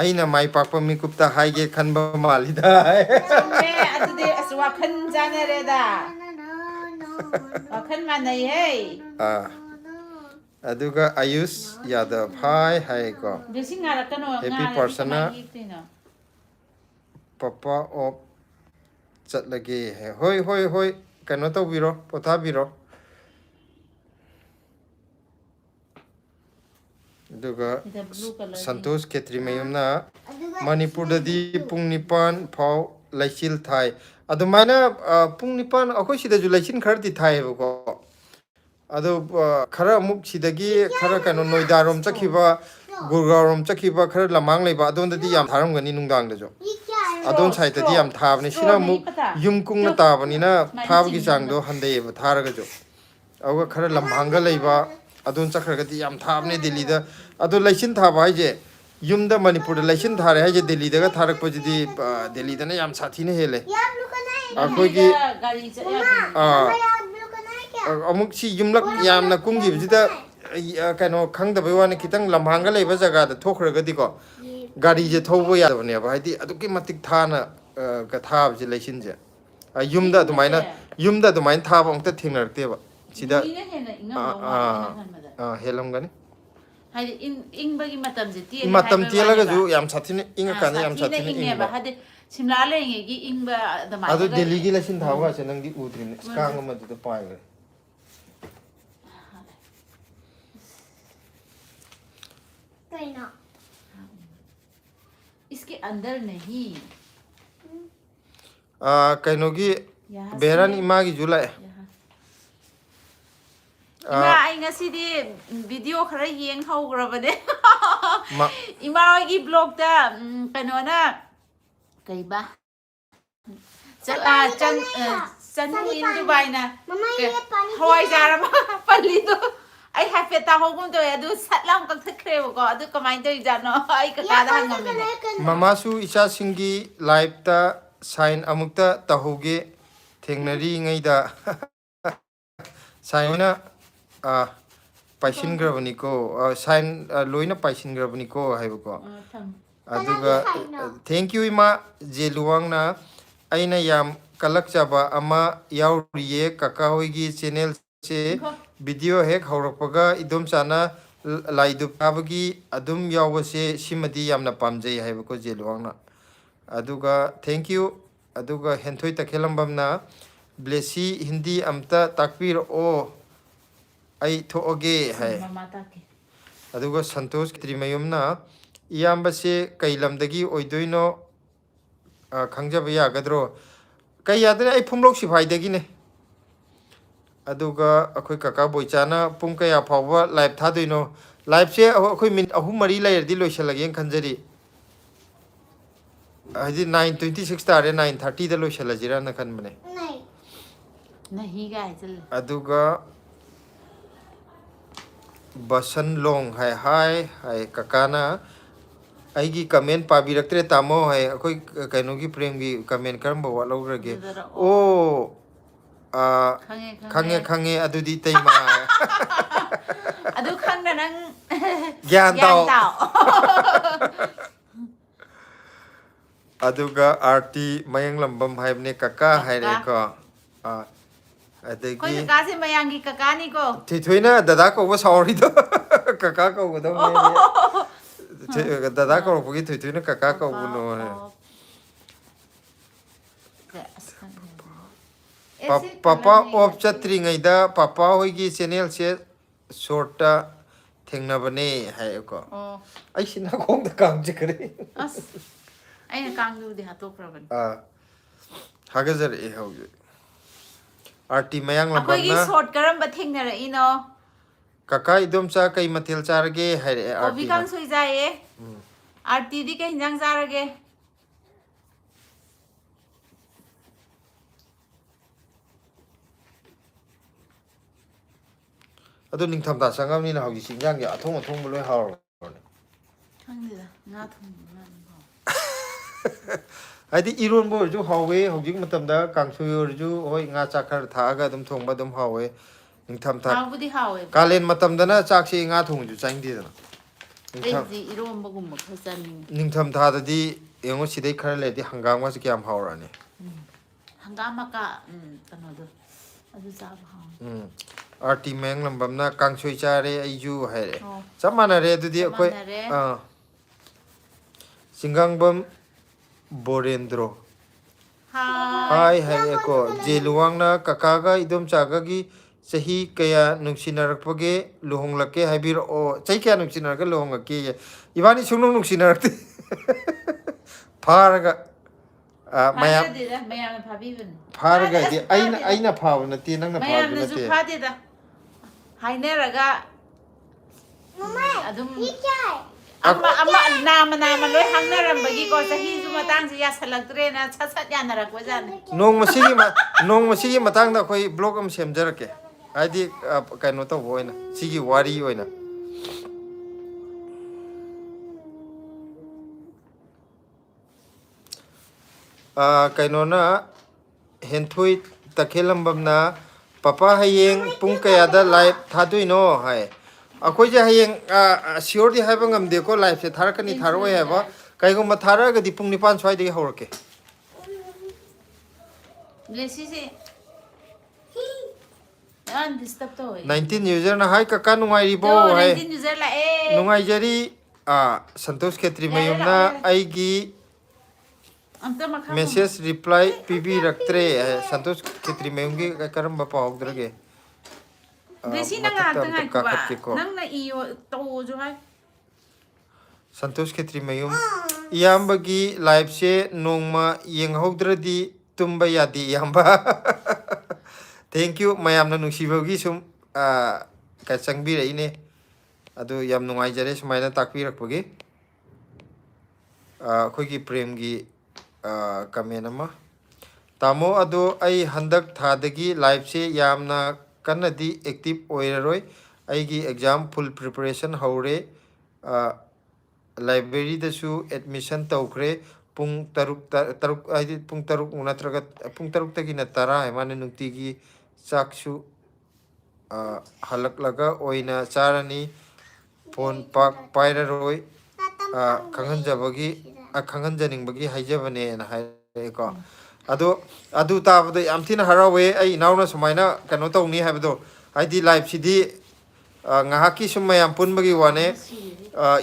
aina mai pakpa mikupta haige khanba malida me adu de aswa khan jana re da wakhan manai hey aduga Ayush Yadav hai ko bising ngara kano happy person na papa of chatlage hai hoi kano tawbiro pothabiro aduga Santosh Khetri mayumna Manipur da di pung nipan phau laichil thai adumana pung nipan akoi sida ju laichin khar di thai ko ado khara muk sidagi khara kano Noida rom chakhiba Gurgaon rom chakhiba khara lamang leiba adon da di yam tharam gani nungdang da jo adon side da di yam thabni sina muk yumkung na tabani na thabgi chang do handei ba tharaga jo awga khara lamhanga leiba adon chakhra ga di yam thabne Delhi da ado laichin thaba je ꯌꯨꯝꯗ ꯃꯅꯤꯄꯨꯔꯗ ꯂꯩꯁꯤꯟ ꯊꯥꯔꯦ ꯍꯥꯏꯁꯦ ꯗꯦꯜꯂꯤꯗꯒ ꯊꯥꯔꯛꯄꯁꯤꯗꯤ ꯗꯦꯜꯂꯤꯗꯅ ꯌꯥꯝ ꯁꯥꯊꯤꯅ ꯍꯦꯜꯂꯦ ꯑꯩꯈꯣꯏꯒꯤ ꯒꯥꯔꯤ ꯆꯠ ꯌꯥꯗꯦ ꯑꯃꯨꯛ ꯁꯤ ꯌꯨꯝꯂꯛ ꯌꯥꯝꯅ ꯀꯨꯝꯈꯤꯕꯁꯤꯗ ꯀꯩꯅꯣ ꯈꯪꯗꯕꯩ ꯋꯥꯅꯤ ꯈꯤꯇꯪ ꯂꯝꯍꯥꯡꯒ ꯂꯩꯕ ꯖꯒꯥꯗ ꯊꯣꯛꯈ꯭ꯔꯒꯗꯤꯀꯣ ꯒꯥꯔꯤꯁꯦ थꯧꯕ ꯌꯥꯗꯕꯅꯦꯕ ꯍꯥꯏꯗꯤ ꯑꯗꯨꯛꯀꯤ ꯃꯇꯤꯛ ꯊꯥꯅ ꯊꯥꯕꯁꯦ ꯂꯩꯁꯤꯟꯁꯦ ꯌꯨꯝꯗ ꯑꯗꯨꯃꯥꯏꯅ ꯊꯥꯕ ꯑꯃꯨꯛꯇ ꯊꯦꯡꯅꯔꯛꯇꯦꯕ ꯁꯤꯗ ꯃꯣꯏꯅ ꯍꯦꯟꯅ ꯏꯪꯉꯝꯗꯧ ꯃꯥꯜꯂꯦ ꯑꯩꯅ ꯈꯟꯕꯗ ꯍꯦꯜꯂꯝꯒꯅꯤ ꯍꯥꯏꯗꯤ ꯏꯪꯕꯒꯤ ꯃꯇꯝꯁꯦ ꯇꯦꯜꯂꯦ ꯃꯇꯝ ꯍꯥꯏꯕꯩ ꯋꯥꯅꯦꯕ ꯇꯦꯜꯂꯒꯁꯨ ꯌꯥꯝ ꯁꯥꯊꯤꯅ ꯏꯪꯉꯀꯥꯟꯗ ꯌꯥꯝ ꯁꯥꯊꯤꯅ ꯁꯥꯊꯤꯅ ꯏꯪꯉꯦꯕ ꯏꯪꯕ ꯍꯥꯏꯗꯤ ꯁꯤꯝꯂꯥ ꯂꯩꯔꯤꯉꯩꯒꯤ ꯏꯪꯕ ꯑꯗꯨ ꯑꯗꯨꯃꯥꯏꯅꯒ ꯗꯦꯜꯂꯤꯒꯤ ꯂꯩꯁꯤꯟ ꯊꯥꯕꯒꯁꯦ ꯅꯪꯗꯤ ꯎꯗ꯭ꯔꯤꯕꯅꯦ ꯀꯥꯡ ꯑꯃꯗꯨꯗ ꯄꯥꯏꯈ꯭ꯔꯦ इसके अंदर नहीं ꯀꯩꯅꯣꯒꯤ यहाँ से ꯕꯦꯔꯥꯟ ꯏꯃꯥꯒꯤꯁꯨ ꯂꯥꯛꯑꯦ इमा आई ngасꯤꯗꯤ ꯚꯤꯗꯤꯑꯣ ꯈꯔ ꯌꯦꯡꯍꯧꯈ꯭ꯔꯕꯅꯦ इमा होगी ब्लॉगꯇ ꯀꯩꯅꯣꯅ ꯀꯩꯕ चनु इन दुबईना हवाईजार पल्लीदो आई हाफे ताहौगुम तो अदु सटलाम कक्थखरेबको अदु कमाइन तोइजानो आई ककादा हंगमिने ꯃꯃꯥꯁꯨ ꯏꯆꯥꯁꯤꯡꯒꯤ ꯂꯥꯏꯐꯇ ꯁꯥꯏꯟ ꯑꯃꯨꯛꯇ ꯇꯧꯍꯧꯒꯦ ꯊꯦꯡꯅꯔꯤꯉꯩꯗ ꯁꯥꯏꯟ पाइसिनग्रबनिको साइन लोइना पाइसिनग्रबनिको हाइबको अदुगा थैंक यू इमा जेलुवांगना अइना याम कलक्चबा अमा याउरिये काका होइगी चैनल से वीडियो हेक हौरपगा इदुम चाना लाइदु पाबगी अदुम यावसे सिमदी यामना पामजै हाइबको जेलुवांगना अदुगा थैंक यू अदुगा हेंथोइ तखेलंबमना ब्लेसी हिंदी अमता ताकपीर ओ आई थोगे है अदुगा संतोष त्रिमयुमना इयाम्बसे कई लमदगी ओइदोइनो खंगजब यागद्रो कई यादने आई फुमलोक सिफाइदगिने अदुगा अखोय काका बोइचाना पुंग कया फावबा लाइव थादोइनो लाइव से अखोय मिनट अहु मरी लायरदि लोइसलगे खंजरी हजि 9:26 तारे 9:30 दा लोइसलजिरा न खनबने नहीं गाय चल अदुगा बसन लोंग है हाय हाय ककाना आईगी कमेंट पाबिरक्तरे तामो है अखोय कैनोगी प्रेम की कमेंट करम बवा लौरगे ओ खंगे खंगे अदुदी तैमा अदु खंगना नंग ज्ञान ताओ अदुगा आरती मयंग लंबम हाइबने कका हाइरे को कोई कासे मयांगी ककानी को थिथुइना दादा को वो सॉरी तो कका को वो तो दादा को पुगी थिथुइना कका को वो नो है पापा ऑफ चत्रि ngaiदा पापा होगी चैनल से शॉर्ट थेंगनबने है को आई सिना कोंग द काम जकरे अस अइना कांगदुदि हातोक्रबन हागजर ए होगे आरती मयांग लंबना अखोगी शॉर्ट करम बथेंगनर इनो काका इदोमचा कई मथेल चारगे हाय कोबी कांग सोई जाए आरती दी के हिंजांग चारगे अदो निंगथमदा संगमनिना हौजी सिंजांग या अथोंग अथोंग लोय हावरने खंगदिदा nga thong nga हाइदी इरोन बोरजु हावे हौजिक मतमदा कांगसुयोरजु होय nga चाखर थागा दम थोंबा दम हावे निंगथम था हावबुदी हावे कालेन मतमदना चाकसे nga थोंजु चाइंगदिदना एजी इरोंबगुम खजानी निंगथम थाददी एंगो सिदै खर लेदि हंगाम वास क्याम हावराने हंगाम का कनोदो अदु चाब हाव आरती मेंग लंबमना कांगसुई चारे आइजु हायरे चमानारे दुदि अखोय सिंगांगबम बोरेंद्रो हाय हाय को जेलुवांगना ककागा इदम चागागी सही कया नुक्सिनरपगे लुहोंगलके हाइबिर ओ चै कया नुक्सिनरगा लुहोंगके इबानी सुनु नुक्सिनरते फारगा मया मया भाबीबन फारगा दि आइना फाव नते नंगना फाव मया नते नजु फादेदा हाइनेरगा मम्मा अदुम ये क्या है अम्मा नाम लोय हंगनरंबगी को सही जु मतंग से यासलक्तरे ना ससत यानरकवा जाने नोंग मसिगी मतंग दा खोई ब्लॉग अम सेमजरके आइदी कैनो तो होइना सिगी वारी होइना kainona henthui takhelambamna papa hayeng pung kayada live thaduino hai akoi je hayeng sure di haiba ngamde ko live se tharakani tharoi haiba kaigomba tharaga di pung 9 swai degi horke blessy se an disturb to 19 user na hai kaka nungai ribo hai 19 user la e nungai jari santosh khetri mayumna aigi amta makha message reply pb raktre santosh khetri mayumgi karamba pahogdrage blessy na nga ta ngai ko nang na iyo to jo hai santosh khetri mayum iyambagi live se nongma yenghogdradi tumba yadi yamba thank you mayamna nungsibagi sum ka changbi rei ne adu yam nungai jare sumaina takpi rakpagi khoi gi prem gi comment ama tamo adu ai handak thadagi live se yamna kanadi active oiraroi aigi exam full preparation haure library da su admission tawkre pung taruk ai pung taruk unatraga pung taruk tagi na tara mane nukti gi saksu halak laga oina charani phone pak pairaroi khangan jabagi khangan janing bagi haijabane na hai ko adu tabada yamthina harawe ai nauna sumaina kano tawni habdo haidi live sidi ngahaki sumayam punbagi wane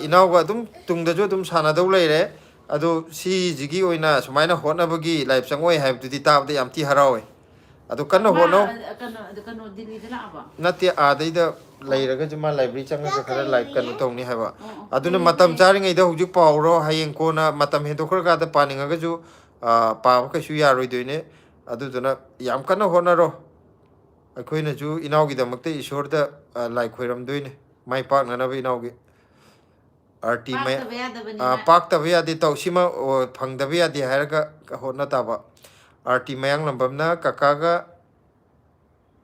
inawga dum tungda jo dum sana dau leire adu si jigi oina sumaina hotna bagi live sangoi habdi tabada yamthi harawe adu kanno hono kano dili dala ba nati adaida leiraga juma library changa khara live kanu tawni haba aduna matam charingai da hujuk pawro hayeng kona matam hendo khurga da paninga ga ju pa ka shu yaroi doine aduduna yam kana honaro akoina ju inaugi da makte ishor da like khoiram doine mai pak na ba inaugi RT mai pak ta ya de tawsima phang da ya de haraga honna ta ba RT mayang lambamna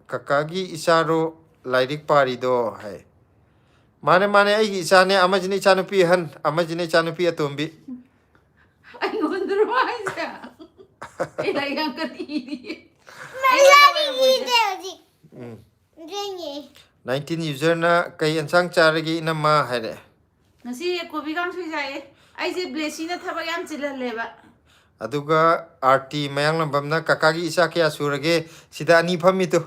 kakagi isaro lairik pari do hai mane ai isane amajini chanupi han amajini chanupi atombi ai ngondro mai sa ila yang katiri Melody ide oji. Rengi. 19 user na kai ansang charagi inama haire ngasi ko bi gang sui jai ai je blessy na thaba yam chilale ba aduga RT mayang lambamna kakagi isa kya surage sida ani phami to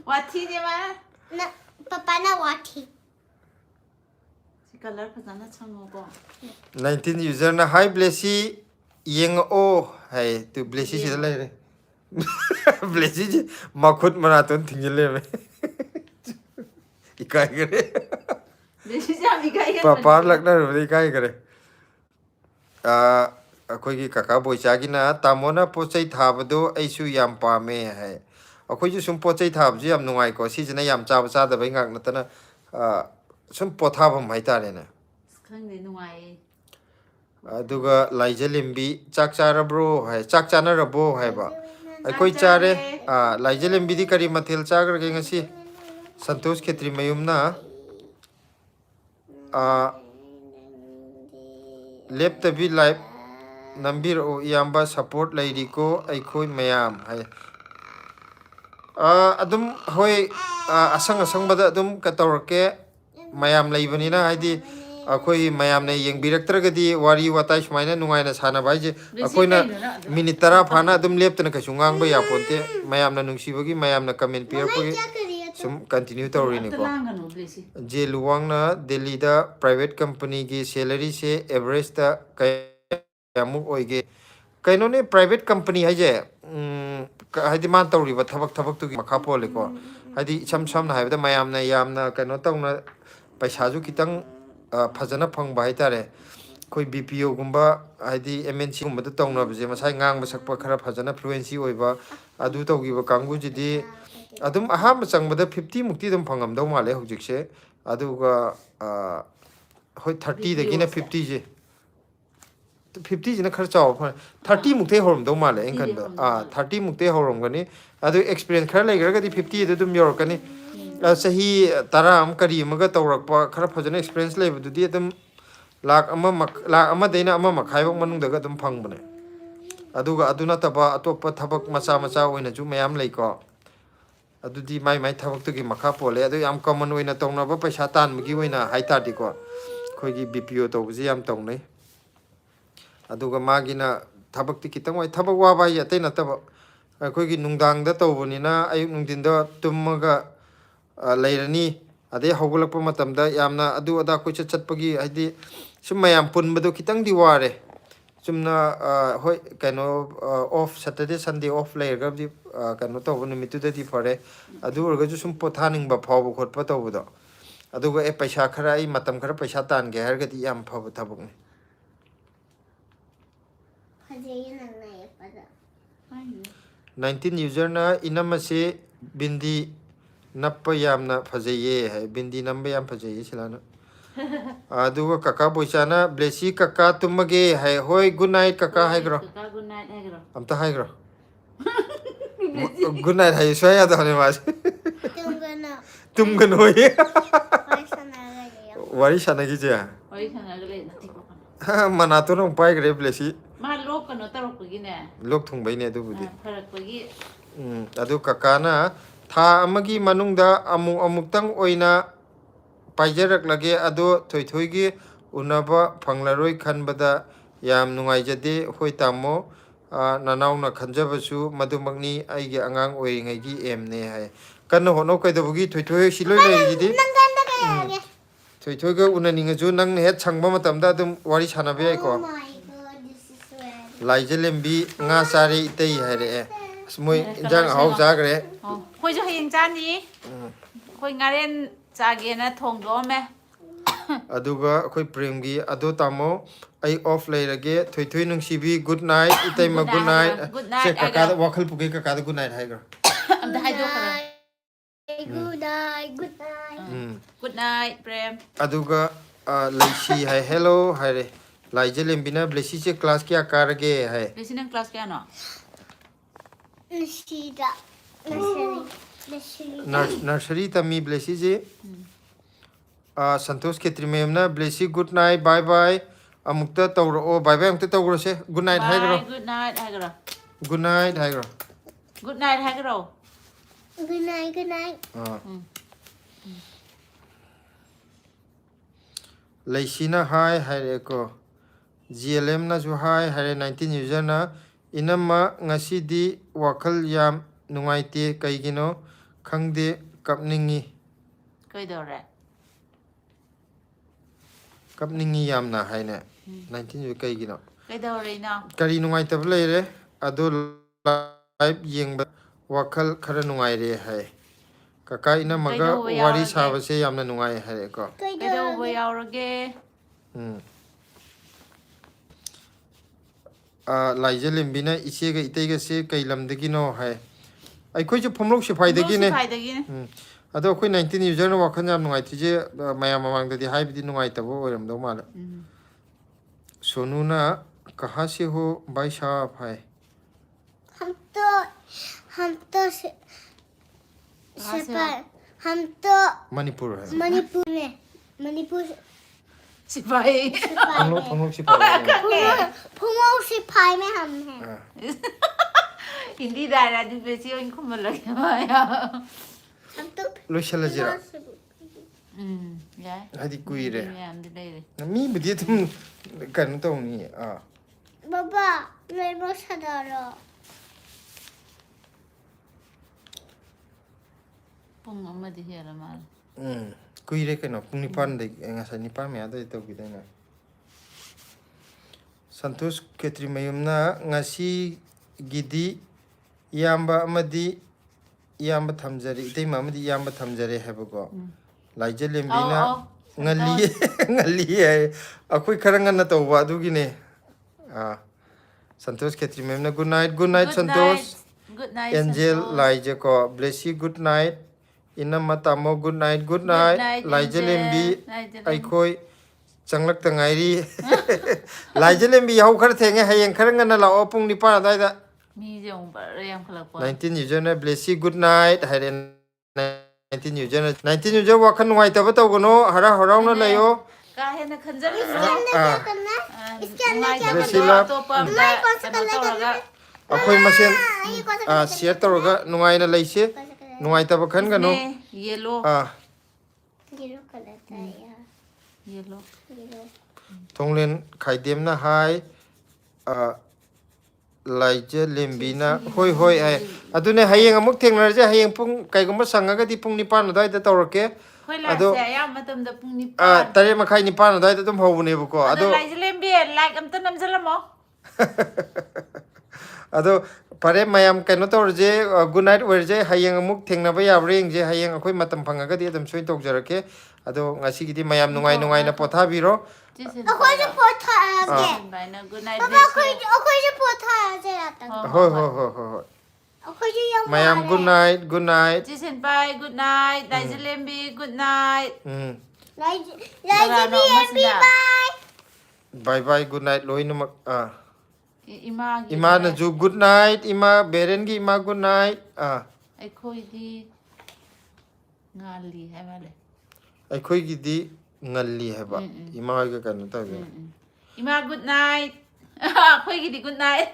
wathi je ma Na papa na wati. si color phajana chango ko 19 user na hi blessy yeng o hai tu blessy sida lai blessy ji makhut marathon thingile me ikai gare blessy ja mi kai papa lagna ro ikai gare अखोई काका बोईचागिना तामोना पोचै थाबदो ऐसु याम पामे है अखोई जो सुम पोचै थाबजु याम नुंगाई को सिजना याम चाब चादबै ngak natana sum pothabam haitare na khang de nuai aduga laijelimbi chak charabro hai chak chanarabo hai ba अखोई चारे laijelimbi di kari mathil chagar ge ngasi santosh khetri mayumna leptabi live nambir o yamba support lairiko aikoi mayam hai adum hoi asang bada adum katorke mayam laibanina haidi akoi mayam na yengbiraktragadi wari watai sumaina nungaina sana baije akoina minute tara phana adum leptana kasungang ba yaponte mayam na nungsibagi mayam na comment pirpagi sum continue tawrini ko je luwang na delhi da private company gi salary se average ta kayamuk oige kaino ne private company haje haidi man tawri ba thabak tu gi makha pole ko haidi sam na haibda mayam na yam na kaino tawna paisa ju kitang phajana phang ba haitare koi bpo gumba haidi mnc gumba da tawna bje masai ngang ba sakpa khara phajana fluency oiba adu tawgi ba kangu jidi adum aham changbada 50 mukti dum phangam do male hujikse aduga hoi 30 da gina 50 je 50 jina khar chaw 30 mukte horom do male engkan ba 30 mukte horom gani adu experience khar legra ga di 50 da dum yor kani sahi taram kari maga tawrak pa khar phajana experience le bu di adum lakh amadena ama makhaiba manungdaga dum phangbane aduga aduna taba atopa thabak macha macha oina ju mayam leiko adudi mai mai thabak tu gi makha pole adu yam common oina tongnaba paisa tan magi oina haita diko khoigi bpo tobji yam tongnai aduga magina thabak ti kitang oi thabak wa ba ya te na taba khoigi nungdang da tobunina ayuk nungdin da tummaga leirani ade hogulak pa matamda yamna adu ada koi chatpagi haidi summayam punbado kitang di ware sumna hoi kano off Saturday Sunday off layer di kano to numitu da di fare adu orga ju sum pothaning ba phaw khot pa to budo aduga e paisa khara ai matam khara paisa tan ge har ga di yam phaw thabuk ni Hajayin ang naipada. 19 user na inamase bindi nappa yamna phajaye hai bindi namba yam phajaye silana aduga kaka boichana blessy kaka tumage hai hoi good night kaka hai gro kaka good night hai gro amta hai gro good night hai soya da ne mas tumgan hoi wari sana gi ja wari sana gale nati ko mana to no pai gre blessy ma lok kano tarok pagi ne lok thung bai ne du budi farak pagi adu kaka na tha amagi manungda amuk tang oina paijarak lage ado thoi thoi gi unaba phanglaroi khanbada yam nungai jade hoi tamo nanaw na khanjabasu madumakni aigi angang oiringai gi emne hai kan hono kaidabugi thoi thoi siloi lai jidi thoi thoi ga unaninga ju nang he changba matamda dum wari sanabe ai ko laijelembi nga sare itei haire moi jang hau jagre khoi jo heng chani khoi ngaren chagena thongdome aduga khoi premgi ado tamo ai off lairage thoi thoi nungsibi good night itei ma good night se kaka wakhal puge kaka good night haiga amda haido khara Good night, good night. Good night prem aduga laisi hai hello haire laijelembina blessy che class kya karage hai blessy nang class kya no Nashida. nursery tami blessy je santosh ketri mem na blessy good night bye bye amukta tawro o bye bye amukta tawro se good night hai gro good night hai gro good night hai gro good night hai gro Good night, good night. laisina hai haire ko GLM na ju hai haire 19 user na inama ngasi di wakhal yam nungaite kaigino khangde kapningi koi dore kapningi yamna haine 19 user kaigino koi dore na kari nungaitab leire adu live yengba wakhal khara nungaire hai kaka ina maga wari sabase yamna nungai hai ko koi do yaurage laijelembina ichega iteiga se kailamdagino hai aikhoi ju phomlok se faidagi ne ado khoi 19 user na wakhal yam nungai tije mayam mamang dadi hai bidi nungai tabo oiram do mala sonuna kaha se ho bhai sahab hai हम तो manipur hai Manipur में Manipur sipai phomlok sipai फुमो सिपाही में हम हैं hindi dara di besi on khumala ya हम तो loisala jira ya hadi kuire ya amdi leire mi budi tum kan to ni बाबा मेरे को सदारो pung amadi hera mal kuire keno pung nipan de ngasa nipan me ado to gidena santosh ketri mayumna ngasi gidi yamba amadi yamba thamjari itei mamadi yamba thamjare habago laijelembina ngali ngali akoi kharanga na to wa dugine santosh ketri mayumna good night santosh good night angel laije ko blessy good night inama tamo good night laijelembi aikoi changlak tangairi laijelembi yau khar thenge hayeng kharanga na lao pung ni pa dai da mi jong bar yam khalak po 19 user na blessy good night haren 19 user wakhan nuai ta ba to gono hara harau na layo ꯀꯥ ꯍꯦꯟꯅ ꯈꯟꯖꯜꯂꯨꯅꯨ ꯑꯇꯣꯞꯄ ꯀꯩꯅꯣ ꯇꯧꯔꯒ ꯑꯩꯈꯣꯏ ꯃꯁꯦꯟ ꯁꯤꯌꯔ ꯇꯧꯔꯒ ꯅꯨꯡꯉꯥꯏꯅ ꯂꯩꯁꯤ ꯅꯨꯡꯉꯥꯏꯇꯕ ꯈꯟꯒꯅꯨ ꯌꯦꯜꯂꯣ ꯌꯦꯜꯂꯣ ꯊꯣꯡꯂꯦꯟ ꯈꯥꯏꯗꯦꯝꯅ ꯍꯥꯏ ꯂꯥꯏꯖ ꯂꯦꯝꯕꯤꯅ ꯍꯣꯏ ꯍꯣꯏ ꯍꯥꯏ ꯑꯗꯨꯅꯦ ꯍꯌꯦꯡ ꯑꯃꯨꯛ ꯊꯦꯡꯅꯔꯁꯦ ꯍꯌꯦꯡ ꯄꯨꯡ ꯀꯩꯒꯨꯝꯕ ꯁꯪꯉꯒꯗꯤ ꯄꯨꯡ 9 ꯑꯗꯨꯋꯥꯏꯗ ꯇꯧꯔꯛꯀꯦ ꯑꯩꯈꯣꯏ ꯑꯗꯣ ꯂꯥꯏꯐꯁꯦ ꯑꯌꯥꯝꯕ ꯃꯇꯝꯗ ꯄꯨꯡ 9 3:30 9 ꯑꯗꯨꯋꯥꯏꯗ ꯑꯗꯨꯝ ꯍꯧꯕꯅꯦꯕꯀꯣ ꯑꯗꯣ ꯂꯥꯏꯖ ꯂꯦꯝꯕꯤ ꯂꯥꯏꯛ ꯑꯝꯇ ꯅꯝꯖꯜꯂꯝꯃꯣ ꯑꯗꯣ ꯐꯔꯦ ꯃꯌꯥꯝ ꯀꯩꯅꯣ ꯇꯧꯔꯁꯦ ꯒꯨꯗ ꯅꯥꯏꯠ ꯑꯣꯏꯔꯁꯦ ꯍꯌꯦꯡ ꯑꯃꯨꯛ ꯊꯦꯡꯅꯕ ꯌꯥꯕ꯭ꯔꯥ ꯌꯦꯡꯁꯦ ꯍꯌꯦꯡ ꯑꯩꯈꯣꯏ ꯃꯇꯝ ꯐꯪꯉꯒꯗꯤ ꯑꯗꯨꯝ ꯁꯣꯏ ꯇꯧꯖꯔꯛꯀꯦ ꯑꯗꯣ ꯉꯁꯤꯒꯤꯗꯤ ꯃꯌꯥꯝ ꯅꯨꯡꯉꯥꯏ ꯅꯨꯡꯉꯥꯏꯅ ꯄꯣꯊꯥꯕꯤꯔꯣ ꯑꯩꯈꯣꯏꯁꯨ ꯄꯣꯊꯥꯔꯒꯦ ꯑꯩꯈꯣꯏꯁꯨ ꯄꯣꯊꯥꯔꯁꯦ ꯍꯣꯏ ꯍꯣꯏ ꯍꯣꯏ ꯍꯣꯏ ꯍꯣꯏ ꯑꯩꯈꯣꯏꯁꯨ ꯌꯥꯝ ꯃꯌꯥꯝ ꯒꯨꯗ ꯅꯥꯏꯠ ꯒꯨꯗ ꯅꯥꯏꯠ ꯆꯤꯁꯦꯟꯄꯥꯏ ꯒꯨꯗ ꯅꯥꯏꯠ ꯂꯥꯏꯖ ꯂꯦꯝꯕꯤ ꯒꯨꯗ ꯅꯥꯏꯠ ꯂꯥꯏꯖꯕꯤ ꯑꯦꯝꯕꯤ bye bye bye good night ꯂꯣꯏꯅꯃꯛ ꯏꯃꯥꯒꯤ ꯏꯃꯥꯅꯁꯨ ꯒꯨꯗ ꯅꯥꯏꯠ ꯏꯃꯥ ꯕꯦꯔꯦꯟꯒꯤ ꯏꯃꯥ ꯒꯨꯗ ꯅꯥꯏꯠ ꯑꯩꯈꯣꯏꯗꯤ ꯉꯥꯜꯂꯤ ꯍꯥꯏꯕ ꯃꯥꯜꯂꯦ ꯑꯩꯈꯣꯏꯒꯤꯗꯤ ꯉꯜꯂꯤ ꯍꯥꯏꯕ ꯏꯃꯥꯒ ꯀꯩꯅꯣ ꯇꯧꯋꯦ ꯏꯃꯥ ꯒꯨꯗ ꯅꯥꯏꯠ ꯑꯩꯈꯣꯏꯒꯤꯗꯤ ꯒꯨꯗ ꯅꯥꯏꯠ